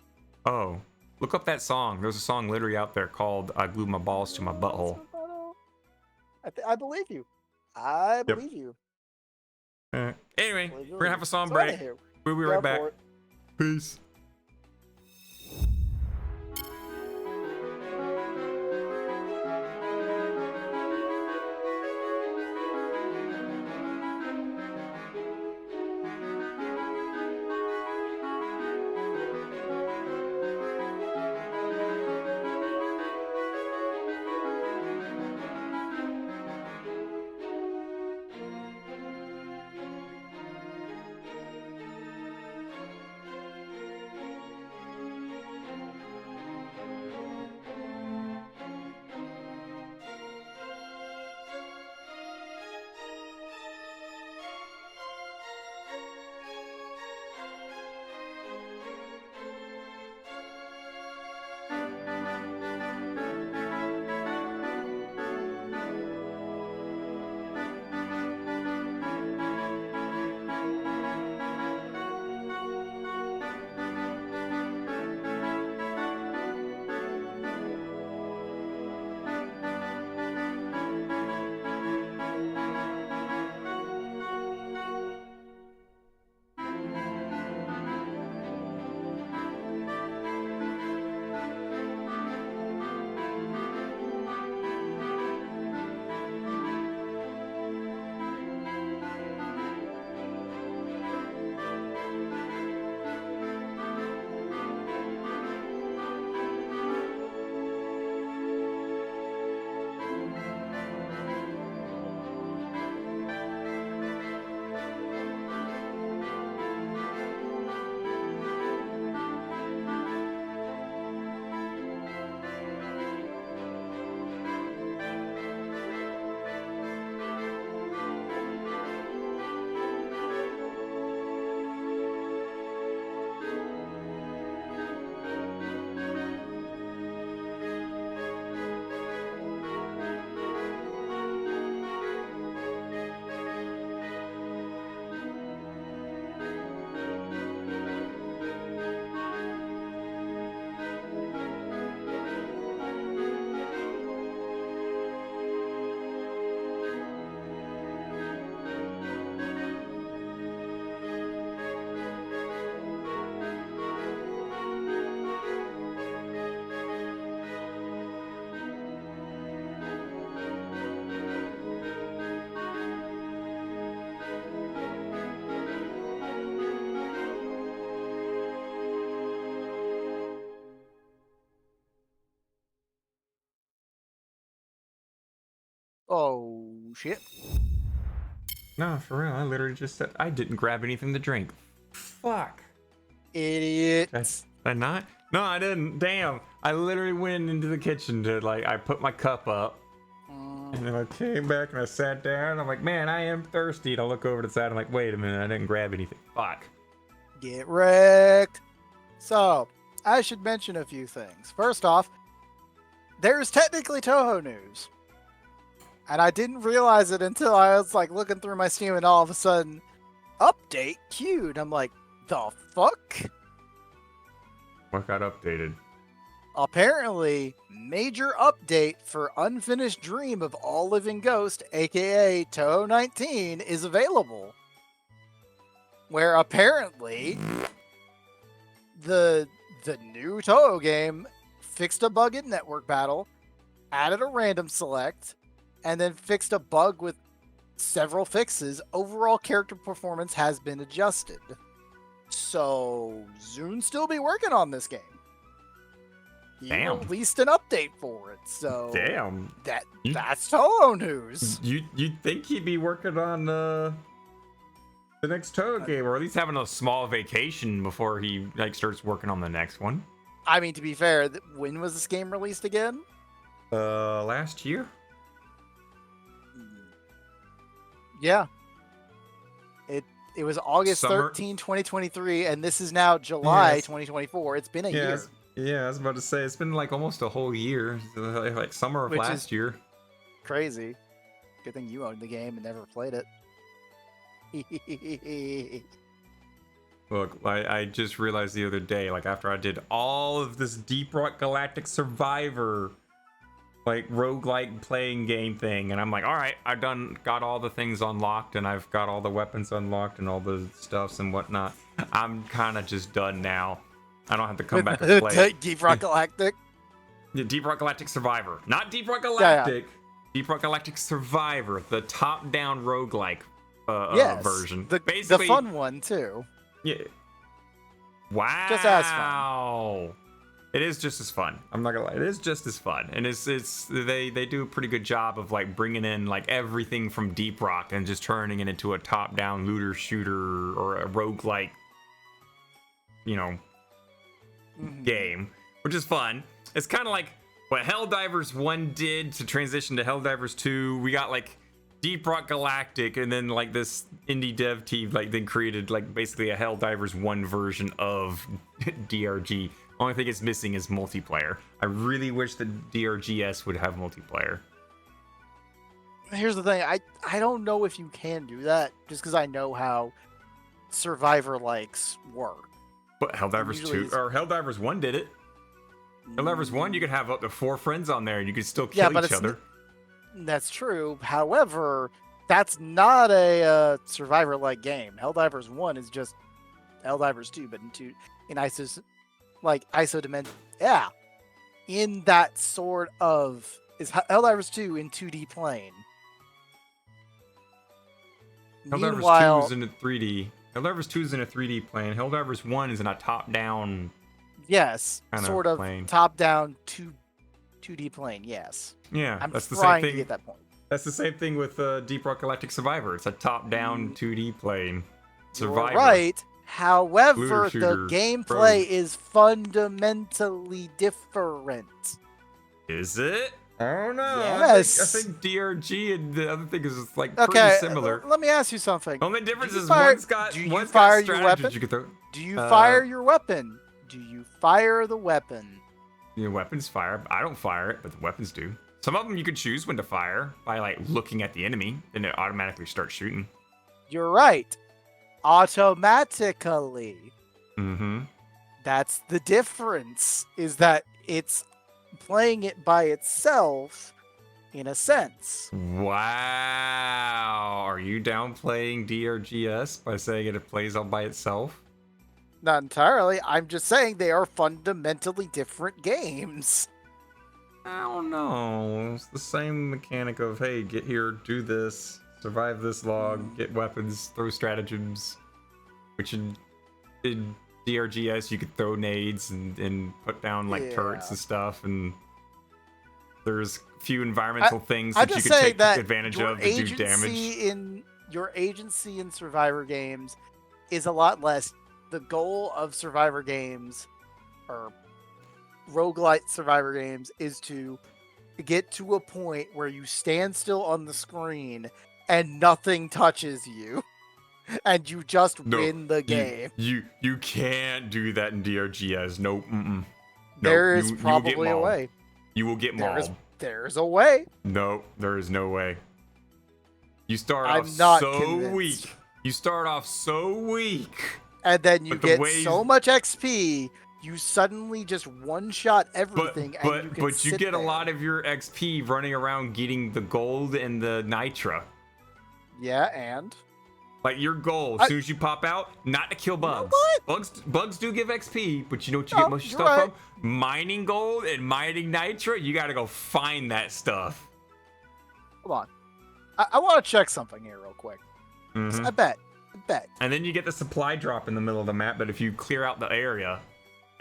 Speaker 4: Oh, look up that song. There's a song literally out there called I Glue My Balls to My Butthole.
Speaker 3: I believe you. I believe you.
Speaker 4: Anyway, we're gonna have a song break. We'll be right back. Peace.
Speaker 3: Oh, shit.
Speaker 4: No, for real. I literally just said I didn't grab anything to drink. Fuck.
Speaker 3: Idiot.
Speaker 4: Did I not? No, I didn't. Damn. I literally went into the kitchen to I put my cup up. And then I came back and I sat down. I'm like, man, I am thirsty. And I look over to the side. I'm like, wait a minute. I didn't grab anything. Fuck.
Speaker 3: Get wrecked. So, I should mention a few things. First off, there's technically Touhou news. And I didn't realize it until I was like looking through my Steam and all of a sudden, update queued. I'm like, the fuck?
Speaker 4: What got updated?
Speaker 3: Apparently, major update for Unfinished Dream of All Living Ghost, aka Touhou 19, is available. Where apparently the new Touhou game fixed a bug in Network Battle, added a random select, and then fixed a bug with several fixes. Overall character performance has been adjusted. So, Zune still be working on this game. He
Speaker 4: Damn.
Speaker 3: released an update for it, so
Speaker 4: Damn.
Speaker 3: that's Touhou news.
Speaker 4: You'd think he'd be working on the next Touhou game, or at least having a small vacation before he starts working on the next one.
Speaker 3: I mean, to be fair, when was this game released again?
Speaker 4: Last year.
Speaker 3: Yeah. It was August
Speaker 4: Summer.
Speaker 3: 13, 2023, and this is now July
Speaker 4: Yes.
Speaker 3: 2024. It's been a
Speaker 4: Yeah,
Speaker 3: year.
Speaker 4: yeah. I was about to say it's been almost a whole year, like summer of
Speaker 3: Which
Speaker 4: last
Speaker 3: is-
Speaker 4: year.
Speaker 3: Crazy. Good thing you owned the game and never played it.
Speaker 4: Look, I just realized the other day, after I did all of this Deep Rock Galactic Survivor, roguelike playing game thing, and I'm like, all right, I've got all the things unlocked, and I've got all the weapons unlocked and all the stuffs and whatnot. I'm kind of just done now. I don't have to come back and play it.
Speaker 3: Deep Rock Galactic.
Speaker 4: Yeah, Deep Rock Galactic Survivor, not Deep Rock
Speaker 3: Yeah.
Speaker 4: Galactic. Deep Rock Galactic Survivor, the top-down roguelike
Speaker 3: Yes.
Speaker 4: version.
Speaker 3: The
Speaker 4: Basically,
Speaker 3: fun one, too.
Speaker 4: yeah. Wow.
Speaker 3: Just as fun.
Speaker 4: It is just as fun. I'm not gonna lie. It is just as fun, and they do a pretty good job of bringing in everything from Deep Rock and just turning it into a top-down looter shooter or a roguelike, game, which is fun. It's kind of like what Helldivers 1 did to transition to Helldivers 2. We got Deep Rock Galactic, and then this indie dev team then created basically a Helldivers 1 version of DRG. Only thing it's missing is multiplayer. I really wish that DRGS would have multiplayer.
Speaker 3: Here's the thing. I don't know if you can do that, just because I know how Survivor likes work.
Speaker 4: But Helldivers
Speaker 3: Usually
Speaker 4: 2 or Helldivers 1 did it. Helldivers 1, you could have up to 4 friends on there, and you could still kill each other.
Speaker 3: That's true. However, that's not a Survivor-like game. Helldivers 1 is just Helldivers 2, but in ISO dimension. Yeah, in that sort of is Helldivers 2 in 2D plane.
Speaker 4: Helldivers 2 is in a 3D. Helldivers 2 is in a 3D plane. Helldivers 1 is in a top-down.
Speaker 3: Yes,
Speaker 4: Kinda
Speaker 3: sort of
Speaker 4: plane.
Speaker 3: top-down 2D plane. Yes.
Speaker 4: Yeah,
Speaker 3: I'm
Speaker 4: that's the
Speaker 3: trying
Speaker 4: same
Speaker 3: to
Speaker 4: thing.
Speaker 3: get that point.
Speaker 4: That's the same thing with Deep Rock Galactic Survivor. It's a top-down 2D plane. Survivor.
Speaker 3: You're right. However,
Speaker 4: Looter shooter,
Speaker 3: the gameplay
Speaker 4: rogue.
Speaker 3: is fundamentally different.
Speaker 4: Is it? I don't know.
Speaker 3: Yes.
Speaker 4: I think DRG and the other thing is
Speaker 3: Okay,
Speaker 4: pretty similar.
Speaker 3: let me ask you something.
Speaker 4: Only difference
Speaker 3: Do you
Speaker 4: is
Speaker 3: fire-
Speaker 4: one's got
Speaker 3: do you
Speaker 4: one's
Speaker 3: fire
Speaker 4: got
Speaker 3: your
Speaker 4: strategies
Speaker 3: weapon?
Speaker 4: you can throw.
Speaker 3: Do you fire your weapon? Do you fire the weapon?
Speaker 4: Your weapons fire. I don't fire it, but the weapons do. Some of them you could choose when to fire by looking at the enemy, and it automatically starts shooting.
Speaker 3: You're right. Automatically.
Speaker 4: Mm-hmm.
Speaker 3: That's the difference, is that it's playing it by itself in a sense.
Speaker 4: Wow. Are you downplaying DRGS by saying it plays all by itself?
Speaker 3: Not entirely. I'm just saying they are fundamentally different games.
Speaker 4: I don't know. It's the same mechanic of, hey, get here, do this, survive this log, get weapons, throw stratagems. Which in DRGS, you could throw nades and put down turrets
Speaker 3: Yeah.
Speaker 4: and stuff. And There's a few environmental things
Speaker 3: I'm
Speaker 4: that you
Speaker 3: just
Speaker 4: can
Speaker 3: saying
Speaker 4: take
Speaker 3: that
Speaker 4: advantage
Speaker 3: your
Speaker 4: of that do
Speaker 3: agency
Speaker 4: damage.
Speaker 3: your agency in Survivor games is a lot less. The goal of Survivor games or roguelite Survivor games is to get to a point where you stand still on the screen and nothing touches you and you just win the game.
Speaker 4: You can't do that in DRGS. Nope. Mm-mm.
Speaker 3: There
Speaker 4: Nope,
Speaker 3: is
Speaker 4: you will get
Speaker 3: probably a
Speaker 4: mauled.
Speaker 3: way.
Speaker 4: You will get mauled.
Speaker 3: There's a way.
Speaker 4: No, there is no way. You start
Speaker 3: I'm
Speaker 4: off
Speaker 3: not
Speaker 4: so
Speaker 3: convinced.
Speaker 4: weak. You start off so weak.
Speaker 3: And then you
Speaker 4: But the
Speaker 3: get
Speaker 4: ways-
Speaker 3: so much XP, you suddenly just one-shot everything, and you can
Speaker 4: But you
Speaker 3: sit
Speaker 4: get
Speaker 3: there.
Speaker 4: a lot of your XP running around getting the gold and the nitra.
Speaker 3: Yeah, and
Speaker 4: Like your goal, as soon as you pop out, not to kill bugs. Bugs do give XP, but you know what you get most of your
Speaker 3: you're
Speaker 4: stuff
Speaker 3: right.
Speaker 4: from? Mining gold and mining nitra. You gotta go find that stuff.
Speaker 3: Hold on. I want to check something here real quick.
Speaker 4: Mhm.
Speaker 3: I bet.
Speaker 4: And then you get the supply drop in the middle of the map, but if you clear out the area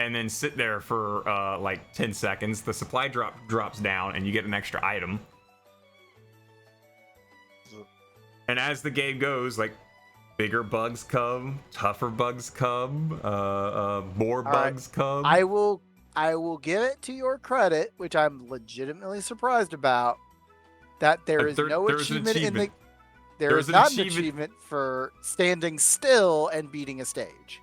Speaker 4: and then sit there for like 10 seconds, the supply drops down and you get an extra item. And as the game goes, like bigger bugs come, tougher bugs come, more bugs come.
Speaker 3: I will give it to your credit, which I'm legitimately surprised about, that there is no
Speaker 4: there's an
Speaker 3: achievement in the
Speaker 4: achievement.
Speaker 3: there
Speaker 4: There's
Speaker 3: is
Speaker 4: an
Speaker 3: not an
Speaker 4: achievement.
Speaker 3: achievement for standing still and beating a stage.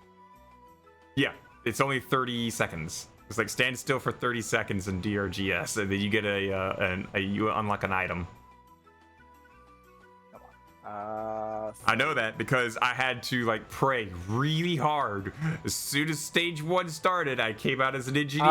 Speaker 4: Yeah, it's only 30 seconds. It's like stand still for 30 seconds in DRGS, and then you get you unlock an item. I know that because I had to like pray really hard. As soon as stage 1 started, I came out as an engineer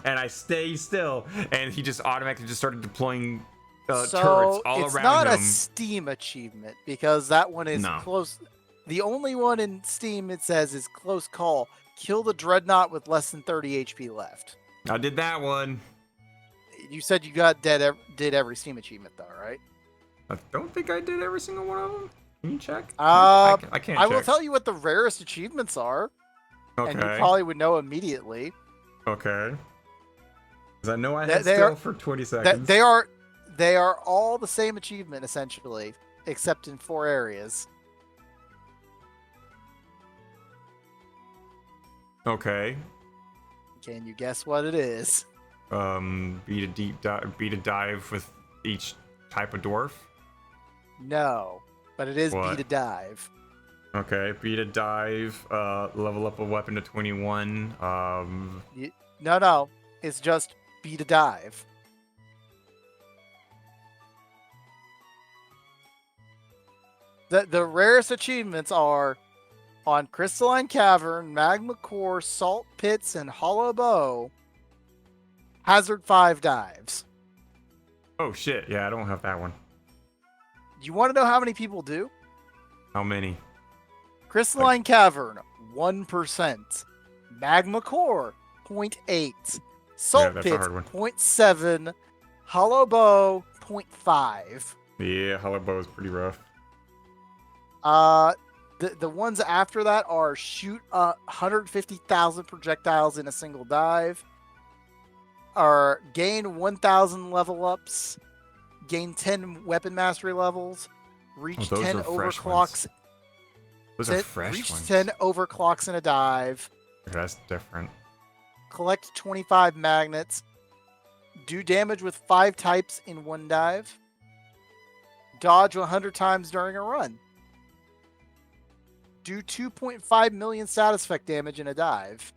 Speaker 4: and I stayed still, and he just automatically just started deploying turrets all around him.
Speaker 3: It's not a Steam achievement because that one is
Speaker 4: No.
Speaker 3: close. The only one in Steam it says is close call. Kill the dreadnought with less than 30 HP left.
Speaker 4: I did that one.
Speaker 3: You said you did every Steam achievement though, right?
Speaker 4: I don't think I did every single one of them. Can you check?
Speaker 3: I
Speaker 4: can't
Speaker 3: will
Speaker 4: check.
Speaker 3: tell you what the rarest achievements are,
Speaker 4: Okay.
Speaker 3: and you probably would know immediately.
Speaker 4: Okay. Because I know I had
Speaker 3: They
Speaker 4: still
Speaker 3: are-
Speaker 4: for 20 seconds.
Speaker 3: They are all the same achievement essentially, except in 4 areas.
Speaker 4: Okay.
Speaker 3: Can you guess what it is?
Speaker 4: Beat a dive with each type of dwarf.
Speaker 3: No, but it is
Speaker 4: What?
Speaker 3: beat a dive.
Speaker 4: Okay, beat a dive, level up a weapon to 21.
Speaker 3: No, it's just beat a dive. The rarest achievements are on Crystalline Cavern, Magma Core, Salt Pits, and Hollow Bow. Hazard 5 dives.
Speaker 4: Oh shit, yeah, I don't have that one.
Speaker 3: You want to know how many people do?
Speaker 4: How many?
Speaker 3: Crystalline Cavern, 1%. Magma Core, 0.8. Salt
Speaker 4: that's a
Speaker 3: Pits,
Speaker 4: hard one.
Speaker 3: 0.7. Hollow Bow, 0.5.
Speaker 4: Yeah, Hollow Bow is pretty rough.
Speaker 3: The ones after that are shoot 150,000 projectiles in a single dive, or gain 1,000 level ups, gain 10 weapon mastery levels, reach
Speaker 4: those
Speaker 3: 10
Speaker 4: are fresh
Speaker 3: overclocks.
Speaker 4: Those are fresh
Speaker 3: reach
Speaker 4: ones.
Speaker 3: 10 overclocks in a dive,
Speaker 4: That's different.
Speaker 3: collect 25 magnets, do damage with 5 types in one dive, dodge 100 times during a run, do 2.5 million status effect damage in a dive,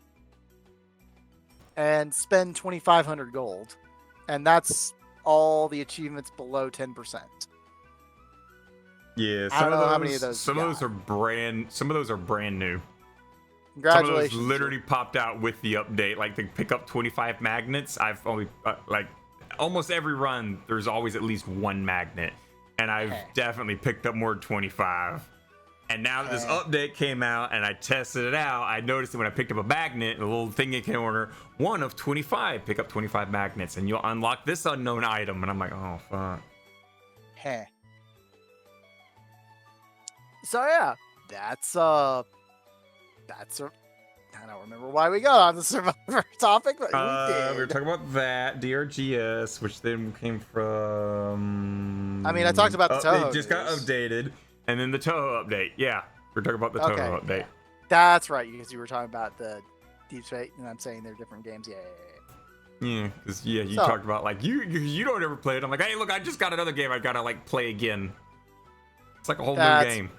Speaker 3: and spend 2,500 gold. And that's all the achievements below 10%.
Speaker 4: Yeah,
Speaker 3: I don't know how many of those
Speaker 4: Some
Speaker 3: you
Speaker 4: of those
Speaker 3: got.
Speaker 4: are brand. Some of those are brand new.
Speaker 3: Congratulations.
Speaker 4: Some of those literally popped out with the update. Like they pick up 25 magnets. I've only like almost every run. There's always at least one magnet, and I've definitely picked up more than 25. And now that this update came out and I tested it out, I noticed that when I picked up a magnet, a little thing in the corner, 1 of 25, pick up 25 magnets, and you'll unlock this unknown item. And I'm like, oh fuck.
Speaker 3: Heh. So yeah, that's I don't remember why we got on the Survivor topic, but we did.
Speaker 4: We were talking about that DRGS, which then came from.
Speaker 3: I mean, I talked about the Touhou.
Speaker 4: It just got updated, and then the Touhou update. Yeah, we're talking about the Touhou update.
Speaker 3: Yeah. That's right, because you were talking about the Deep Space, and I'm saying they're different games.
Speaker 4: Yeah, because you talked about like you don't ever play it. I'm like, hey, look, I just got another game I gotta like play again. It's like a whole new game.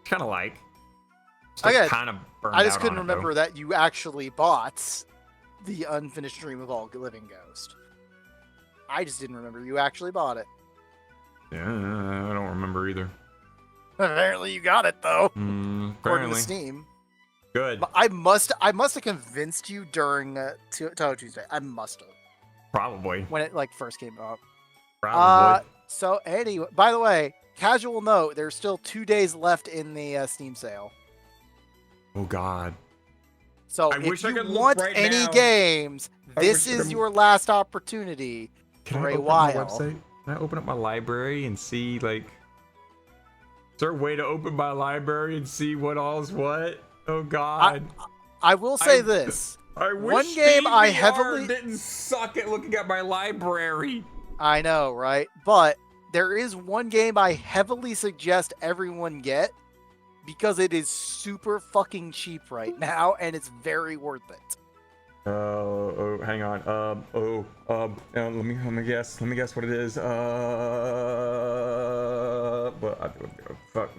Speaker 4: Kind of like.
Speaker 3: Okay.
Speaker 4: Kind of.
Speaker 3: I just couldn't remember that you actually bought the Unfinished Dream of All Living Ghost. I just didn't remember you actually bought it.
Speaker 4: Yeah, I don't remember either.
Speaker 3: Apparently you got it though.
Speaker 4: According
Speaker 3: to Steam.
Speaker 4: Good.
Speaker 3: But I must have convinced you during Touhou Tuesday. I must have.
Speaker 4: Probably.
Speaker 3: When it like first came up.
Speaker 4: Probably.
Speaker 3: So anyway, by the way, casual note: there's still 2 days left in the Steam sale.
Speaker 4: Oh God.
Speaker 3: So if you want any games, this is your last opportunity for a while.
Speaker 4: Can I open up my library and see like? Is there a way to open my library and see what all's what? Oh God.
Speaker 3: I will say this.
Speaker 4: I wish
Speaker 3: one game I heavily
Speaker 4: didn't suck at looking at my library.
Speaker 3: I know, right? But there is one game I heavily suggest everyone get because it is super fucking cheap right now and it's very worth it.
Speaker 4: Oh, hang on. Let me guess. Let me guess what it is. Fuck.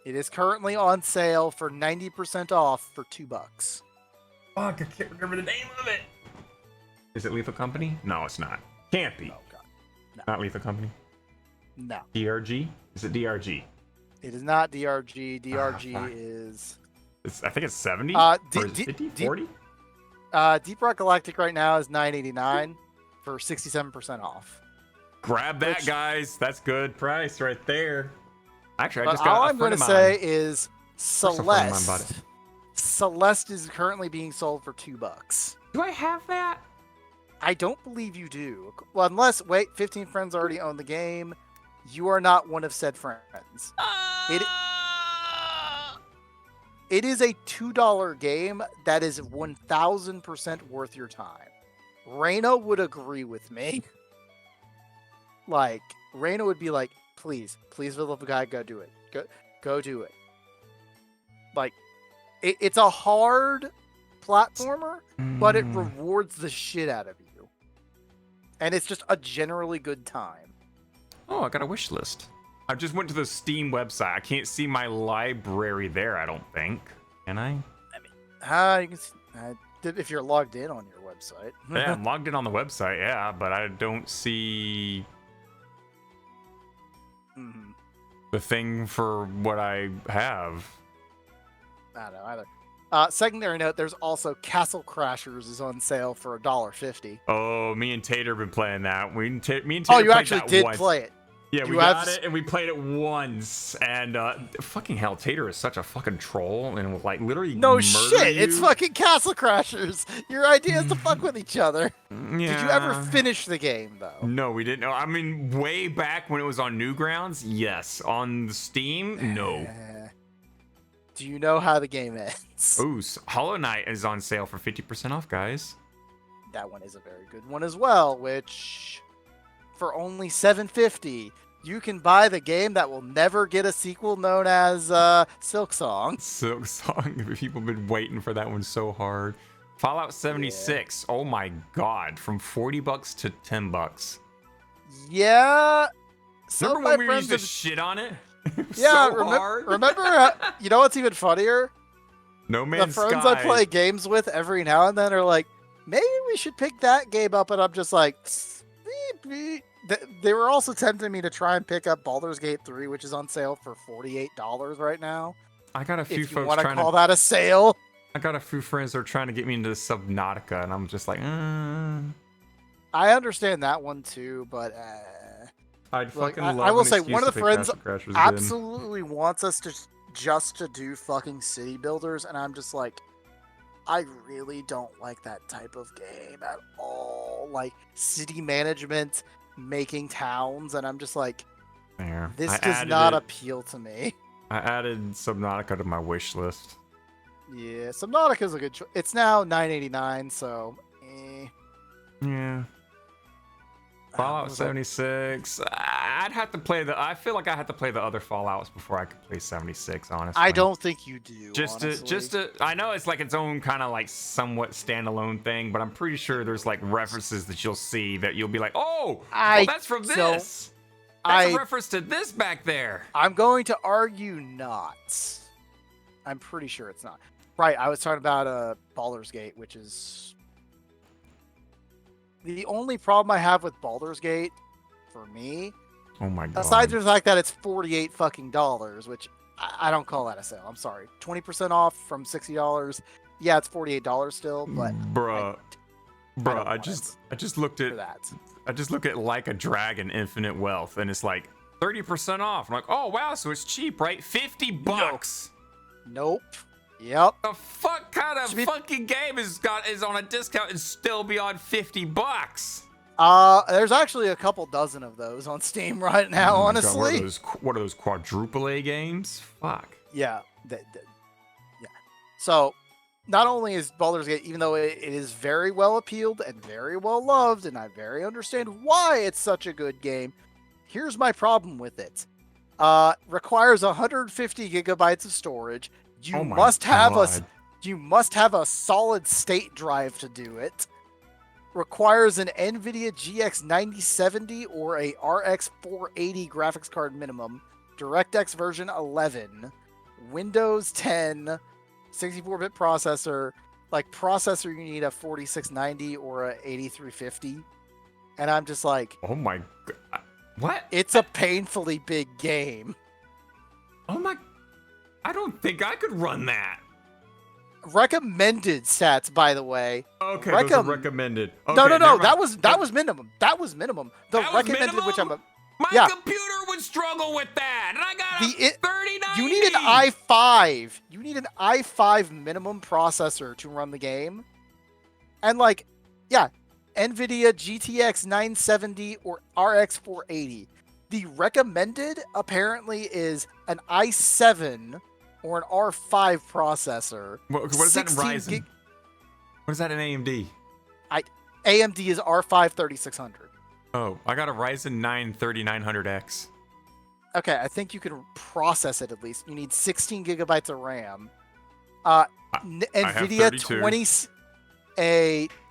Speaker 3: It is currently on sale for 90% off for $2.
Speaker 4: Fuck, I can't remember the name of it. Is it Lethal Company? No, it's not. Can't be.
Speaker 3: Oh God. No.
Speaker 4: Not Lethal Company.
Speaker 3: No.
Speaker 4: DRG? Is it DRG?
Speaker 3: It is not DRG. DRG is.
Speaker 4: I think it's 70. Or is it 50? 40?
Speaker 3: Deep Rock Galactic right now is $9.89 for 67% off.
Speaker 4: Grab that, guys. That's good price right there. Actually, I just
Speaker 3: got
Speaker 4: all
Speaker 3: I'm going to say is Celeste. Celeste is currently being sold for $2.
Speaker 4: Do I have that?
Speaker 3: I don't believe you do. Well, unless 15 friends already own the game. You are not one of said friends. It is a $2 game that is 1000% worth your time. Reina would agree with me. Like, Reina would be like, please, for the love of God, go do it. Go do it. Like, it's a hard platformer, but it rewards the shit out of you. And it's just a generally good time.
Speaker 4: Oh, I got a wish list. I just went to the Steam website. I can't see my library there, I don't think. Can I?
Speaker 3: You can see, if you're logged in on your website.
Speaker 4: Yeah, I'm logged in on the website, yeah, but I don't see the thing for what I have.
Speaker 3: I don't know either. Secondary note, there's also Castle Crashers is on sale for $1.50.
Speaker 4: Oh, me and Tater have been playing that. Me and Tater
Speaker 3: oh, you
Speaker 4: played
Speaker 3: actually
Speaker 4: that
Speaker 3: did
Speaker 4: once.
Speaker 3: play it.
Speaker 4: Yeah, we got it, and we played it once. And fucking hell, Tater is such a fucking troll, and will like literally
Speaker 3: no
Speaker 4: shit,
Speaker 3: you. It's fucking Castle Crashers. Your idea is to fuck with each other.
Speaker 4: Yeah.
Speaker 3: Did you ever finish the game though?
Speaker 4: No, we didn't. I mean, way back when it was on Newgrounds, yes. On Steam, no.
Speaker 3: Do you know how the game ends?
Speaker 4: Ooh, Hollow Knight is on sale for 50% off, guys.
Speaker 3: That one is a very good one as well, which for only $7.50, you can buy the game that will never get a sequel known as Silk Song.
Speaker 4: Silk Song. People have been waiting for that one so hard. Fallout 76. Yeah. Oh my god, from $40 to $10.
Speaker 3: Yeah.
Speaker 4: Remember when we used to shit on it?
Speaker 3: Yeah,
Speaker 4: so hard.
Speaker 3: Remember, you know what's even funnier?
Speaker 4: No Man's Sky.
Speaker 3: The friends I play games with every now and then are like, maybe we should pick that game up, and I'm just like, they were also tempting me to try and pick up Baldur's Gate 3, which is on sale for $48 right now.
Speaker 4: I got a few
Speaker 3: if you
Speaker 4: folks
Speaker 3: want to
Speaker 4: trying
Speaker 3: call that a sale.
Speaker 4: I got a few friends that are trying to get me into Subnautica, and I'm just like,
Speaker 3: I understand that one too, but
Speaker 4: I'd fucking
Speaker 3: love
Speaker 4: I
Speaker 3: will
Speaker 4: an
Speaker 3: say
Speaker 4: excuse
Speaker 3: one of
Speaker 4: to
Speaker 3: the
Speaker 4: pick
Speaker 3: friends
Speaker 4: Castle Crashers
Speaker 3: absolutely wants us to just to do fucking city builders, and I'm just like, I really don't like that type of game at all. Like city management, making towns, and I'm just like, this does not appeal to me.
Speaker 4: I added Subnautica to my wish list.
Speaker 3: Yeah, Subnautica's a good choice. It's now $9.89, so.
Speaker 4: Yeah. Fallout 76. I'd have to play I feel like I had to play the other Fallouts before I could play 76. Honestly,
Speaker 3: I don't think you do.
Speaker 4: Just to. I know it's like its own kind of like somewhat standalone thing, but I'm pretty sure there's like references that you'll see that you'll be like, oh, that's from this. That's a reference to this back there.
Speaker 3: I'm going to argue not. I'm pretty sure it's not. Right, I was talking about Baldur's Gate, which is the only problem I have with Baldur's Gate for me.
Speaker 4: Oh my god.
Speaker 3: Aside from the fact that it's $48 fucking dollars, which I don't call that a sale. I'm sorry. 20% off from $60. Yeah, it's $48 still, but
Speaker 4: bruh, I just looked at
Speaker 3: that.
Speaker 4: I just look at Like a Dragon Infinite Wealth and it's like 30% off. I'm like, oh wow, so it's cheap, right? $50.
Speaker 3: Nope. Yep.
Speaker 4: The fuck kind of fucking game is on a discount and still beyond $50?
Speaker 3: There's actually a couple dozen of those on Steam right now, honestly.
Speaker 4: God, what are those quadruple A games? Fuck.
Speaker 3: Yeah. Yeah. So, not only is Baldur's Gate, even though it is very well appealed and very well loved, and I very understand why it's such a good game, here's my problem with it. Requires 150 gigabytes of storage. You must have a solid state drive to do it. Requires an NVIDIA GX 9070 or a RX 480 graphics card minimum. DirectX version 11. Windows 10. 64-bit processor. Like, processor, you need a 4690 or a 8350. And I'm just like...
Speaker 4: Oh my god. What?
Speaker 3: It's a painfully big game.
Speaker 4: Oh my... I don't think I could run that.
Speaker 3: Recommended stats, by the way.
Speaker 4: Okay, those are recommended. Okay,
Speaker 3: no. That was minimum. That was minimum. The recommended,
Speaker 4: minimum?
Speaker 3: which I'm.
Speaker 4: My computer would struggle with that, and I got a 3090.
Speaker 3: You need an i5. You need an i5 minimum processor to run the game, and like, yeah, NVIDIA GTX 970 or RX 480. The recommended apparently is an i7 or an R5 processor.
Speaker 4: What is that in Ryzen? What is that in AMD?
Speaker 3: AMD is R5 3600.
Speaker 4: Oh, I got a Ryzen 9 3900X.
Speaker 3: Okay, I think you can process it at least. You need 16 gigabytes of RAM. NVIDIA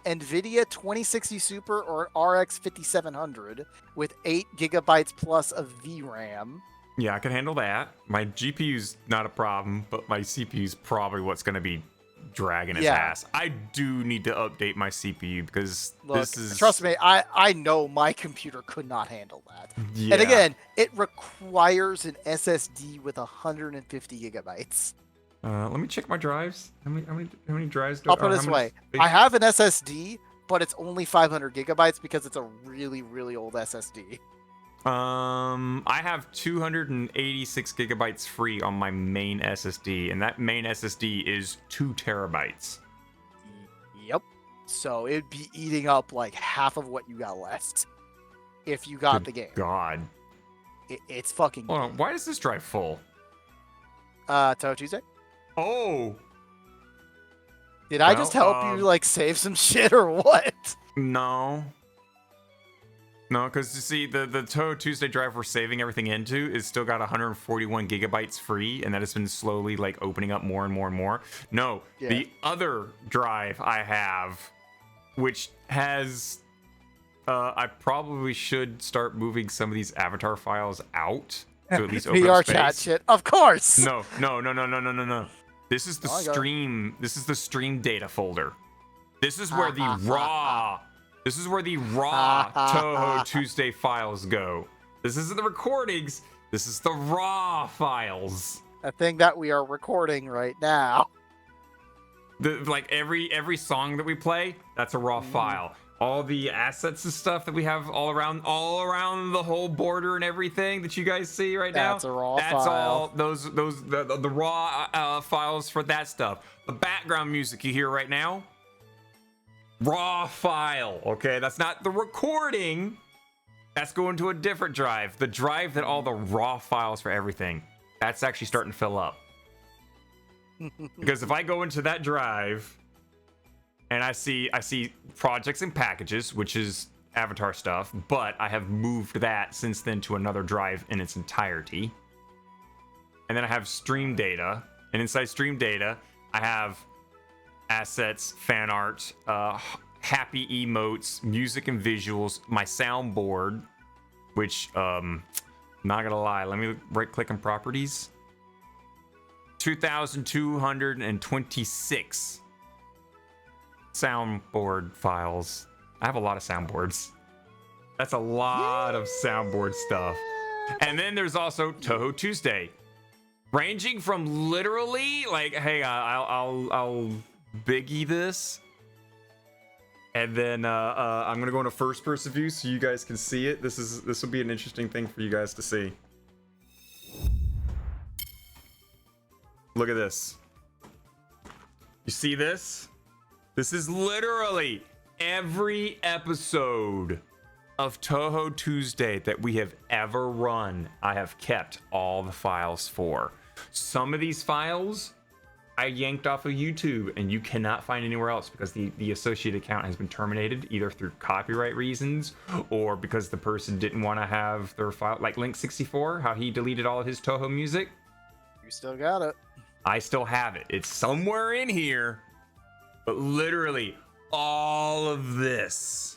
Speaker 3: NVIDIA 2060 Super or an RX 5700 with 8 gigabytes plus of VRAM.
Speaker 4: Yeah, I can handle that. My GPU's not a problem, but my CPU's probably what's going to be dragging its ass. I do need to update my CPU because this is...
Speaker 3: Trust me, I know my computer could not handle that.
Speaker 4: Yeah.
Speaker 3: And again, it requires an SSD with 150 gigabytes.
Speaker 4: Let me check my drives. How many drives do
Speaker 3: I'll put it this way. I have an SSD, but it's only 500 gigabytes because it's a really, really old SSD.
Speaker 4: I have 286 gigabytes free on my main SSD, and that main SSD is 2 terabytes.
Speaker 3: Yep. So it'd be eating up like half of what you got left if you got the game.
Speaker 4: God.
Speaker 3: It's fucking...
Speaker 4: Hold on, why is this drive full?
Speaker 3: Touhou Tuesday?
Speaker 4: Oh!
Speaker 3: Did I just help you, like, save some shit or what?
Speaker 4: No. No, because you see, the Touhou Tuesday drive we're saving everything into is still got 141 gigabytes free, and that has been slowly, like, opening up more and more and more. No, the other drive I have, which has... I probably should start moving some of these avatar files out to at least open
Speaker 3: VR
Speaker 4: up space.
Speaker 3: chat shit, of course.
Speaker 4: No. This is the stream. This is the stream data folder. This is where the raw. This is where the raw Touhou Tuesday files go. This isn't the recordings. This is the raw files.
Speaker 3: A thing that we are recording right now.
Speaker 4: Like every song that we play, that's a raw file. All the assets and stuff that we have all around the whole border and everything that you guys see right now.
Speaker 3: That's a raw file.
Speaker 4: That's all the raw files for that stuff. The background music you hear right now, raw file. Okay, that's not the recording. That's going to a different drive. The drive that all the raw files for everything. That's actually starting to fill up. Because if I go into that drive and I see projects and packages, which is Avatar stuff, but I have moved that since then to another drive in its entirety. And then I have stream data, and inside stream data, I have assets, fan art, happy emotes, music and visuals, my soundboard, which, not gonna lie, let me right click on properties. 2,226 soundboard files. I have a lot of soundboards. That's a lot of soundboard stuff. And then there's also Touhou Tuesday, ranging from literally like, hey, I'll biggie this, and then I'm gonna go into first person view so you guys can see it. This will be an interesting thing for you guys to see. Look at this. You see this? This is literally every episode of Touhou Tuesday that we have ever run. I have kept all the files for. Some of these files I yanked off of YouTube and you cannot find anywhere else because the associated account has been terminated either through copyright reasons or because the person didn't want to have their file, like Link64, how he deleted all of his Touhou music.
Speaker 3: You still got it.
Speaker 4: I still have it. It's somewhere in here, but literally all of this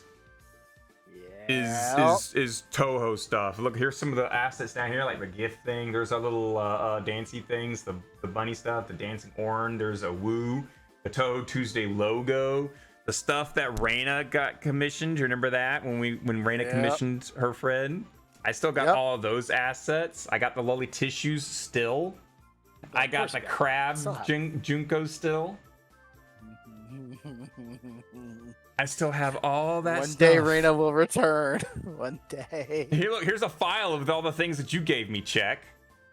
Speaker 4: is Touhou stuff. Look, here's some of the assets down here, like the gift thing. There's our little dancey things, the bunny stuff, the dancing orange. There's a woo, the Touhou Tuesday logo, the stuff that Raina got commissioned. You remember that when Raina commissioned her friend? I still got all of those assets. I got the lolly tissues still. I got the crab Junko still. I still have all that stuff.
Speaker 3: One day Raina will return. One day.
Speaker 4: Here, look, here's a file of all the things that you gave me, Check.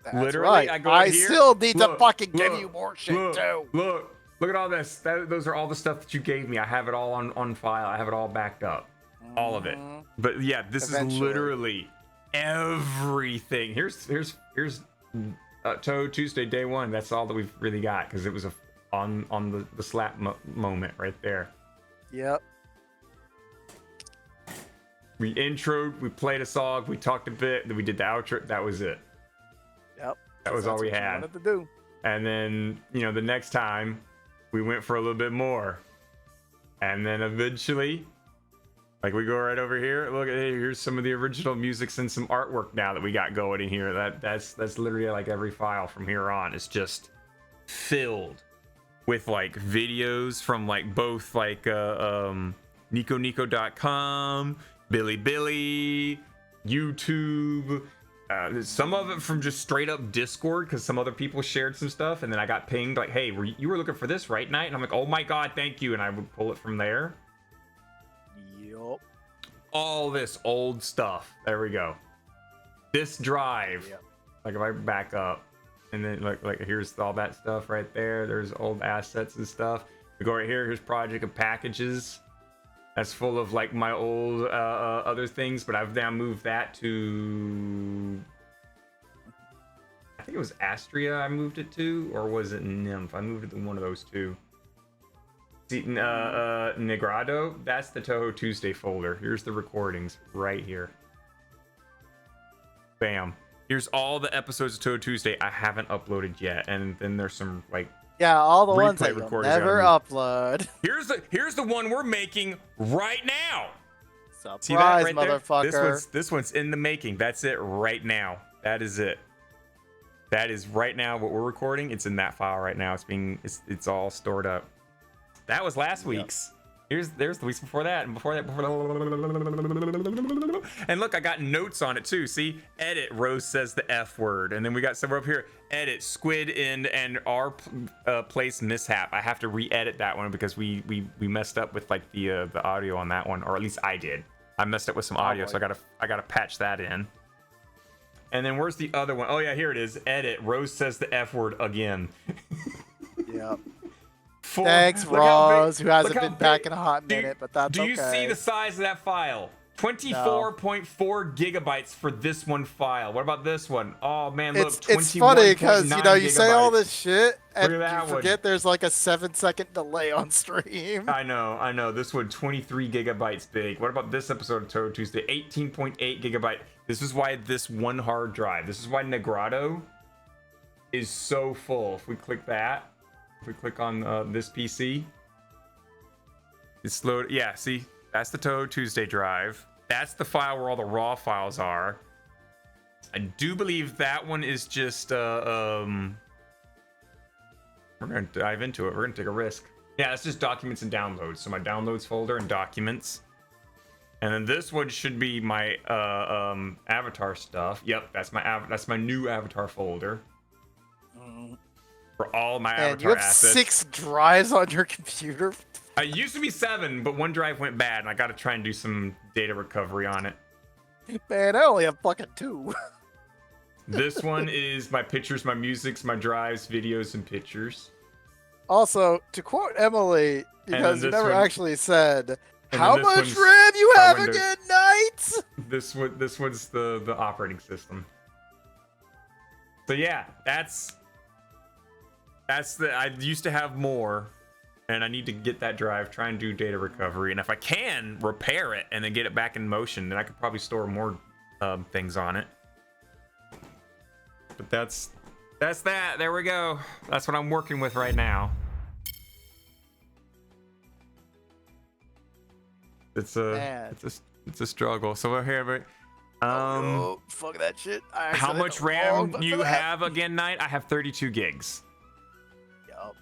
Speaker 3: That's
Speaker 4: Literally,
Speaker 3: right.
Speaker 4: I
Speaker 3: here, still need to fucking give you more shit, too.
Speaker 4: Look at all this. Those are all the stuff that you gave me. I have it all on file. I have it all backed up. All of it. But yeah, this is literally everything. Here's Touhou Tuesday day one. That's all that we've really got because it was on the slap moment right there.
Speaker 3: Yep.
Speaker 4: We introed, we played a song, we talked a bit, then we did the outro. That was it.
Speaker 3: Yep.
Speaker 4: That was all we had.
Speaker 3: Wanted to do.
Speaker 4: And then, the next time we went for a little bit more. And then eventually, like we go right over here. Look at here's some of the original music and some artwork now that we got going in here. That's literally like every file from here on. It's just filled with like videos from like both like NicoNico.com, Bilibili, YouTube, some of it from just straight up Discord because some other people shared some stuff, and then I got pinged like, hey, you were looking for this right, Night? And I'm like, oh my god, thank you, and I would pull it from there.
Speaker 3: Yup.
Speaker 4: All this old stuff. There we go. This drive.
Speaker 3: Yep.
Speaker 4: Like if I back up, and then like here's all that stuff right there. There's old assets and stuff. We go right here. Here's project of packages. That's full of like my old other things, but I've now moved that to, I think it was Astria I moved it to, or was it Nymph? I moved it to one of those two. See, Negrado, that's the Touhou Tuesday folder. Here's the recordings right here. Bam. Here's all the episodes of Touhou Tuesday I haven't uploaded yet, and then there's some like
Speaker 3: all the ones that you'll
Speaker 4: recordings
Speaker 3: never upload.
Speaker 4: Here's the one we're making right now.
Speaker 3: Surprise,
Speaker 4: see that right
Speaker 3: motherfucker!
Speaker 4: There? This one's in the making. That's it right now. That is it. That is right now what we're recording. It's in that file right now. It's all stored up. That was last week's. There's the weeks before that, and before that. And look, I got notes on it too. See, edit. Rose says the F word, and then we got somewhere up here. Edit squid end and our place mishap. I have to re-edit that one because we messed up with like the audio on that one, or at least I did. I messed up with some audio, so I gotta patch that in. And then where's the other one? Oh yeah, here it is. Edit. Rose says the F word again.
Speaker 3: Yep. Thanks, Rose, who hasn't been back in a hot minute, but that's okay.
Speaker 4: Do you see the size of that file? 24.4 gigabytes for this one file. What about this one? Oh man, look,
Speaker 3: it's funny because you say all this shit and
Speaker 4: Look at
Speaker 3: you
Speaker 4: that
Speaker 3: forget there's like a 7-second delay on stream.
Speaker 4: I know. This one 23 gigabytes big. What about this episode of Touhou Tuesday? 18.8 gigabyte. This is why this one hard drive. This is why Negrado is so full. If we click that, if we click on this PC, it's loaded. Yeah, see, that's the Touhou Tuesday drive. That's the file where all the raw files are. I do believe that one is just we're gonna dive into it. We're gonna take a risk. Yeah, it's just documents and downloads. So my downloads folder and documents. And then this one should be my avatar stuff. Yep, that's my new avatar folder. For all my avatar
Speaker 3: you have
Speaker 4: assets.
Speaker 3: 6 drives on your computer.
Speaker 4: It used to be 7, but one drive went bad, and I got to try and do some data recovery on it.
Speaker 3: Man, I only have fucking 2.
Speaker 4: This one is my pictures, my musics, my drives, videos, and pictures.
Speaker 3: Also, to quote Emily, because you never actually said,
Speaker 4: and
Speaker 3: how
Speaker 4: then this
Speaker 3: much
Speaker 4: one's
Speaker 3: RAM you
Speaker 4: my
Speaker 3: have
Speaker 4: Windows.
Speaker 3: again, Knights?
Speaker 4: This one's the operating system. So yeah, that's I used to have more, and I need to get that drive, try and do data recovery, and if I can repair it and then get it back in motion, then I could probably store more things on it. But that's that. There we go. That's what I'm working with right now. It's a struggle. So we're here, but
Speaker 3: fuck that shit.
Speaker 4: how much RAM you have again, Knight? I have 32 gigs.
Speaker 3: Yup.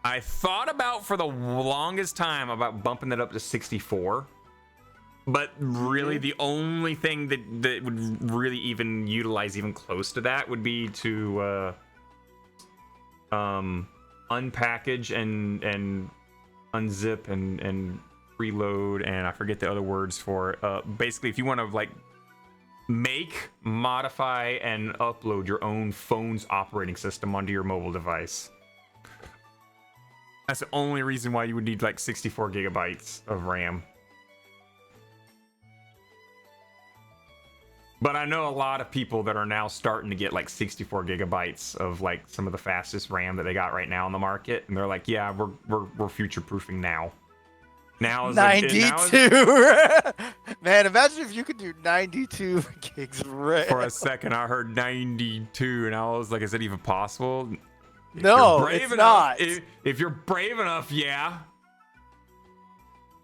Speaker 4: I thought about for the longest time about bumping that up to 64. But really, the only thing that would really even utilize even close to that would be to unpackage and unzip and reload, and I forget the other words for it. Basically, if you want to like make, modify, and upload your own phone's operating system onto your mobile device. That's the only reason why you would need like 64 gigabytes of RAM. But I know a lot of people that are now starting to get like 64 gigabytes of like some of the fastest RAM that they got right now on the market, and they're like, "Yeah, we're future proofing now." Now is
Speaker 3: 92. Man, imagine if you could do 92 gigs RAM.
Speaker 4: For a second, I heard 92, and I was like, "Is it even possible?" If
Speaker 3: No,
Speaker 4: you're brave
Speaker 3: it's
Speaker 4: enough,
Speaker 3: not.
Speaker 4: If you're brave enough, yeah.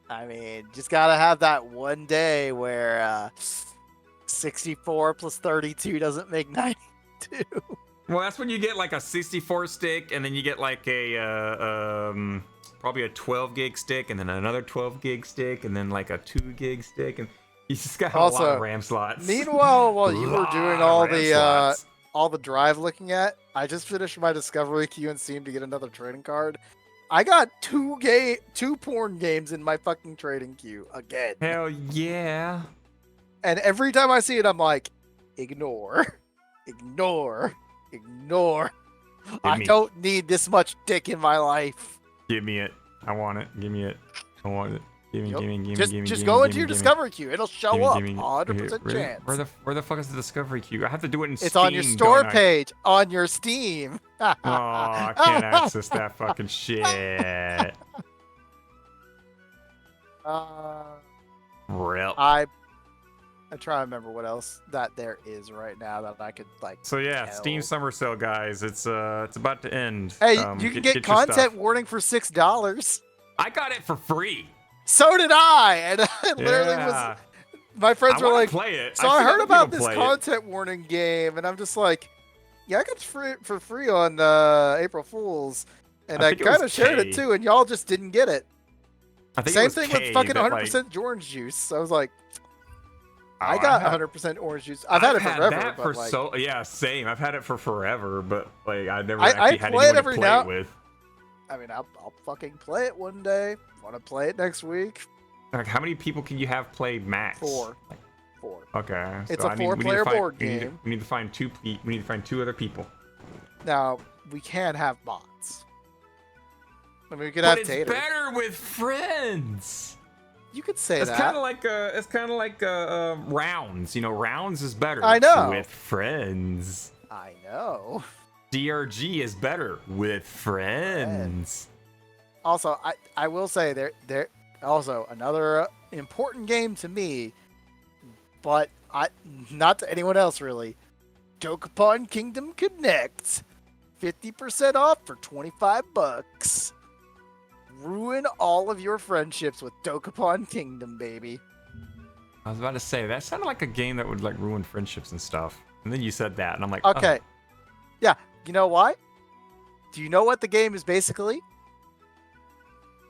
Speaker 3: I mean, just gotta have that one day where 64 plus 32 doesn't make 92.
Speaker 4: Well, that's when you get like a 64 stick, and then you get like a probably a 12 gig stick, and then another 12 gig stick, and then like a 2 gig stick, and you just got a lot of RAM slots.
Speaker 3: Meanwhile, while you were doing all the drive looking at, I just finished my discovery queue in Steam to get another trading card. I got 2 porn games in my fucking trading queue again.
Speaker 4: Hell yeah.
Speaker 3: And every time I see it, I'm like, ignore, ignore, ignore. I don't need this much dick in my life.
Speaker 4: Give me it. I want it. Give me it. I want it. Give me.
Speaker 3: Just go into your discovery queue. It'll show up. 100% chance.
Speaker 4: Where the fuck is the discovery queue? I have to do it in Steam.
Speaker 3: It's on your store page on your Steam.
Speaker 4: Oh, I can't access that fucking shit. Rip.
Speaker 3: I try to remember what else that there is right now that I could like.
Speaker 4: So yeah,
Speaker 3: tell.
Speaker 4: Steam Summer Sale, guys. It's about to end.
Speaker 3: Hey, you can get content warning for $6.
Speaker 4: I got it for free.
Speaker 3: So did I, and I literally was. My friends were like,
Speaker 4: play it.
Speaker 3: So I heard about this content warning game, and I'm just like, yeah, I got it for free on April Fools, and I kind of shared it too, and y'all just didn't get it.
Speaker 4: I think
Speaker 3: Same thing with fucking 100% orange juice. I was like, I got 100% orange juice. I've had it forever.
Speaker 4: That
Speaker 3: but
Speaker 4: for
Speaker 3: like,
Speaker 4: yeah, same. I've had it for forever, but like I never actually had
Speaker 3: play
Speaker 4: anyone
Speaker 3: it every
Speaker 4: to play
Speaker 3: now.
Speaker 4: it with.
Speaker 3: I mean, I'll fucking play it one day. Want to play it next week?
Speaker 4: Like, how many people can you have play max?
Speaker 3: 4.
Speaker 4: Okay.
Speaker 3: It's a 4-player board game.
Speaker 4: We need to find 2. We need to find 2 other people.
Speaker 3: Now we can have bots. I mean, we could have
Speaker 4: it's
Speaker 3: Tater.
Speaker 4: better with friends.
Speaker 3: You could say
Speaker 4: It's
Speaker 3: that.
Speaker 4: kind of like rounds. You know, rounds is better.
Speaker 3: I know.
Speaker 4: With friends.
Speaker 3: I know.
Speaker 4: DRG is better with friends.
Speaker 3: Also, I will say there also another important game to me, but not to anyone else really. Dokapon Kingdom Connect, 50% off for $25. Ruin all of your friendships with Dokapon Kingdom, baby.
Speaker 4: I was about to say that sounded like a game that would like ruin friendships and stuff, and then you said that, and I'm like,
Speaker 3: okay, yeah. You know why? Do you know what the game is basically?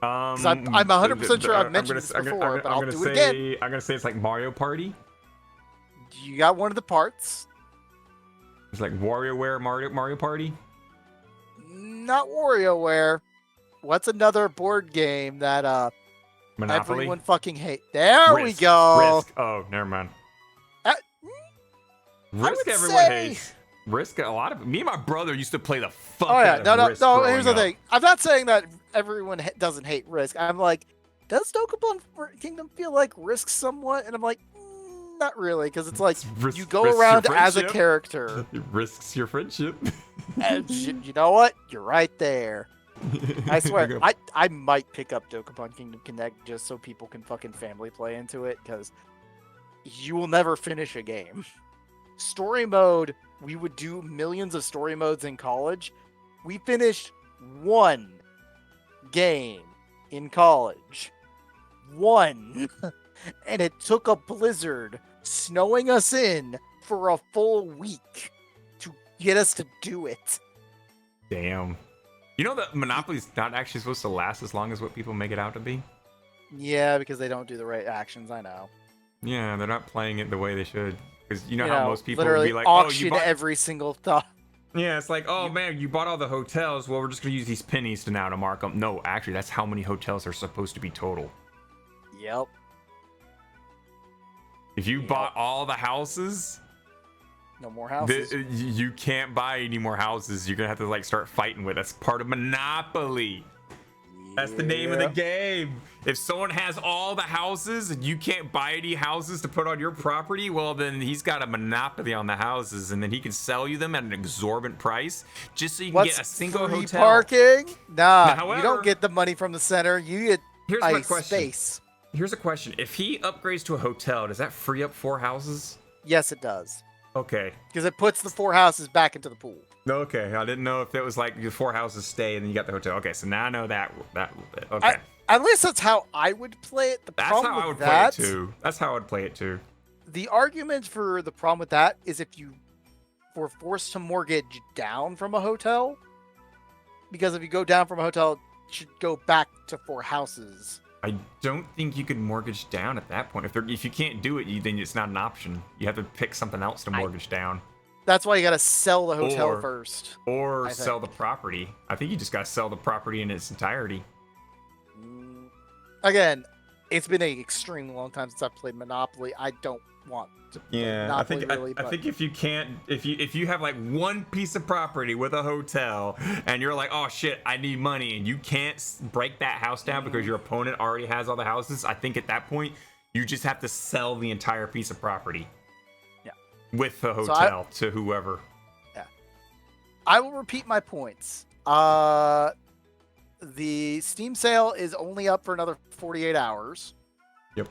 Speaker 4: I'm
Speaker 3: 100% sure I've mentioned this before, but I'll do it again.
Speaker 4: I'm gonna say it's like Mario Party.
Speaker 3: You got one of the parts.
Speaker 4: It's like WarioWare Mario Party.
Speaker 3: Not WarioWare. What's another board game that
Speaker 4: Monopoly.
Speaker 3: everyone fucking hate? There we
Speaker 4: Risk.
Speaker 3: go.
Speaker 4: Risk. Oh, never mind.
Speaker 3: Risk
Speaker 4: Risk everyone
Speaker 3: say...
Speaker 4: hates. Risk, a lot of me and my brother used to play the fuck
Speaker 3: Oh yeah,
Speaker 4: out of Risk
Speaker 3: no.
Speaker 4: growing
Speaker 3: Here's the
Speaker 4: up.
Speaker 3: thing. I'm not saying that everyone doesn't hate Risk. I'm like, does Dokapon Kingdom feel like Risk somewhat? And I'm like, not really, because it's like you go
Speaker 4: risks
Speaker 3: around
Speaker 4: your
Speaker 3: as a
Speaker 4: friendship.
Speaker 3: character.
Speaker 4: It risks your friendship.
Speaker 3: And you know what? You're right there. I swear, I might pick up Dokapon Kingdom Connect just so people can fucking family play into it, because you will never finish a game. Story mode, we would do millions of story modes in college. We finished one game in college. One. And it took a blizzard snowing us in for a full week to get us to do it.
Speaker 4: Damn. You know that Monopoly's not actually supposed to last as long as what people make it out to be?
Speaker 3: Yeah, because they don't do the right actions, I know.
Speaker 4: Yeah, they're not playing it the way they should. Because you know how most people would
Speaker 3: literally
Speaker 4: be like,
Speaker 3: auction
Speaker 4: oh, you bought...
Speaker 3: every single thought.
Speaker 4: Yeah, it's like, oh man, you bought all the hotels. Well, we're just going to use these pennies to mark them. No, actually, that's how many hotels are supposed to be total.
Speaker 3: Yep.
Speaker 4: If you bought all the houses...
Speaker 3: No more houses.
Speaker 4: You can't buy any more houses. You're going to have to like start fighting with. That's part of Monopoly. That's the name of the game. If someone has all the houses and you can't buy any houses to put on your property, well, then he's got a monopoly on the houses, and then he can sell you them at an exorbitant price just so you can get a single
Speaker 3: free
Speaker 4: hotel.
Speaker 3: Parking? Nah,
Speaker 4: however,
Speaker 3: you don't get the money from the center. You get
Speaker 4: here's my
Speaker 3: a
Speaker 4: question.
Speaker 3: space.
Speaker 4: Here's a question. If he upgrades to a hotel, does that free up 4 houses?
Speaker 3: Yes, it does.
Speaker 4: Okay.
Speaker 3: Because it puts the 4 houses back into the pool.
Speaker 4: Okay, I didn't know if it was like your 4 houses stay and then you got the hotel. Okay, so now I know that little bit. Okay.
Speaker 3: At least that's how I would play it.
Speaker 4: That's how I would play it too. That's how I would play it too.
Speaker 3: The argument for the problem with that is if you were forced to mortgage down from a hotel, because if you go down from a hotel, it should go back to 4 houses.
Speaker 4: I don't think you could mortgage down at that point. If you can't do it, then it's not an option. You have to pick something else to mortgage down.
Speaker 3: That's why you got to sell the hotel first.
Speaker 4: Or sell the property. I think you just got to sell the property in its entirety.
Speaker 3: Again, it's been an extremely long time since I've played Monopoly. I don't want to play Monopoly,
Speaker 4: I think if you have like one piece of property with a hotel and you're like, oh shit, I need money, and you can't break that house down because your opponent already has all the houses, I think at that point you just have to sell the entire piece of property.
Speaker 3: Yeah.
Speaker 4: With the hotel to whoever.
Speaker 3: Yeah. I will repeat my points. The Steam sale is only up for another 48 hours.
Speaker 4: Yep.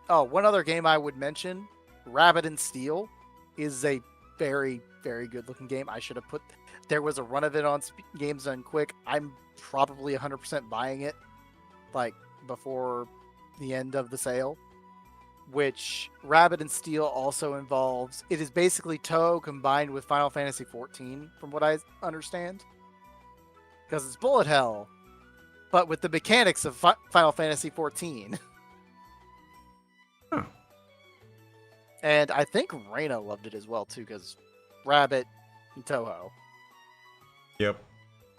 Speaker 3: Oh, one other game I would mention, Rabbit and Steel, is a very, very good looking game. I should have put... There was a run of it on Games Done Quick. I'm probably 100% buying it, like, before the end of the sale. Which, Rabbit and Steel also involves... It is basically Touhou combined with Final Fantasy XIV, from what I understand. Because it's bullet hell, but with the mechanics of Final Fantasy XIV.
Speaker 4: Huh.
Speaker 3: And I think Reina loved it as well, too, because Rabbit and Touhou.
Speaker 4: Yep.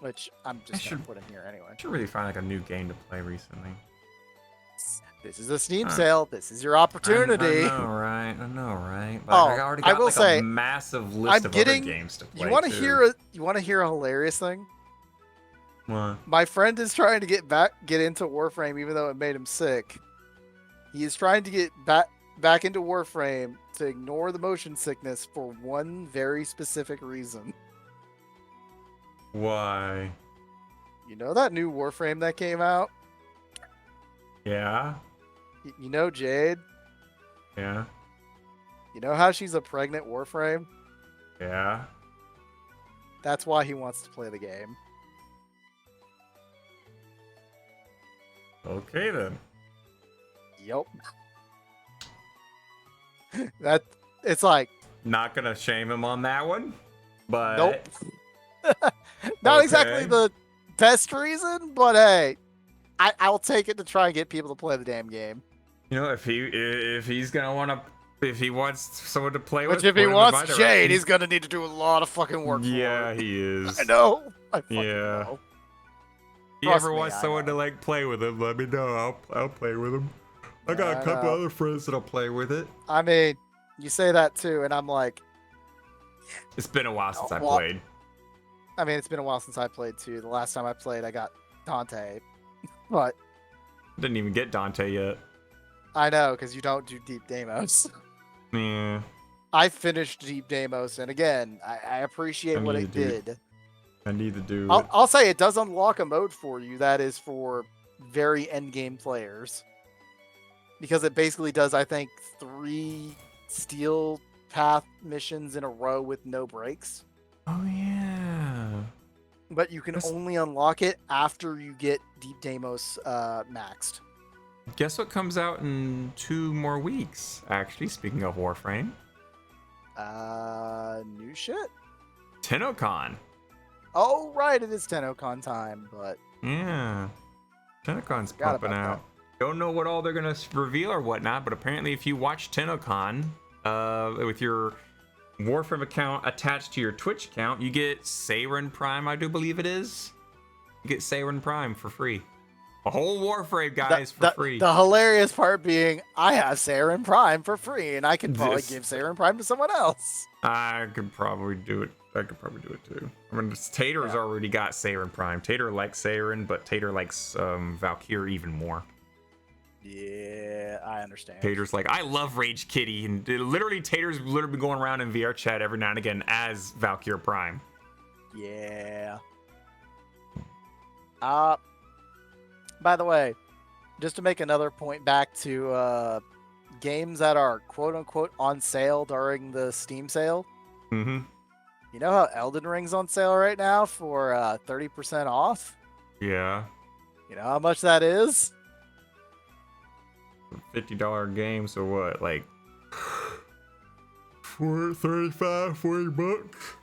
Speaker 3: Which I'm just going to put in here anyway.
Speaker 4: I should really find like a new game to play recently.
Speaker 3: This is a Steam sale. This is your opportunity.
Speaker 4: I know, right? But
Speaker 3: Oh,
Speaker 4: I already got
Speaker 3: I will say,
Speaker 4: a massive list of other games to play.
Speaker 3: You want to hear a hilarious thing?
Speaker 4: What?
Speaker 3: My friend is trying to get into Warframe, even though it made him sick. He is trying to get back into Warframe to ignore the motion sickness for one very specific reason.
Speaker 4: Why?
Speaker 3: You know that new Warframe that came out?
Speaker 4: Yeah.
Speaker 3: You know Jade?
Speaker 4: Yeah.
Speaker 3: You know how she's a pregnant Warframe?
Speaker 4: Yeah.
Speaker 3: That's why he wants to play the game.
Speaker 4: Okay then.
Speaker 3: Yep. It's like,
Speaker 4: Not gonna shame him on that one, but
Speaker 3: nope. Not
Speaker 4: Okay.
Speaker 3: exactly the best reason, but hey, I'll take it to try and get people to play the damn game.
Speaker 4: You know, if he's gonna if he wants someone to play
Speaker 3: Which
Speaker 4: with,
Speaker 3: if he
Speaker 4: point him in
Speaker 3: wants
Speaker 4: my
Speaker 3: Jade,
Speaker 4: direction.
Speaker 3: he's gonna need to do a lot of fucking work
Speaker 4: Yeah,
Speaker 3: for it.
Speaker 4: he is.
Speaker 3: I know. I fucking
Speaker 4: Yeah.
Speaker 3: know.
Speaker 4: If you
Speaker 3: Trust
Speaker 4: ever
Speaker 3: me,
Speaker 4: want
Speaker 3: I
Speaker 4: someone
Speaker 3: know.
Speaker 4: to like play with him, let me know. I'll play with him. I got
Speaker 3: Yeah,
Speaker 4: a
Speaker 3: I
Speaker 4: couple
Speaker 3: know.
Speaker 4: other friends that'll play with it.
Speaker 3: I mean, you say that too, and I'm like,
Speaker 4: It's been a while since I
Speaker 3: Well,
Speaker 4: played.
Speaker 3: I mean, it's been a while since I played too. The last time I played, I got Dante. But
Speaker 4: Didn't even get Dante yet.
Speaker 3: I know, because you don't do Deep Deimos.
Speaker 4: Yeah.
Speaker 3: I finished Deep Deimos, and again, I appreciate
Speaker 4: I
Speaker 3: what
Speaker 4: need
Speaker 3: it
Speaker 4: to do-
Speaker 3: did.
Speaker 4: I need to do it.
Speaker 3: I'll say it does unlock a mode for you that is for very end game players. Because it basically does, I think, 3 steel path missions in a row with no breaks.
Speaker 4: Oh yeah.
Speaker 3: But you can
Speaker 4: That's-
Speaker 3: only unlock it after you get Deep Deimos maxed.
Speaker 4: Guess what comes out in 2 more weeks? Actually, speaking of Warframe,
Speaker 3: New shit?
Speaker 4: TennoCon.
Speaker 3: Oh, right, it is TennoCon time, but
Speaker 4: Yeah. TennoCon's
Speaker 3: Forgot
Speaker 4: pumping
Speaker 3: about
Speaker 4: out. Don't know what all they're gonna reveal or whatnot, but apparently, if you watch TennoCon with your Warframe account attached to your Twitch account, you get Seiren Prime, I do believe it is. You get Seiren Prime for free. A whole Warframe, guys, for free.
Speaker 3: The hilarious part being, I have Saren Prime for free, and I could probably
Speaker 4: Yes.
Speaker 3: give Saren Prime to someone else.
Speaker 4: I could probably do it. I could probably do it too. I mean, Tater's
Speaker 3: Yeah.
Speaker 4: already got Seiren Prime. Tater likes Seiren, but Tater likes Valkyrie even more.
Speaker 3: Yeah, I understand.
Speaker 4: Tater's like, I love Rage Kitty, and literally Tater's literally been going around in VR chat every now and again as Valkyrie Prime.
Speaker 3: Yeah. By the way, just to make another point back to games that are quote unquote on sale during the Steam sale.
Speaker 4: Mm-hmm.
Speaker 3: You know how Elden Ring's on sale right now for 30% off?
Speaker 4: Yeah.
Speaker 3: You know how much that is?
Speaker 4: $50 game, so what? Like 35, 40 bucks?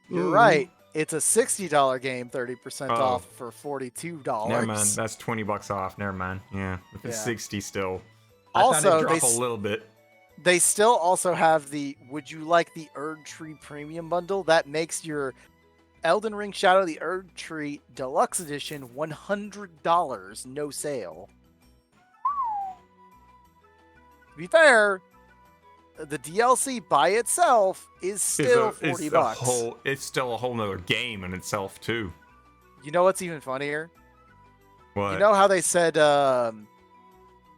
Speaker 3: You're right. It's a $60 game, 30%
Speaker 4: Oh.
Speaker 3: off for $42.
Speaker 4: Never mind. That's $20 off. Never mind. Yeah. If it's
Speaker 3: Yeah.
Speaker 4: 60 still.
Speaker 3: Also,
Speaker 4: I thought it'd
Speaker 3: they
Speaker 4: drop a little bit.
Speaker 3: They still also have the Would You Like the Erd Tree Premium Bundle that makes your Elden Ring Shadow of the Erd Tree Deluxe Edition $100, no sale. To be fair, the DLC by itself is still $40.
Speaker 4: It's still a whole nother game in itself too.
Speaker 3: You know what's even funnier?
Speaker 4: What?
Speaker 3: You know how they said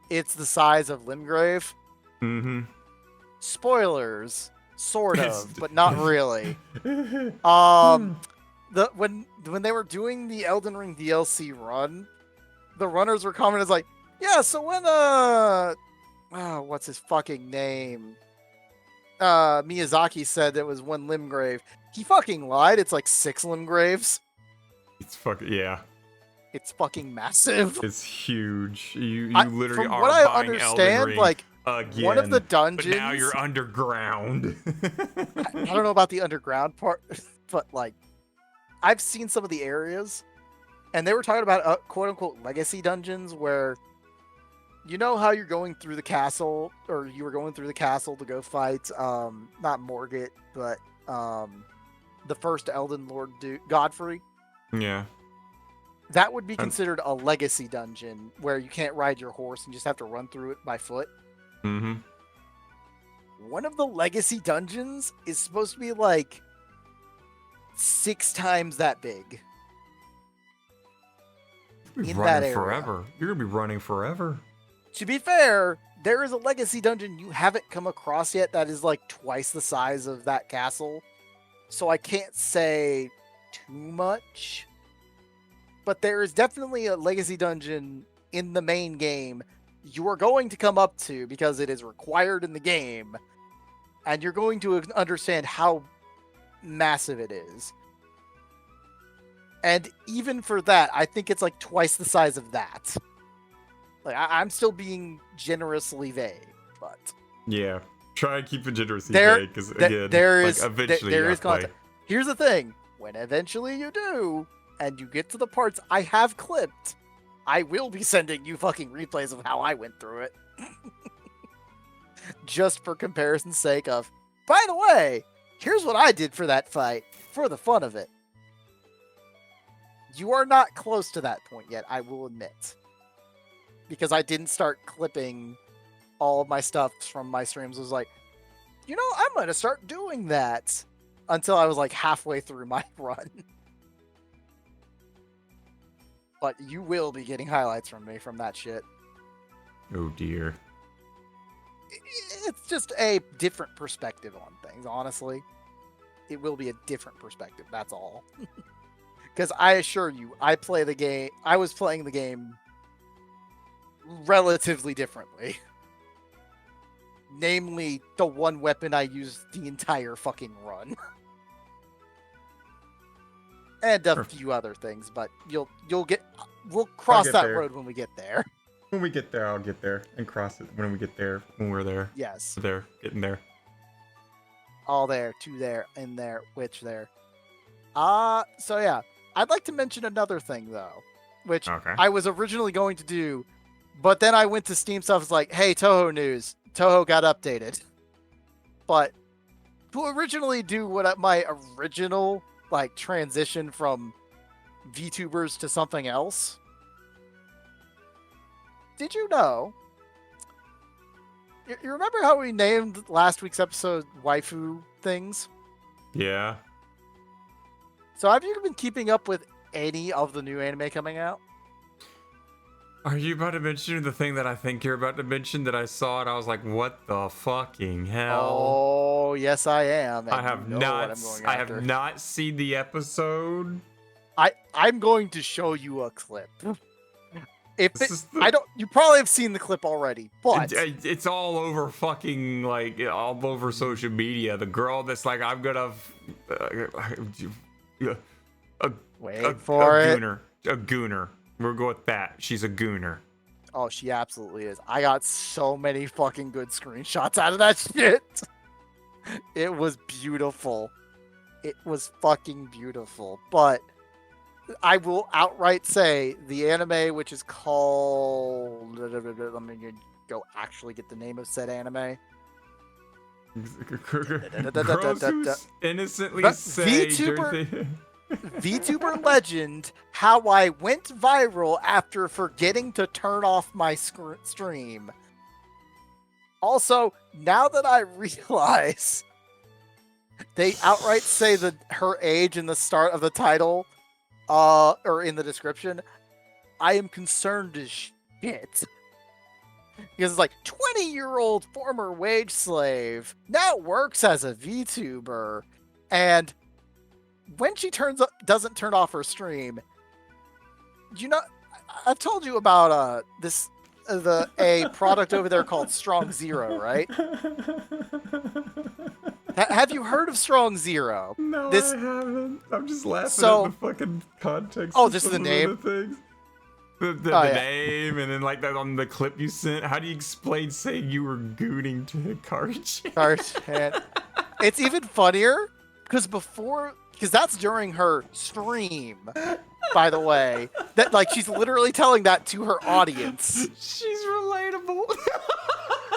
Speaker 3: it's the size of Limgrave?
Speaker 4: Mm-hmm.
Speaker 3: Spoilers, sort
Speaker 4: It's-
Speaker 3: of, but not really. When they were doing the Elden Ring DLC run, the runners were commenting like, yeah, so when what's his fucking name? Miyazaki said it was 1 Limgrave. He fucking lied. It's like 6 Limgraves.
Speaker 4: It's fucking yeah.
Speaker 3: It's fucking massive.
Speaker 4: It's huge. You
Speaker 3: I-
Speaker 4: literally
Speaker 3: from
Speaker 4: are
Speaker 3: what I
Speaker 4: buying Elden
Speaker 3: understand,
Speaker 4: Ring
Speaker 3: like
Speaker 4: again.
Speaker 3: one of the
Speaker 4: but
Speaker 3: dungeons.
Speaker 4: now you're underground.
Speaker 3: I don't know about the underground part, but like I've seen some of the areas, and they were talking about quote unquote legacy dungeons where you know how you're going through the castle, or you were going through the castle to go fight not Morgott, but the first Elden Lord Godfrey.
Speaker 4: Yeah.
Speaker 3: That would be
Speaker 4: Um,
Speaker 3: considered a legacy dungeon where you can't ride your horse and just have to run through it by foot.
Speaker 4: Mm-hmm.
Speaker 3: One of the legacy dungeons is supposed to be like 6 times that big. in that
Speaker 4: Running
Speaker 3: area.
Speaker 4: forever. You're gonna be running forever.
Speaker 3: To be fair, there is a legacy dungeon you haven't come across yet that is like twice the size of that castle. So I can't say too much. But there is definitely a legacy dungeon in the main game you are going to come up to because it is required in the game. And you're going to understand how massive it is. And even for that, I think it's like twice the size of that. Like, I'm still being generously vague, but
Speaker 4: Yeah. Try and keep it generously vague, because again,
Speaker 3: there is
Speaker 4: eventually
Speaker 3: there
Speaker 4: you
Speaker 3: is
Speaker 4: gotta play.
Speaker 3: content. Here's the thing: when eventually you do, and you get to the parts I have clipped, I will be sending you fucking replays of how I went through it, just for comparison's sake. Of, by the way, here's what I did for that fight, for the fun of it. You are not close to that point yet, I will admit. Because I didn't start clipping all of my stuff from my streams. I was like, you know, I'm going to start doing that. Until I was like halfway through my run. But you will be getting highlights from me from that shit.
Speaker 4: Oh dear.
Speaker 3: It's just a different perspective on things, honestly. It will be a different perspective, that's all. Because I assure you, I was playing the game relatively differently. Namely, the one weapon I used the entire fucking run. And a few other things, but we'll cross that road when we get there.
Speaker 4: When we get there, I'll get there and cross it when we get there. When we're there.
Speaker 3: Yes.
Speaker 4: There, getting there.
Speaker 3: All there, two there, in there, which there. So yeah, I'd like to mention another thing though, which I was originally going to do, but then I went to Steam stuff. It's like, hey, Touhou news. Touhou got updated. But to originally do what my original like transition from VTubers to something else. Did you know? You remember how we named last week's episode waifu things?
Speaker 4: Yeah.
Speaker 3: So have you been keeping up with any of the new anime coming out?
Speaker 4: Are you about to mention the thing that I think you're about to mention that I saw and I was like, what the fucking hell?
Speaker 3: Oh, yes I am.
Speaker 4: I have not seen the episode.
Speaker 3: I'm going to show you a clip. You probably have seen the clip already, but
Speaker 4: it's all over fucking like all over social media. The girl that's like, I'm gonna
Speaker 3: wait for it.
Speaker 4: A gooner. We'll go with that. She's a gooner.
Speaker 3: Oh, she absolutely is. I got so many fucking good screenshots out of that shit. It was beautiful. It was fucking beautiful. But I will outright say the anime, which is called... Let me go actually get the name of said anime.
Speaker 4: Girls who innocently say
Speaker 3: VTuber legend, how I went viral after forgetting to turn off my stream. Also, now that I realize they outright say her age in the start of the title, or in the description, I am concerned as shit. Because it's like, 20-year-old former wage slave now works as a VTuber, and when she doesn't turn off her stream, I've told you about a product over there called Strong Zero, right? Have you heard of Strong Zero?
Speaker 4: No, I haven't. I'm just laughing at the fucking context.
Speaker 3: Oh, just the name?
Speaker 4: The name, and then like that on the clip you sent. How do you explain saying you were gooning to Karchan?
Speaker 3: It's even funnier because that's during her stream, by the way. That like she's literally telling that to her audience.
Speaker 4: She's relatable.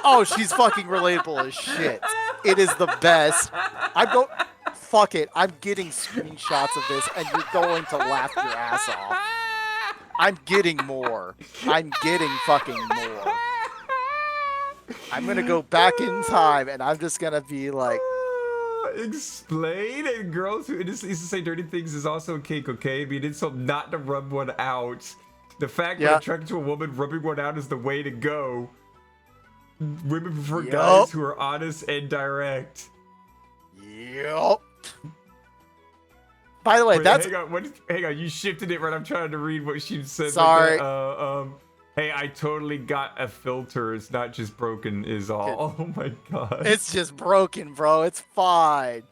Speaker 3: Oh, she's fucking relatable as shit. It is the best. Fuck it. I'm getting screenshots of this, and you're going to laugh your ass off. I'm getting more. I'm getting fucking more. I'm gonna go back in time, and I'm just gonna be like,
Speaker 4: explain. And girls who innocently say dirty things is also a cake, okay? I mean, it's so not to rub one out. The fact that attracted to a woman, rubbing one out is the way to go. Women prefer guys who are honest and direct.
Speaker 3: Yup. By the way, that's...
Speaker 4: Hang on, you shifted it right. I'm trying to read what she said.
Speaker 3: Sorry.
Speaker 4: Hey, I totally got a filter. It's not just broken is all. Oh my god.
Speaker 3: It's just broken, bro. It's fine.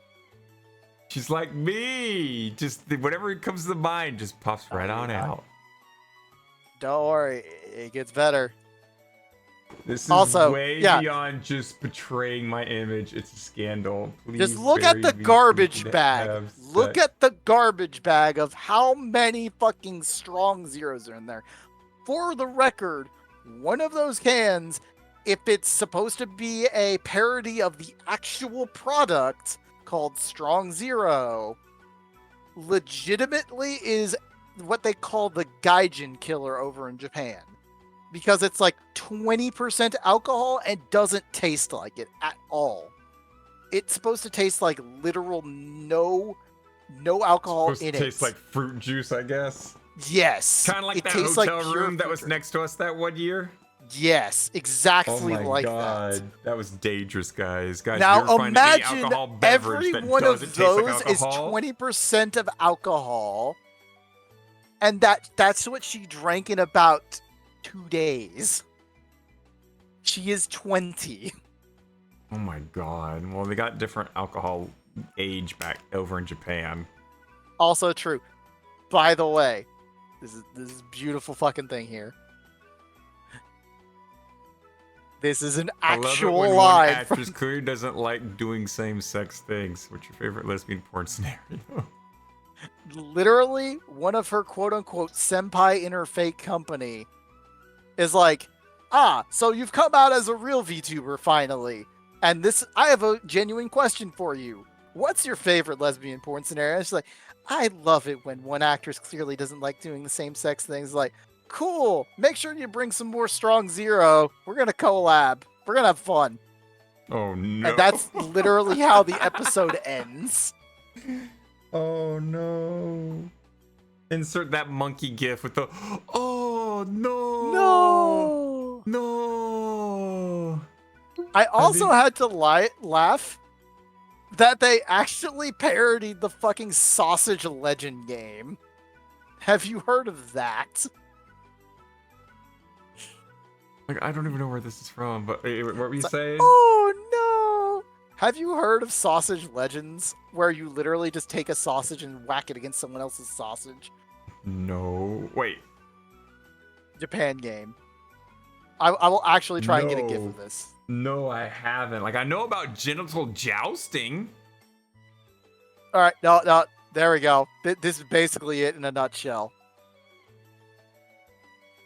Speaker 4: She's like me. Just whatever comes to mind just pops right on out.
Speaker 3: Don't worry. It gets better.
Speaker 4: This is
Speaker 3: also,
Speaker 4: way beyond just portraying my image. It's a scandal. Please
Speaker 3: just look at the garbage bag. Look at the garbage bag of how many fucking strong zeros are in there. For the record, one of those cans, if it's supposed to be a parody of the actual product called Strong Zero, legitimately is what they call the Gaijin killer over in Japan. Because it's like 20% alcohol and doesn't taste like it at all. It's supposed to taste like literal no alcohol in it. It's supposed to taste
Speaker 4: like fruit juice, I guess.
Speaker 3: Yes.
Speaker 4: Kind of like that hotel room that was next to us that one year.
Speaker 3: Yes, exactly like that.
Speaker 4: That was dangerous, guys.
Speaker 3: Now imagine every one of those is 20% of alcohol, and that's what she drank in about 2 days. She is 20.
Speaker 4: Oh my god. Well, they got different alcohol age back over in Japan.
Speaker 3: Also true. By the way, this is beautiful fucking thing here. This is an actual line.
Speaker 4: One actress clearly doesn't like doing same-sex things. What's your favorite lesbian porn scenario?
Speaker 3: Literally, one of her quote-unquote senpai in her fake company is like, so you've come out as a real VTuber finally. And I have a genuine question for you. What's your favorite lesbian porn scenario? She's like, I love it when one actress clearly doesn't like doing the same-sex things. Like, cool. Make sure you bring some more Strong Zero. We're going to collab. We're going to have fun.
Speaker 4: Oh, no.
Speaker 3: And that's literally how the episode ends.
Speaker 4: Oh, no. Insert that monkey gif with the, oh, no.
Speaker 3: No.
Speaker 4: No.
Speaker 3: I also had to laugh that they actually parodied the fucking Sausage Legend game. Have you heard of that?
Speaker 4: Like, I don't even know where this is from, but what were you saying?
Speaker 3: Oh, no! Have you heard of Sausage Legends, where you literally just take a sausage and whack it against someone else's sausage?
Speaker 4: No. Wait.
Speaker 3: Japan game. I will actually try and get a gif of this.
Speaker 4: No, I haven't. Like, I know about genital jousting.
Speaker 3: All right, no, there we go. This is basically it in a nutshell.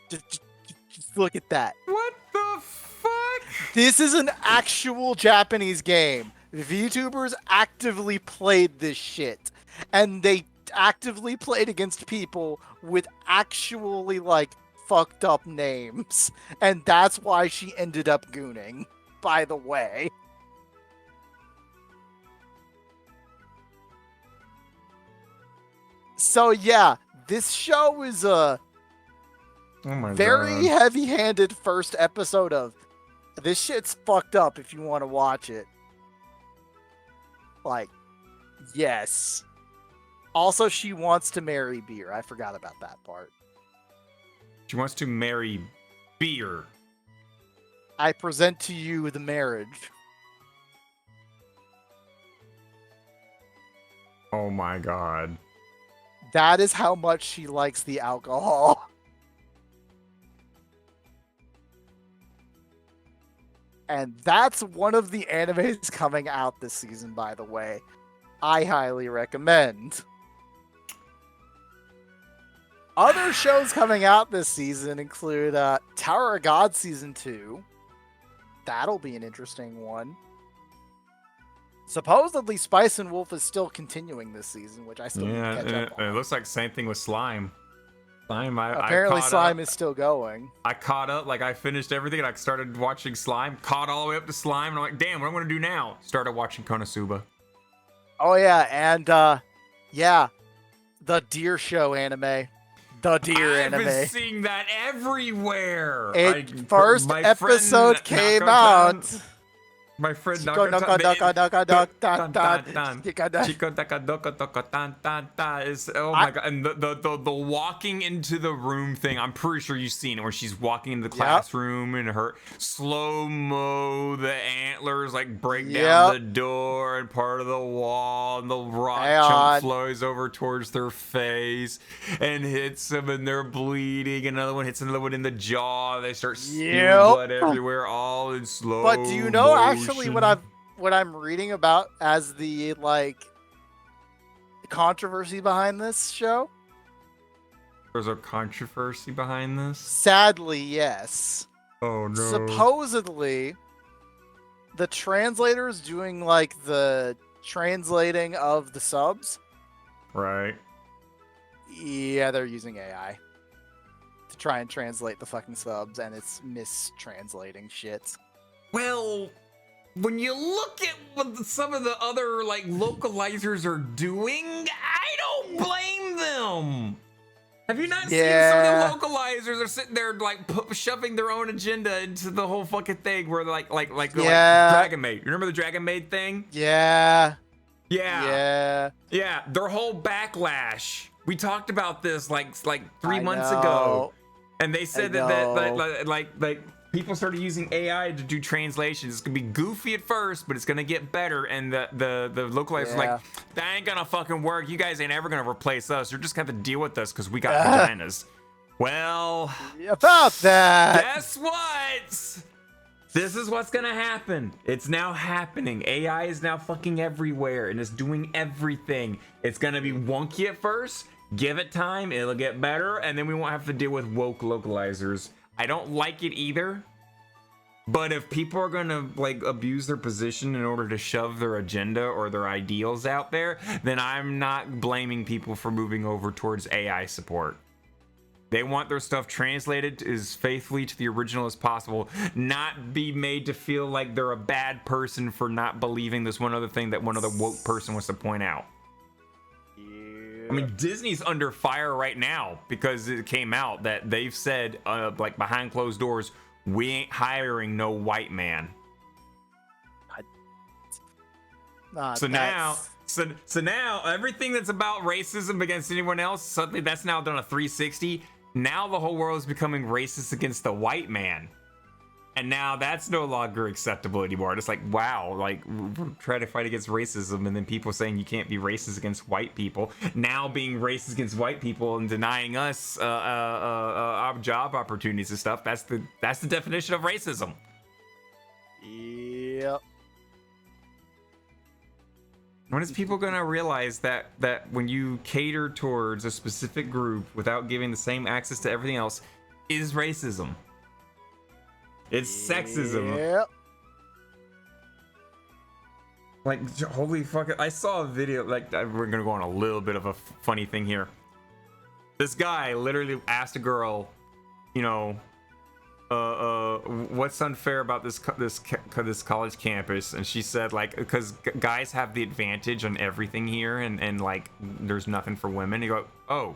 Speaker 3: Just look at that.
Speaker 4: What the fuck?
Speaker 3: This is an actual Japanese game. VTubers actively played this shit. And they actively played against people with actually, like, fucked up names. And that's why she ended up gooning, by the way. So yeah, this show is a very heavy-handed first episode of this shit's fucked up if you want to watch it. Like, yes. Also, she wants to marry Beer. I forgot about that part.
Speaker 4: She wants to marry Beer.
Speaker 3: I present to you the marriage.
Speaker 4: Oh my god.
Speaker 3: That is how much she likes the alcohol. And that's one of the animes coming out this season, by the way. I highly recommend. Other shows coming out this season include Tower of God Season 2. That'll be an interesting one. Supposedly, Spice and Wolf is still continuing this season, which I still need to catch up on.
Speaker 4: It looks like same thing with Slime.
Speaker 3: Apparently, Slime is still going.
Speaker 4: I caught up, like I finished everything, and I started watching Slime, caught all the way up to Slime, and I'm like, damn, what am I going to do now? Started watching Konosuba.
Speaker 3: Oh, yeah, and, yeah, the Deer Show anime. The deer
Speaker 4: I've been
Speaker 3: anime.
Speaker 4: seeing that everywhere.
Speaker 3: First
Speaker 4: my
Speaker 3: episode
Speaker 4: friend
Speaker 3: came
Speaker 4: Nakotan-
Speaker 3: out.
Speaker 4: My friend
Speaker 3: Chico
Speaker 4: Nakotan-
Speaker 3: Chico
Speaker 4: Chico is, oh my god, and the walking into the room thing, I'm pretty sure you've seen it, where she's walking into the classroom and her slow-mo, the antlers like break down the door and part of the wall, and the rock chunk flies over towards their face and hits them, and they're bleeding. Another one hits another one in the jaw. They start spewing blood everywhere, all in slow.
Speaker 3: But do you know actually what I'm reading about as the like controversy behind this show?
Speaker 4: There's a controversy behind this?
Speaker 3: Sadly, yes.
Speaker 4: Oh no.
Speaker 3: Supposedly, the translators doing like the translating of the subs.
Speaker 4: Right.
Speaker 3: Yeah, they're using AI to try and translate the fucking subs, and it's mistranslating shit.
Speaker 4: Well, when you look at what some of the other like localizers are doing, I don't blame them. Have you not seen some of the localizers are sitting there like shoving their own agenda into the whole fucking thing? Where like Dragon Maid. You remember the Dragon Maid thing?
Speaker 3: Yeah.
Speaker 4: Their whole backlash. We talked about this like 3 months ago, and they said that like people started using AI to do translations. It's gonna be goofy at first, but it's gonna get better. And the localizers like, that ain't gonna fucking work. You guys ain't ever gonna replace us. You're just gonna have to deal with us because we got vaginas. Well,
Speaker 3: about that.
Speaker 4: Guess what? This is what's gonna happen. It's now happening. AI is now fucking everywhere and it's doing everything. It's gonna be wonky at first. Give it time, it'll get better, and then we won't have to deal with woke localizers. I don't like it either, but if people are gonna like abuse their position in order to shove their agenda or their ideals out there, then I'm not blaming people for moving over towards AI support. They want their stuff translated as faithfully to the original as possible, not be made to feel like they're a bad person for not believing this one other thing that one other woke person wants to point out. I mean, Disney's under fire right now because it came out that they've said, like behind closed doors, we ain't hiring no white man. So now everything that's about racism against anyone else, suddenly that's now done a 360. Now the whole world is becoming racist against the white man. And now that's no longer acceptable anymore. It's like, wow, like we're trying to fight against racism, and then people saying you can't be racist against white people. Now being racist against white people and denying us our job opportunities and stuff. That's the definition of racism.
Speaker 3: Yep.
Speaker 4: When is people gonna realize that when you cater towards a specific group without giving the same access to everything else is racism? It's sexism.
Speaker 3: Yep.
Speaker 4: Like, holy fuck! I saw a video. Like, we're gonna go on a little bit of a funny thing here. This guy literally asked a girl, you know, what's unfair about this college campus? And she said, like, because guys have the advantage on everything here, and like, there's nothing for women. You go, oh,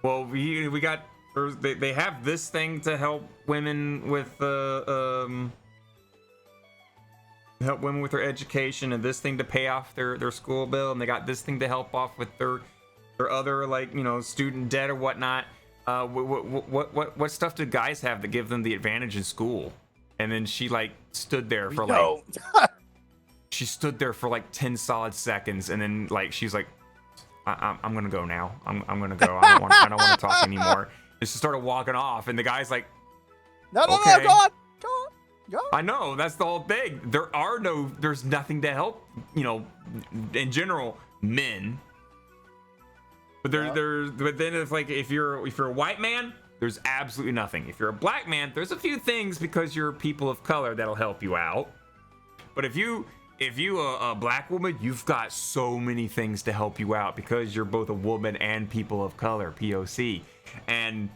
Speaker 4: well, we got. They have this thing to help women with help women with their education, and this thing to pay off their school bill, and they got this thing to help off with their other, like, you know, student debt or whatnot. What stuff do guys have that give them the advantage in school? And then she like stood there for like she stood there for like 10 solid seconds, and then like she's like, I'm gonna go now. I'm gonna go. I don't want to talk anymore. And she started walking off, and the guy's like,
Speaker 3: no, go on.
Speaker 4: I know, that's the whole thing. There's nothing to help, you know, in general, men. But but then it's like, if you're a white man, there's absolutely nothing. If you're a black man, there's a few things because you're people of color that'll help you out. But if you a black woman, you've got so many things to help you out because you're both a woman and people of color, POC, and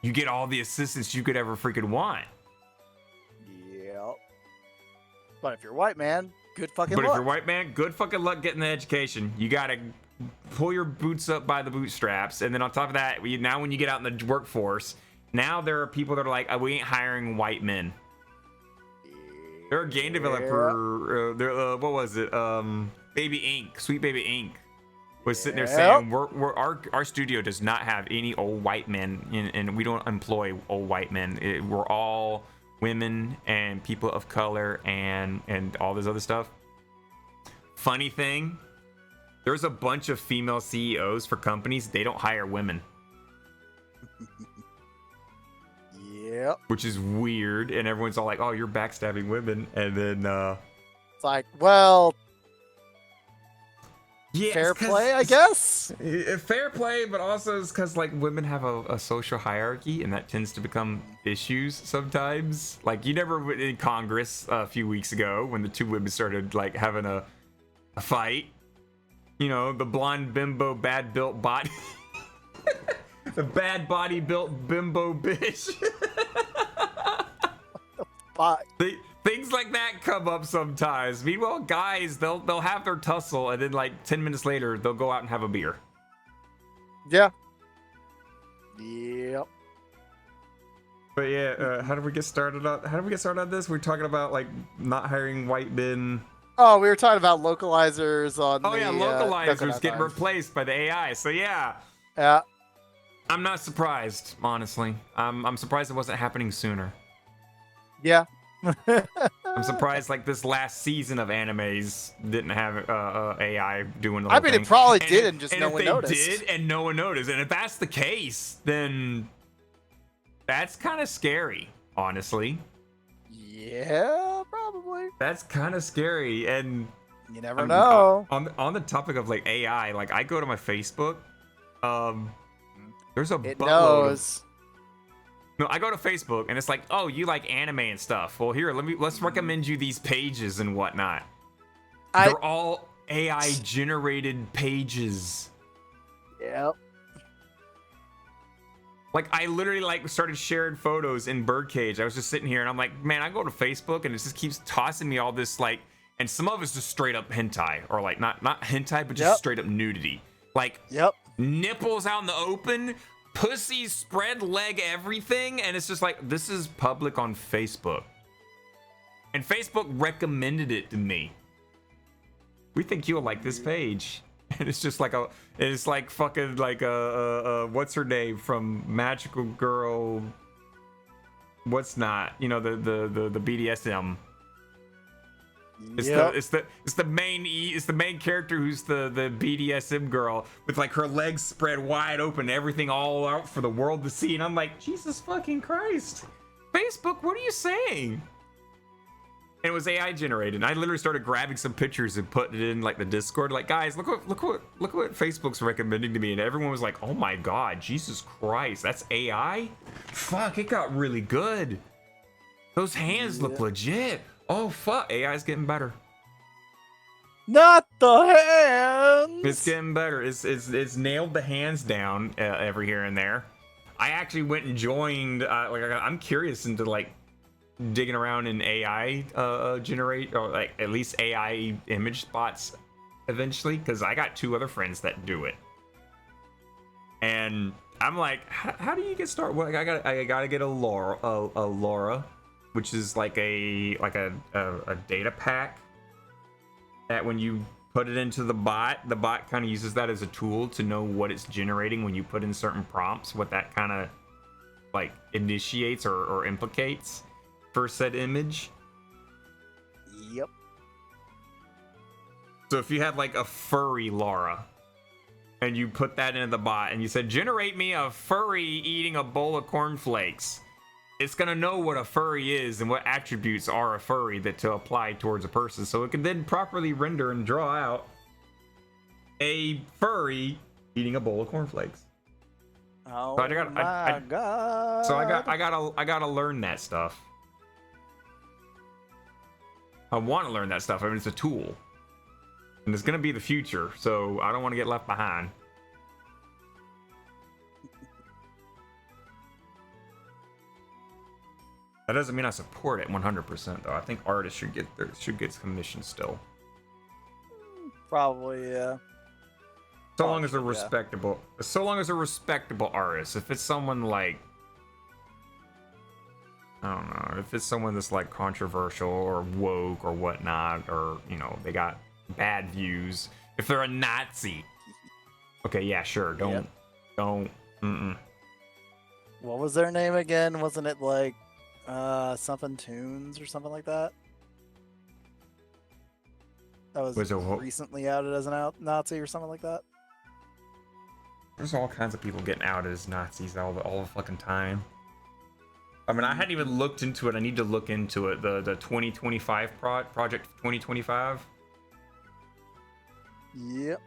Speaker 4: you get all the assistance you could ever freaking want.
Speaker 3: Yep. But if you're a white man, good fucking luck.
Speaker 4: But if you're a white man, good fucking luck getting the education. You gotta pull your boots up by the bootstraps, and then on top of that, now when you get out in the workforce, now there are people that are like, we ain't hiring white men. They're a game developer. What was it? Baby Inc. Sweet Baby Inc. was sitting there saying, our studio does not have any old white men, and we don't employ old white men. We're all women and people of color and all this other stuff. Funny thing, there's a bunch of female CEOs for companies. They don't hire women.
Speaker 3: Yep.
Speaker 4: Which is weird, and everyone's all like, "Oh, you're backstabbing women," and then
Speaker 3: it's like, well,
Speaker 4: yeah,
Speaker 3: fair play, I guess.
Speaker 4: Fair play, but also it's because like women have a social hierarchy, and that tends to become issues sometimes. Like you never went in Congress a few weeks ago when the two women started like having a fight. You know, the blonde bimbo bad built body. The bad body built bimbo bitch. Things like that come up sometimes. Meanwhile, guys, they'll have their tussle, and then like 10 minutes later, they'll go out and have a beer.
Speaker 3: Yeah. Yep.
Speaker 4: But yeah, how did we get started on? How did we get started on this? We're talking about like not hiring white men.
Speaker 3: Oh, we were talking about localizers on.
Speaker 4: Oh yeah, localizers getting
Speaker 3: time.
Speaker 4: replaced by the AI. So yeah.
Speaker 3: Yeah.
Speaker 4: I'm not surprised, honestly. I'm surprised it wasn't happening sooner.
Speaker 3: Yeah.
Speaker 4: I'm surprised like this last season of animes didn't have AI doing the whole
Speaker 3: I mean,
Speaker 4: thing.
Speaker 3: it probably
Speaker 4: and
Speaker 3: did, and just no one noticed.
Speaker 4: If they did, and no one noticed, and if that's the case, then that's kind of scary, honestly.
Speaker 3: Yeah, probably.
Speaker 4: That's kind of scary, and
Speaker 3: you never know.
Speaker 4: On the topic of like AI, like I go to my Facebook, there's a
Speaker 3: It
Speaker 4: buttload
Speaker 3: knows.
Speaker 4: No, I go to Facebook and it's like, oh, you like anime and stuff. Well, here, let's recommend you these pages and whatnot. They're all AI generated pages.
Speaker 3: Yep.
Speaker 4: Like I literally like started sharing photos in Birdcage. I was just sitting here and I'm like, man, I go to Facebook and it just keeps tossing me all this like, and some of it's just straight up hentai, or like not hentai, but just straight up nudity. Like nipples out in the open, pussies spread leg everything, and it's just like, this is public on Facebook. And Facebook recommended it to me. We think you'll like this page. And it's just like it's like fucking like what's her name from Magical Girl? What's not? You know, the BDSM. It's the main character who's the BDSM girl with like her legs spread wide open, everything all out for the world to see, and I'm like, Jesus fucking Christ, Facebook, what are you saying? And it was AI generated. And I literally started grabbing some pictures and putting it in like the Discord, like, guys, look what Facebook's recommending to me, and everyone was like, oh my god, Jesus Christ, that's AI? Fuck, it got really good. Those hands look legit. Oh fuck, AI's getting better.
Speaker 3: Not the hands.
Speaker 4: It's getting better. It's nailed the hands down every here and there. I actually went and joined. I'm curious into like digging around in AI generate, or like at least AI image spots eventually, because I got 2 other friends that do it, and I'm like, how do you get started? Well, I gotta get a Laura, which is like a data pack that when you put it into the bot kind of uses that as a tool to know what it's generating when you put in certain prompts, what that kind of like initiates or implicates for said image.
Speaker 3: Yep.
Speaker 4: So if you had like a furry Laura and you put that into the bot and you said, generate me a furry eating a bowl of cornflakes, it's gonna know what a furry is and what attributes are a furry that to apply towards a person, so it can then properly render and draw out a furry eating a bowl of cornflakes.
Speaker 3: Oh
Speaker 4: so
Speaker 3: my god!
Speaker 4: So I gotta learn that stuff. I want to learn that stuff. I mean, it's a tool, and it's gonna be the future, so I don't want to get left behind. That doesn't mean I support it 100% though. I think artists should get commission still.
Speaker 3: Probably, yeah.
Speaker 4: So long as they're
Speaker 3: yeah.
Speaker 4: respectable. So long as they're respectable artists. If it's someone like, I don't know, if it's someone that's like controversial or woke or whatnot, or you know, they got bad views. If they're a Nazi, okay, yeah, sure. Don't.
Speaker 3: What was their name again? Wasn't it like something Tunes or something like that? That was recently outed as an Nazi or something like that.
Speaker 4: There's all kinds of people getting outed as Nazis all the fucking time. I mean, I hadn't even looked into it. I need to look into it. The 2025 project 2025.
Speaker 3: Yep.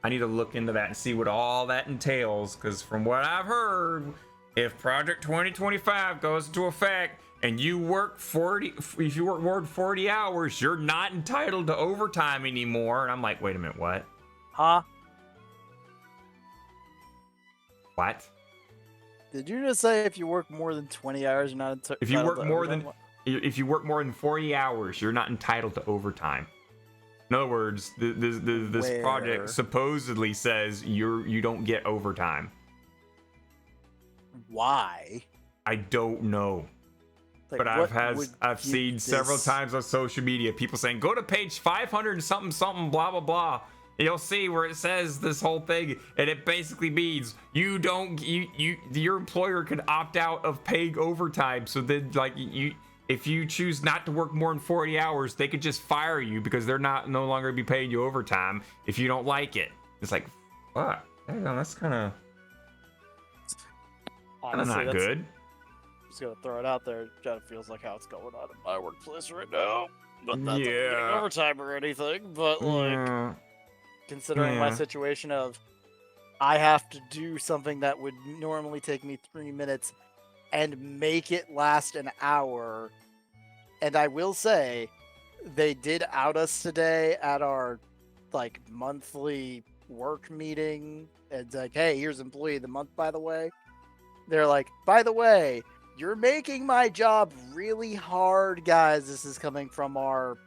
Speaker 4: I need to look into that and see what all that entails. Because from what I've heard, if Project 2025 goes into effect and you work if you work more than 40 hours, you're not entitled to overtime anymore. And I'm like, wait a minute, what?
Speaker 3: Huh?
Speaker 4: What?
Speaker 3: Did you just say if you work more than 20 hours, you're not entitled?
Speaker 4: If you work more than if you work more than 40 hours, you're not entitled to overtime. In other words, this project supposedly says you don't get overtime.
Speaker 3: Why?
Speaker 4: I don't know.
Speaker 3: Like,
Speaker 4: but I've seen several times on social media people saying go to page 500 and something blah blah blah. And you'll see where it says this whole thing, and it basically means your employer can opt out of paying overtime. So then, like, if you choose not to work more than 40 hours, they could just fire you because they're no longer be paying you overtime if you don't like it. It's like, fuck, hang on, that's kind of not good.
Speaker 3: I'm just gonna throw it out there. It kind of feels like how it's going on in my workplace right now. But not that I'm getting overtime or anything, but like. Considering my situation of I have to do something that would normally take me 3 minutes and make it last an hour. And I will say they did out us today at our like monthly work meeting. It's like, hey, here's employee of the month, by the way. They're like, by the way, you're making my job really hard, guys. This is coming from our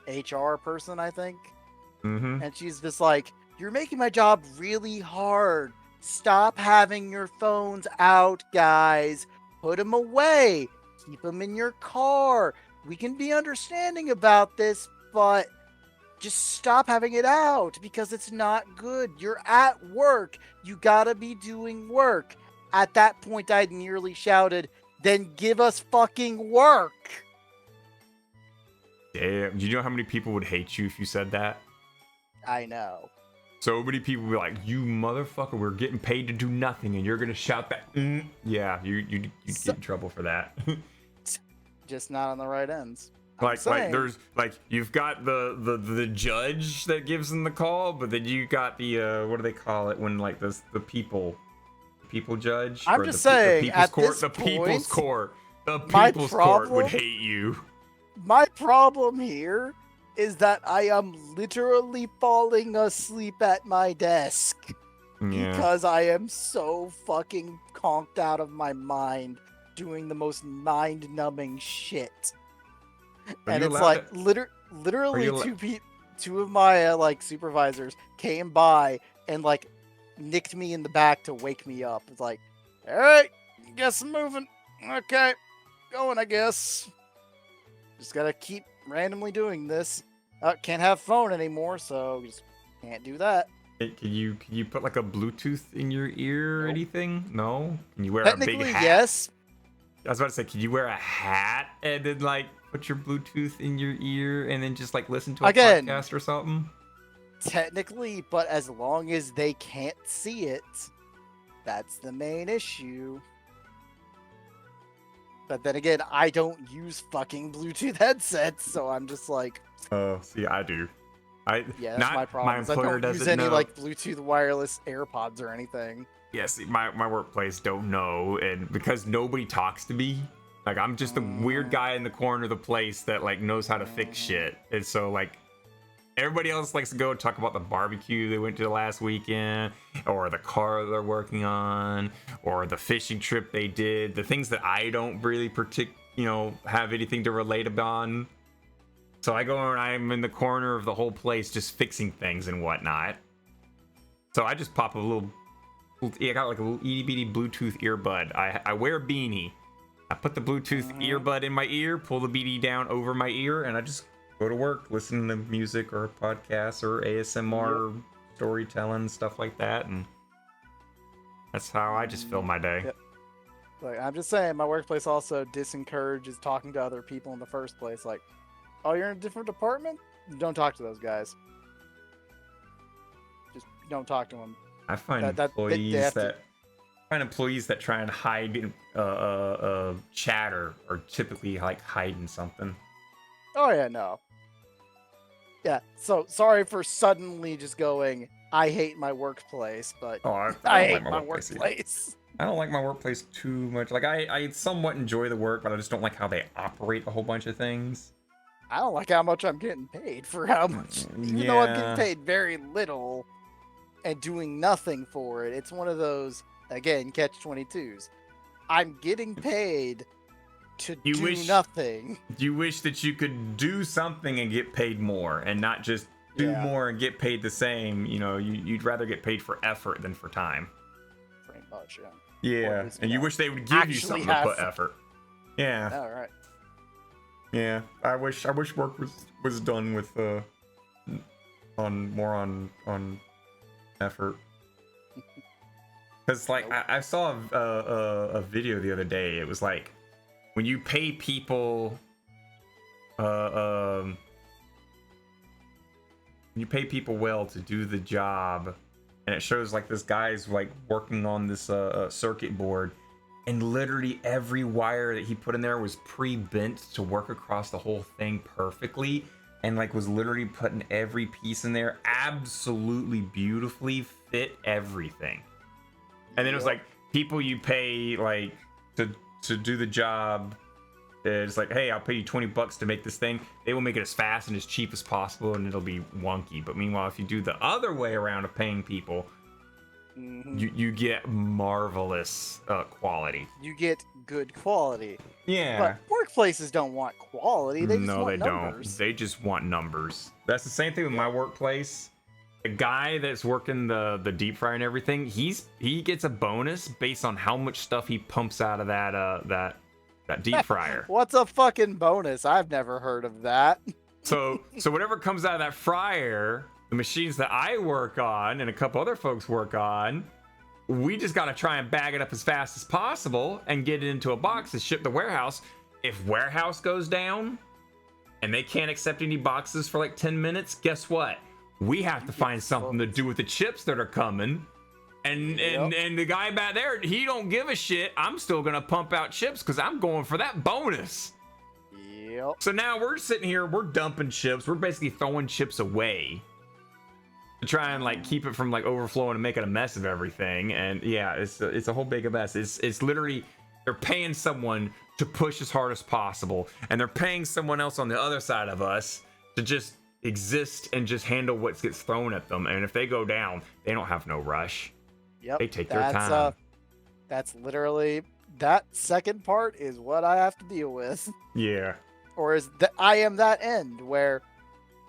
Speaker 3: HR person, I think.
Speaker 4: Mm-hmm.
Speaker 3: And she's just like, you're making my job really hard. Stop having your phones out, guys. Put them away. Keep them in your car. We can be understanding about this, but just stop having it out because it's not good. You're at work. You gotta be doing work. At that point, I nearly shouted, then give us fucking work.
Speaker 4: Damn. Do you know how many people would hate you if you said that?
Speaker 3: I know.
Speaker 4: So many people be like, you motherfucker, we're getting paid to do nothing and you're gonna shout that. Yeah, you get in trouble for that.
Speaker 3: Just not on the right ends.
Speaker 4: Like there's like you've got the judge that gives them the call, but then you got the what do they call it when like the people judge?
Speaker 3: I'm just saying, at this point,
Speaker 4: people's court would hate you.
Speaker 3: My problem here is that I am literally falling asleep at my desk because I am so fucking conked out of my mind doing the most mind-numbing shit. And it's like literally two of my like supervisors came by and like nicked me in the back to wake me up. It's like, all right, guess I'm moving. Okay, going, I guess. Just gotta keep randomly doing this. Can't have phone anymore, so just can't do that.
Speaker 4: Can you put like a Bluetooth in your ear or anything? No? Can you wear a big hat?
Speaker 3: Yes.
Speaker 4: I was about to say, can you wear a hat and then like put your Bluetooth in your ear and then just like listen to a podcast or something?
Speaker 3: Technically, but as long as they can't see it, that's the main issue. But then again, I don't use fucking Bluetooth headsets, so I'm just like...
Speaker 4: Oh, see, I do.
Speaker 3: That's my problem. I don't use any like Bluetooth wireless AirPods or anything.
Speaker 4: Yeah, see, my workplace don't know, and because nobody talks to me, like I'm just the weird guy in the corner of the place that like knows how to fix shit. And so like everybody else likes to go talk about the barbecue they went to last weekend, or the car they're working on, or the fishing trip they did, the things that I don't really have anything to relate upon. So I go and I'm in the corner of the whole place just fixing things and whatnot. So I just pop a little. I got like a little itty bitty Bluetooth earbud. I wear a beanie. I put the Bluetooth earbud in my ear, pull the beanie down over my ear, and I just go to work, listen to music or podcasts or ASMR, storytelling, stuff like that, and that's how I just fill my day.
Speaker 3: Yep. Like, I'm just saying, my workplace also disencourages talking to other people in the first place. Like, oh, you're in a different department? Don't talk to those guys. Just don't talk to them.
Speaker 4: I find employees that try and hide chatter are typically like hiding something.
Speaker 3: Oh yeah, no. Yeah, so sorry for suddenly just going, I hate my workplace, but I hate my workplace.
Speaker 4: I don't like my workplace too much. Like I somewhat enjoy the work, but I just don't like how they operate a whole bunch of things.
Speaker 3: I don't like how much I'm getting paid for how much, even though I'm getting paid very little and doing nothing for it. It's one of those, again, catch-22s. I'm getting paid to do nothing.
Speaker 4: You wish that you could do something and get paid more, and not just do more and get paid the same. You know, you'd rather get paid for effort than for time.
Speaker 3: Pretty much, yeah.
Speaker 4: Yeah, and you wish they would give you something to put effort. Yeah.
Speaker 3: All right.
Speaker 4: Yeah, I wish work was done with on effort. Because like I saw a video the other day. It was like when you pay people when you pay people well to do the job, and it shows like this guy's like working on this circuit board, and literally every wire that he put in there was pre-bent to work across the whole thing perfectly, and like was literally putting every piece in there absolutely beautifully, fit everything. And then it was like people you pay like to do the job. It's like, hey, I'll pay you $20 to make this thing. They will make it as fast and as cheap as possible, and it'll be wonky. But meanwhile, if you do the other way around of paying people, you get marvelous quality.
Speaker 3: You get good quality.
Speaker 4: Yeah.
Speaker 3: But workplaces don't want quality. They just want
Speaker 4: they
Speaker 3: numbers.
Speaker 4: don't. They just want numbers. That's the same thing with my workplace. The guy that's working the deep fryer and everything, he gets a bonus based on how much stuff he pumps out of that deep fryer.
Speaker 3: What's a fucking bonus? I've never heard of that.
Speaker 4: So whatever comes out of that fryer, the machines that I work on and a couple other folks work on, we just got to try and bag it up as fast as possible and get it into a box and ship to warehouse. If warehouse goes down and they can't accept any boxes for like 10 minutes, guess what? We have to find something to do with the chips that are coming. And the guy back there, he don't give a shit. I'm still gonna pump out chips because I'm going for that bonus.
Speaker 3: Yep.
Speaker 4: So now we're sitting here, we're dumping chips. We're basically throwing chips away to try and like keep it from like overflowing and making a mess of everything. And yeah, it's a whole big mess. It's literally they're paying someone to push as hard as possible, and they're paying someone else on the other side of us to just exist and just handle what gets thrown at them. And if they go down, they don't have no rush.
Speaker 3: Yep.
Speaker 4: They take their time.
Speaker 3: That's literally that second part is what I have to deal with.
Speaker 4: Yeah.
Speaker 3: Or is that I am that end where,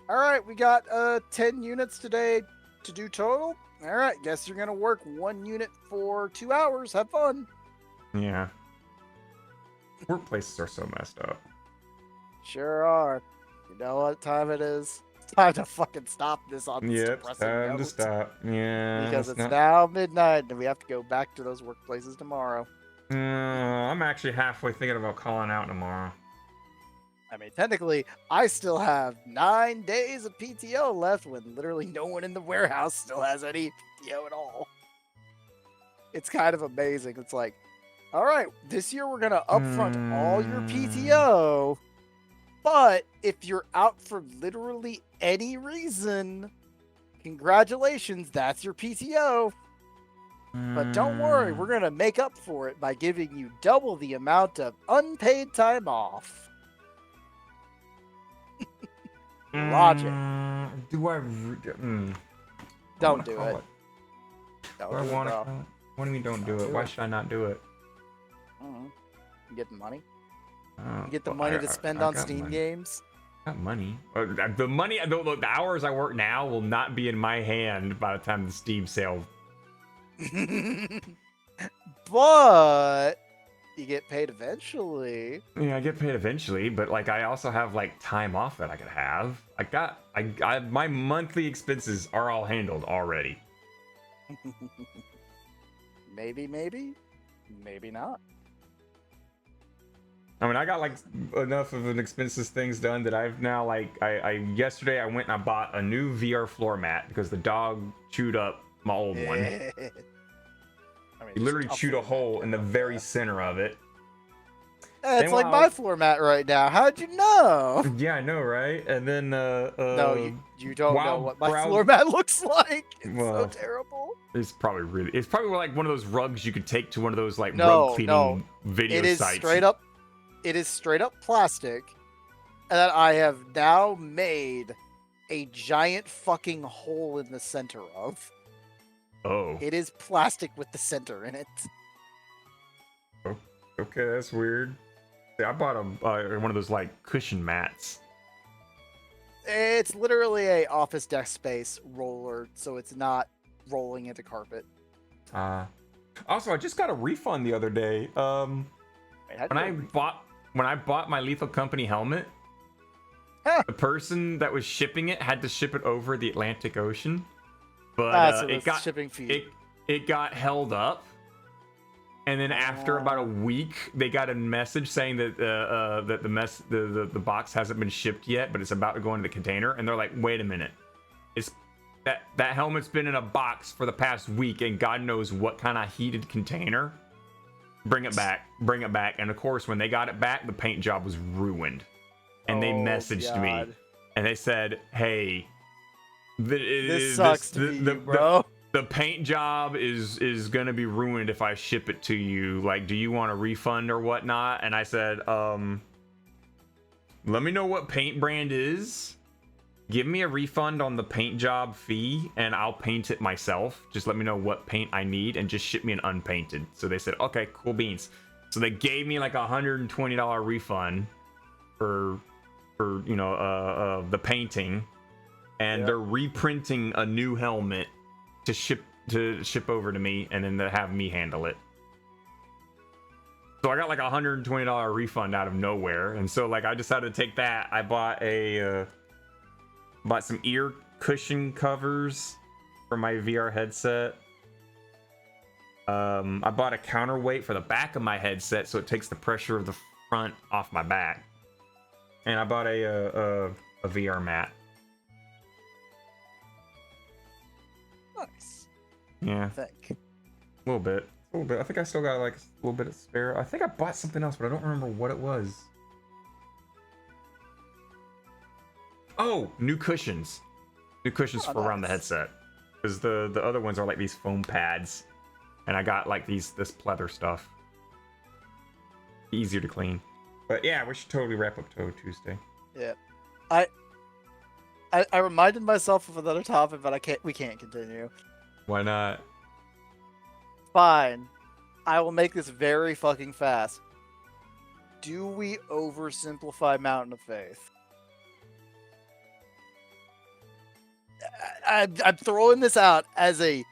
Speaker 3: all right, we got 10 units today to do total. All right, guess you're gonna work 1 unit for 2 hours. Have fun.
Speaker 4: Yeah. Workplaces are so messed up.
Speaker 3: Sure are. You know what time it is? It's time to fucking stop this on this depressing
Speaker 4: time
Speaker 3: note.
Speaker 4: to stop. Yeah.
Speaker 3: Because it's now midnight and we have to go back to those workplaces tomorrow.
Speaker 4: I'm actually halfway thinking about calling out tomorrow.
Speaker 3: I mean, technically, I still have 9 days of PTO left when literally no one in the warehouse still has any PTO at all. It's kind of amazing. It's like, all right, this year we're going to upfront all your PTO. But if you're out for literally any reason, congratulations, that's your PTO. But don't worry, we're going to make up for it by giving you double the amount of unpaid time off. Logic.
Speaker 4: Do I?
Speaker 3: Don't do it.
Speaker 4: Do I want to? What do you mean don't do it? Why should I not do it?
Speaker 3: You get the money. You get the money to spend on Steam games.
Speaker 4: Not money. The money, the hours I work now will not be in my hand by the time the Steam sale.
Speaker 3: But you get paid eventually.
Speaker 4: Yeah, I get paid eventually, but like I also have like time off that I could have. My monthly expenses are all handled already.
Speaker 3: Maybe not.
Speaker 4: I mean, I got like enough of an expenses things done that I've now like yesterday I went and I bought a new VR floor mat because the dog chewed up my old one.
Speaker 3: I mean,
Speaker 4: He literally chewed a hole in the very center of it.
Speaker 3: It's like my floor mat right now. How'd you know?
Speaker 4: Yeah, I know, right? And then
Speaker 3: no, you don't know what my floor mat looks like. It's so terrible.
Speaker 4: It's probably like one of those rugs you could take to one of those like rug cleaning video sites.
Speaker 3: It is straight up plastic, and that I have now made a giant fucking hole in the center of.
Speaker 4: Oh.
Speaker 3: It is plastic with the center in it.
Speaker 4: Okay, that's weird. Yeah, I bought one of those like cushion mats.
Speaker 3: It's literally a office desk space roller, so it's not rolling into carpet.
Speaker 4: Also, I just got a refund the other day. When I bought my Lethal Company helmet, the person that was shipping it had to ship it over the Atlantic Ocean, but
Speaker 3: so it got shipping fee.
Speaker 4: It got held up. And then after about a week, they got a message saying that that the box hasn't been shipped yet, but it's about to go into the container. And they're like, "Wait a minute, it's that helmet's been in a box for the past week, and God knows what kind of heated container. Bring it back." And of course, when they got it back, the paint job was ruined. And they messaged me, and they said, "Hey,
Speaker 3: this sucks to be you, bro."
Speaker 4: The paint job is gonna be ruined if I ship it to you. Like, do you want a refund or whatnot? And I said, let me know what paint brand is. Give me a refund on the paint job fee, and I'll paint it myself. Just let me know what paint I need, and just ship me an unpainted. So they said, okay, cool beans. So they gave me like $120 refund for the painting, and they're reprinting a new helmet to ship over to me, and then to have me handle it. So I got like $120 refund out of nowhere, and so like I decided to take that. I bought some ear cushion covers for my VR headset. I bought a counterweight for the back of my headset so it takes the pressure of the front off my back, and I bought a VR mat.
Speaker 3: Nice.
Speaker 4: Yeah.
Speaker 3: I think.
Speaker 4: A little bit. I think I still got like a little bit of spare. I think I bought something else, but I don't remember what it was. Oh, new cushions. New cushions for around the headset. Because the other ones are like these foam pads. And I got like this pleather stuff. Easier to clean. But yeah, we should totally wrap up Touhou Tuesday.
Speaker 3: Yeah. I reminded myself of another topic, but we can't continue.
Speaker 4: Why not?
Speaker 3: Fine. I will make this very fucking fast. Do we oversimplify Mountain of Faith? I'm throwing this out as a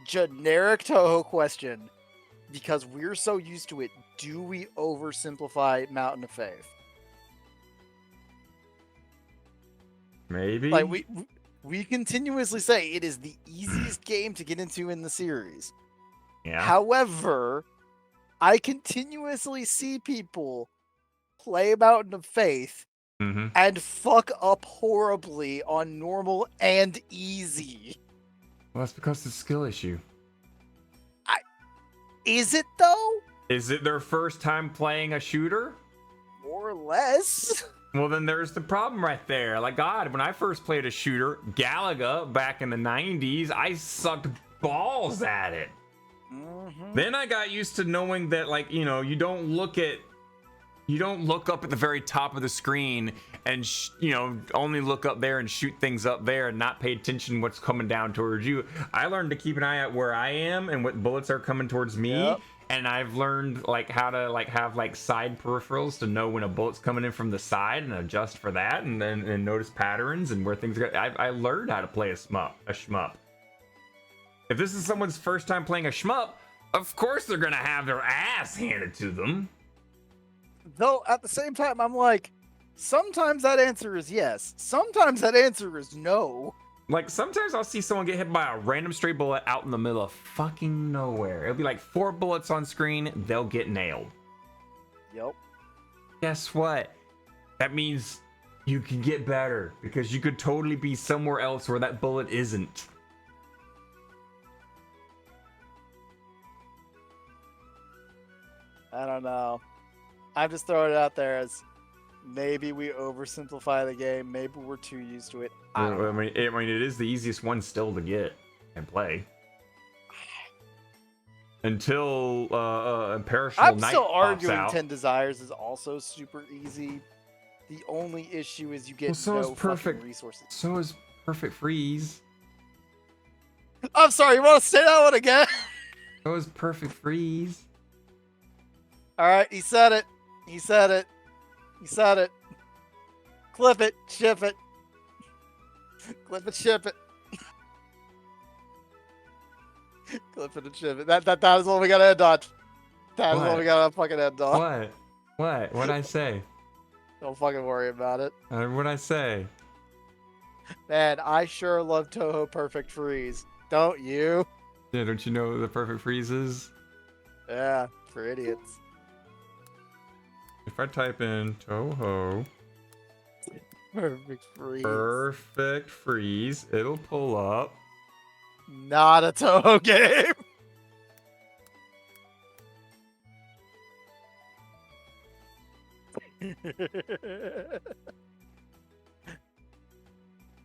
Speaker 3: generic Touhou question because we're so used to it. Do we oversimplify Mountain of Faith?
Speaker 4: Maybe.
Speaker 3: Like we continuously say it is the easiest game to get into in the series.
Speaker 4: Yeah.
Speaker 3: However, I continuously see people play Mountain of Faith and fuck up horribly on normal and easy.
Speaker 4: Well, that's because it's a skill issue.
Speaker 3: Is it though?
Speaker 4: Is it their first time playing a shooter?
Speaker 3: More or less.
Speaker 4: Well, then there's the problem right there. Like, God, when I first played a shooter, Galaga, back in the 90s, I sucked balls at it. Then I got used to knowing that, like, you don't look up at the very top of the screen and only look up there and shoot things up there and not pay attention what's coming down towards you. I learned to keep an eye out where I am and what bullets are coming towards me. and I've learned like how to like have like side peripherals to know when a bullet's coming in from the side and adjust for that, and then notice patterns and where things go. I learned how to play a shmup. If this is someone's first time playing a shmup, of course they're gonna have their ass handed to them.
Speaker 3: Though at the same time, I'm like, sometimes that answer is yes. Sometimes that answer is no.
Speaker 4: Like, sometimes I'll see someone get hit by a random stray bullet out in the middle of fucking nowhere. It'll be like 4 bullets on screen, they'll get nailed.
Speaker 3: Yep.
Speaker 4: Guess what? That means you can get better, because you could totally be somewhere else where that bullet isn't.
Speaker 3: I don't know. I'm just throwing it out there as maybe we oversimplify the game. Maybe we're too used to it. I
Speaker 4: mean, it is the easiest one still to get and play. Until Perishable
Speaker 3: I'm
Speaker 4: Night
Speaker 3: still
Speaker 4: pops
Speaker 3: arguing
Speaker 4: out.
Speaker 3: 10 Desires is also super easy. The only issue is you get
Speaker 4: Well, so
Speaker 3: no
Speaker 4: is Perfect.
Speaker 3: fucking resources.
Speaker 4: So is Perfect Freeze.
Speaker 3: I'm sorry, you want to say that one again?
Speaker 4: So is Perfect Freeze.
Speaker 3: Alright, he said it. He said it. He said it. Clip it. Ship it. Clip it, ship it. Clip it and ship it. That is what we gotta end on. That is what we gotta fucking end on.
Speaker 4: What? What'd I say?
Speaker 3: Don't fucking worry about it.
Speaker 4: What'd I say?
Speaker 3: Man, I sure love Touhou Perfect Freeze. Don't you?
Speaker 4: Yeah, don't you know what the Perfect Freeze is?
Speaker 3: Yeah, for idiots.
Speaker 4: If I type in Touhou
Speaker 3: Perfect Freeze.
Speaker 4: Perfect Freeze, it'll pull up.
Speaker 3: Not a Touhou game.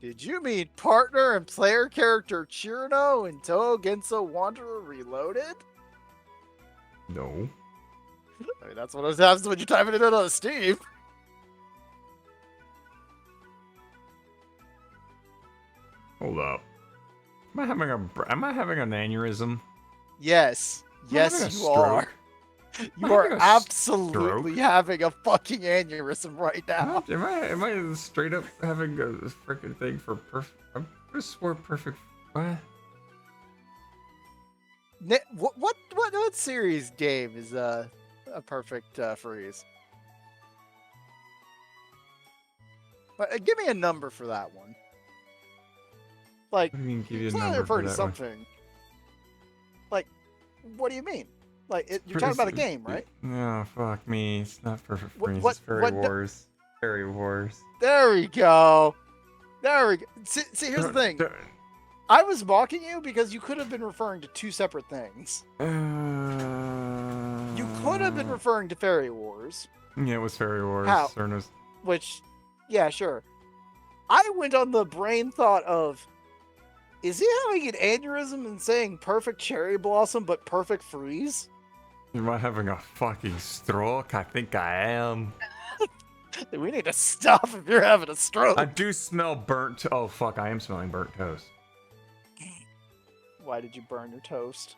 Speaker 3: Did you mean partner and player character Chirino in Touhou Genso Wanderer Reloaded?
Speaker 4: No.
Speaker 3: I mean, that's what happens when you type it in on Steam.
Speaker 4: Hold up. Am I having an aneurysm?
Speaker 3: Yes.
Speaker 4: Am I having
Speaker 3: Yes,
Speaker 4: a
Speaker 3: you are.
Speaker 4: stroke?
Speaker 3: You
Speaker 4: Am I
Speaker 3: are
Speaker 4: having a
Speaker 3: absolutely
Speaker 4: stroke?
Speaker 3: having a fucking aneurysm right now.
Speaker 4: Am I straight up having a freaking thing for perfect? I just swore perfect. What?
Speaker 3: What series game is a perfect freeze? Give me a number for that one. Like,
Speaker 4: What do you mean? Give you a
Speaker 3: it's not
Speaker 4: number for
Speaker 3: referring to
Speaker 4: that one?
Speaker 3: something. Like, what do you mean? Like, you're talking about a game, right?
Speaker 4: No, fuck me. It's not Perfect Freeze.
Speaker 3: What-
Speaker 4: It's Fairy
Speaker 3: what-
Speaker 4: Wars. Fairy Wars.
Speaker 3: There we go. There we go. See, here's the thing. I was mocking you because you could have been referring to two separate things. You could have been referring to Fairy Wars,
Speaker 4: Yeah, it was Fairy Wars.
Speaker 3: How?
Speaker 4: Or no-
Speaker 3: which, yeah, sure. I went on the brain thought of, is he having an aneurysm and saying perfect cherry blossom but perfect freeze?
Speaker 4: Am I having a fucking stroke? I think I am.
Speaker 3: We need to stop if you're having a stroke.
Speaker 4: I do smell burnt. Oh fuck! I am smelling burnt toast.
Speaker 3: Why did you burn your toast?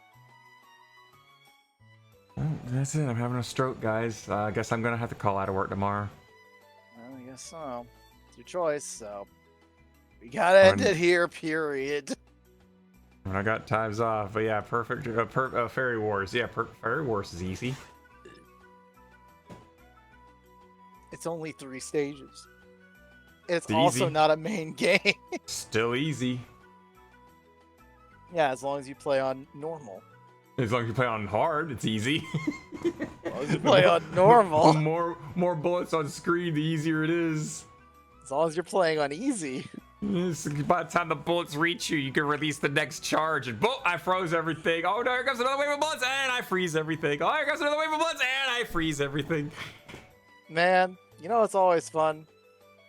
Speaker 4: Oh, that's it. I'm having a stroke, guys. I guess I'm gonna have to call out of work tomorrow.
Speaker 3: Well, I guess so. It's your choice, so we gotta end it here, period.
Speaker 4: When I got times off, but yeah, perfect. Fairy Wars. Yeah, Fairy Wars is easy.
Speaker 3: It's only 3 stages. It's
Speaker 4: Easy.
Speaker 3: also not a main game.
Speaker 4: Still easy.
Speaker 3: Yeah, as long as you play on normal.
Speaker 4: As long as you play on hard, it's easy.
Speaker 3: As long as you play on normal.
Speaker 4: The more bullets on screen, the easier it is.
Speaker 3: As long as you're playing on easy.
Speaker 4: Yes, by the time the bullets reach you, you can release the next charge, and boom! I froze everything. Oh no, here comes another wave of bullets, and I freeze everything. Oh, here comes another wave of bullets, and I freeze everything.
Speaker 3: Man, you know it's always fun.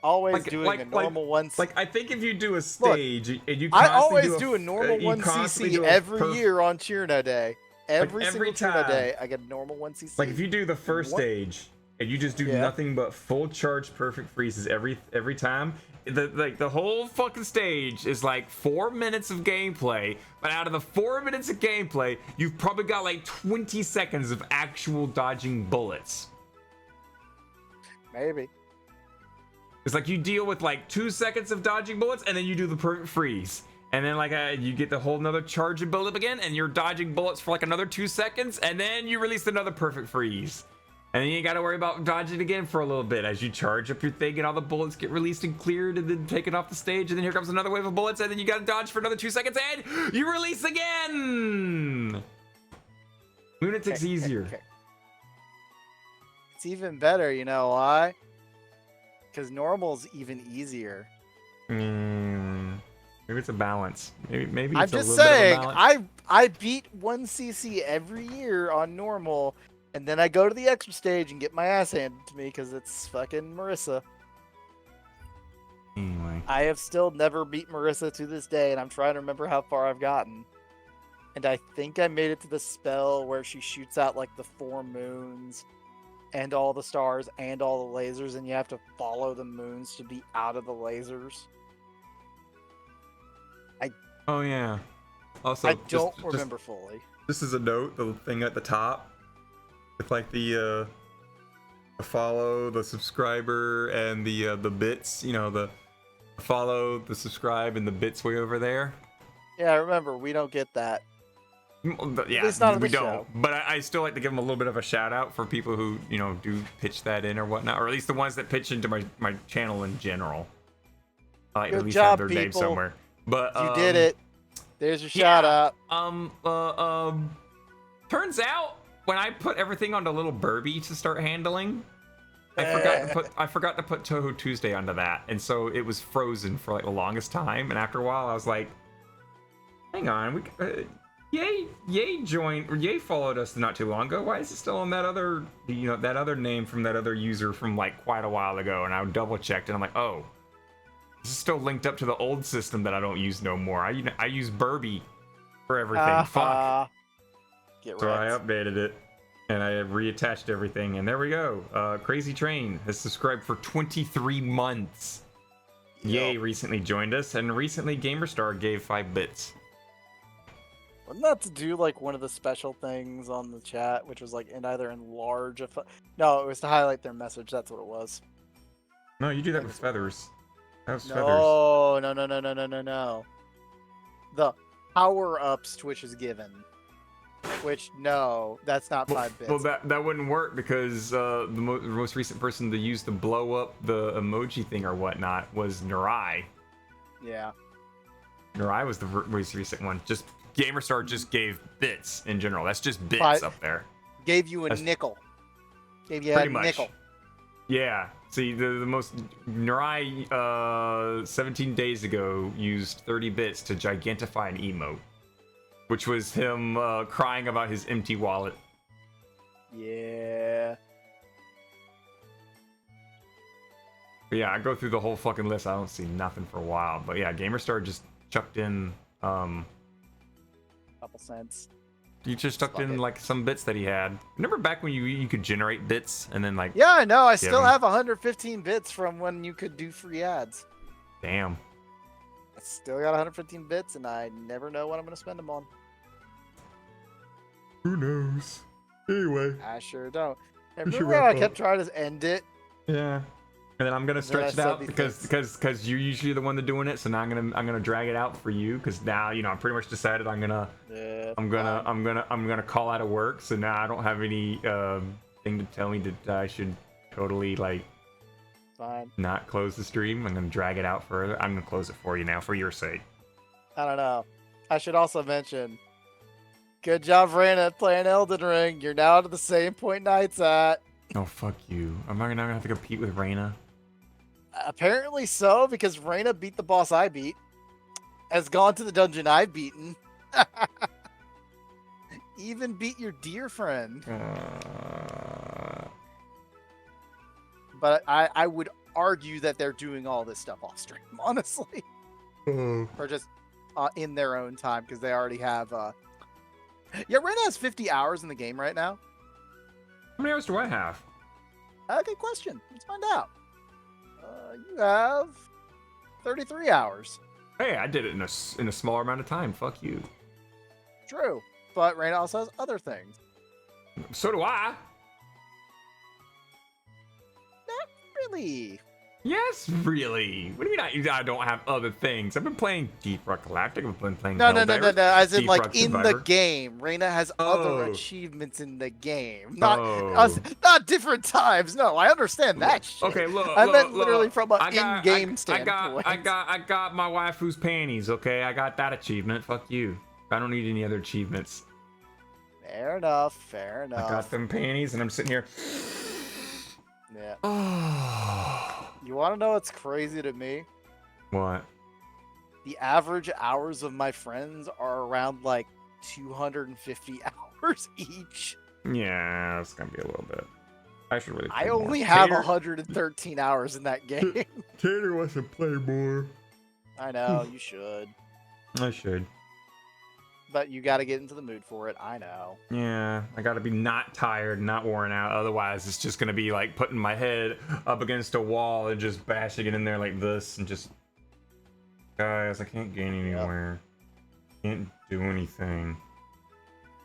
Speaker 3: Always doing a normal one.
Speaker 4: I think if you do a stage and you
Speaker 3: I
Speaker 4: constantly
Speaker 3: always do a normal
Speaker 4: you
Speaker 3: 1
Speaker 4: constantly
Speaker 3: CC
Speaker 4: do a
Speaker 3: every year on Chirno Day. Every
Speaker 4: every
Speaker 3: single Chirno
Speaker 4: time.
Speaker 3: Day, I get a normal 1 CC.
Speaker 4: Like if you do the first
Speaker 3: What?
Speaker 4: stage and you just do nothing but full charge perfect freezes every time. The whole fucking stage is like 4 minutes of gameplay, but out of the 4 minutes of gameplay, you've probably got like 20 seconds of actual dodging bullets.
Speaker 3: Maybe.
Speaker 4: It's like you deal with like 2 seconds of dodging bullets, and then you do the perfect freeze. And then like you get the whole another charge and build up again, and you're dodging bullets for like another 2 seconds, and then you release another perfect freeze. And then you gotta worry about dodging again for a little bit as you charge up your thing and all the bullets get released and cleared and then taken off the stage, and then here comes another wave of bullets, and then you gotta dodge for another 2 seconds and you release again! Lunatic's easier.
Speaker 3: Okay. It's even better, you know why? Because normal's even easier.
Speaker 4: Maybe it's a balance. Maybe
Speaker 3: I'm
Speaker 4: it's
Speaker 3: just
Speaker 4: a little
Speaker 3: saying,
Speaker 4: bit of a balance.
Speaker 3: I beat 1cc every year on normal, and then I go to the extra stage and get my ass handed to me because it's fucking Marissa.
Speaker 4: Anyway.
Speaker 3: I have still never beat Marissa to this day, and I'm trying to remember how far I've gotten. And I think I made it to the spell where she shoots out like the 4 moons and all the stars and all the lasers, and you have to follow the moons to be out of the lasers.
Speaker 4: Oh yeah. Also,
Speaker 3: I don't remember fully.
Speaker 4: This is a note, the thing at the top with like the follow, the subscriber, and the bits. You know, the follow, the subscribe, and the bits way over there.
Speaker 3: Yeah, remember, we don't get that.
Speaker 4: Yeah,
Speaker 3: At least not on
Speaker 4: we
Speaker 3: the
Speaker 4: don't.
Speaker 3: show.
Speaker 4: But I still like to give them a little bit of a shout out for people who, you know, do pitch that in or whatnot, or at least the ones that pitch into my channel in general. I like to
Speaker 3: Good
Speaker 4: at least
Speaker 3: job,
Speaker 4: have their name
Speaker 3: people.
Speaker 4: somewhere. But
Speaker 3: You did it. There's your shout out.
Speaker 4: Turns out when I put everything onto little Burby to start handling, I forgot to put Touhou Tuesday onto that, and so it was frozen for like the longest time. And after a while, I was like, "Hang on, Yay followed us not too long ago. Why is it still on that other, that other name from that other user from like quite a while ago?" And I double checked, and I'm like, "Oh, this is still linked up to the old system that I don't use no more. I use Burby for everything. Fuck." So I updated it, and I reattached everything, and there we go. Crazy Train has subscribed for 23 months. Yay recently joined us, and recently Gamerstar gave 5 bits.
Speaker 3: Wasn't that to do like one of the special things on the chat, which was like either enlarge a no, it was to highlight their message. That's what it was.
Speaker 4: No, you do that with feathers. That was feathers.
Speaker 3: No. The power-ups Twitch is given. Which, no, that's not 5 bits.
Speaker 4: Well, that wouldn't work because the most recent person to use to blow up the emoji thing or whatnot was Nurai.
Speaker 3: Yeah.
Speaker 4: Nurai was the most recent one. Just Gamerstar just gave bits in general. That's just bits up there.
Speaker 3: Gave you a nickel. Gave you a nickel.
Speaker 4: Yeah. See, the most Nurai 17 days ago used 30 bits to gigantify an emote, which was him crying about his empty wallet.
Speaker 3: Yeah.
Speaker 4: But yeah, I go through the whole fucking list. I don't see nothing for a while. But yeah, Gamerstar just chucked in
Speaker 3: couple cents.
Speaker 4: He just chucked in like some bits that he had. Remember back when you could generate bits and then like...
Speaker 3: Yeah, I know. I still have 115 bits from when you could do free ads.
Speaker 4: Damn.
Speaker 3: I still got 115 bits, and I never know what I'm going to spend them on.
Speaker 4: Who knows? Anyway.
Speaker 3: I sure don't. Remember how I kept trying to end it?
Speaker 4: Yeah. And then I'm gonna stretch it out because you're usually the one that's doing it. So now I'm gonna drag it out for you because now I'm pretty much decided I'm gonna call out of work. So now I don't have any thing to tell me that I should totally like not close the stream. I'm gonna drag it out further. I'm gonna close it for you now for your sake.
Speaker 3: I don't know. I should also mention, good job, Raina, playing Elden Ring. You're now to the same point Knight's at. Oh,
Speaker 4: fuck you. Am I gonna have to compete with Raina?
Speaker 3: Apparently so, because Raina beat the boss I beat. Has gone to the dungeon I've beaten. Even beat your dear friend. But I would argue that they're doing all this stuff off stream, honestly. Or just in their own time, because they already have... Yeah, Raina has 50 hours in the game right now.
Speaker 4: How many hours do I have?
Speaker 3: Good question. Let's find out. You have 33 hours.
Speaker 4: Hey, I did it in a smaller amount of time. Fuck you.
Speaker 3: True, but Raina also has other things.
Speaker 4: So do I.
Speaker 3: Not really.
Speaker 4: Yes, really. What do you mean I don't have other things? I've been playing Deep Rock Galactic. I've been playing
Speaker 3: No. As in,
Speaker 4: Deep
Speaker 3: like,
Speaker 4: Rock
Speaker 3: in the
Speaker 4: Survivor.
Speaker 3: game. Raina has other
Speaker 4: Oh.
Speaker 3: achievements in the game. Not
Speaker 4: Oh.
Speaker 3: not different times. No, I understand that shit.
Speaker 4: Okay, look.
Speaker 3: I meant
Speaker 4: look,
Speaker 3: literally
Speaker 4: look.
Speaker 3: from an
Speaker 4: I got-
Speaker 3: in-game standpoint.
Speaker 4: I got my waifu's panties. Okay, I got that achievement. Fuck you. I don't need any other achievements.
Speaker 3: Fair enough. Fair
Speaker 4: I
Speaker 3: enough.
Speaker 4: got them panties, and I'm sitting here.
Speaker 3: Yeah.
Speaker 4: Oh.
Speaker 3: You want to know what's crazy to me?
Speaker 4: What?
Speaker 3: The average hours of my friends are around like 250 hours each.
Speaker 4: Yeah, it's gonna be a little bit. I should really.
Speaker 3: I
Speaker 4: play
Speaker 3: only
Speaker 4: more.
Speaker 3: have
Speaker 4: Tater-
Speaker 3: 113 hours in that game.
Speaker 4: Tater wants to play more.
Speaker 3: I know, you should.
Speaker 4: I should.
Speaker 3: But you got to get into the mood for it. I know.
Speaker 4: Yeah, I gotta be not tired, not worn out. Otherwise, it's just gonna be like putting my head up against a wall and just bashing it in there like this, and just, guys, I can't gain anywhere. Can't do anything.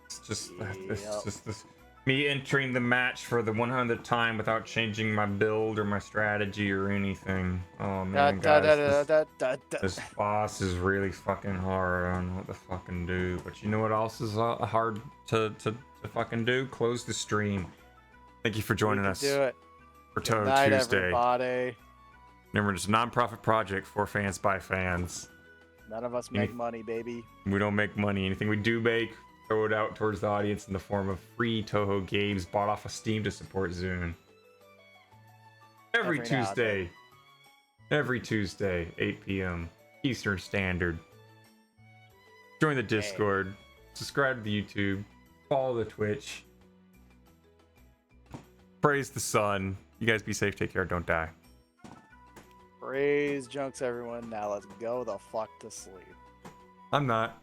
Speaker 4: It's just, it's just this me entering the match for the 100th time without changing my build or my strategy or anything. Oh man, guys, this boss is really fucking hard. I don't know what to fucking do. But you know what else is hard to fucking do? Close the stream. Thank you for joining us
Speaker 3: Do it.
Speaker 4: for
Speaker 3: Good
Speaker 4: Touhou
Speaker 3: night,
Speaker 4: Tuesday.
Speaker 3: everybody.
Speaker 4: Remember, it's a non-profit project for fans by fans.
Speaker 3: None of us make money, baby.
Speaker 4: We don't make money. Anything we do make, throw it out towards the audience in the form of free Touhou games bought off of Steam to support Zune. Every Tuesday, 8 p.m. Eastern Standard. Join the Discord, subscribe to the YouTube, follow the Twitch. Praise the sun. You guys be safe, take care, don't die.
Speaker 3: Praise junks, everyone. Now let's go the fuck to sleep.
Speaker 4: I'm not.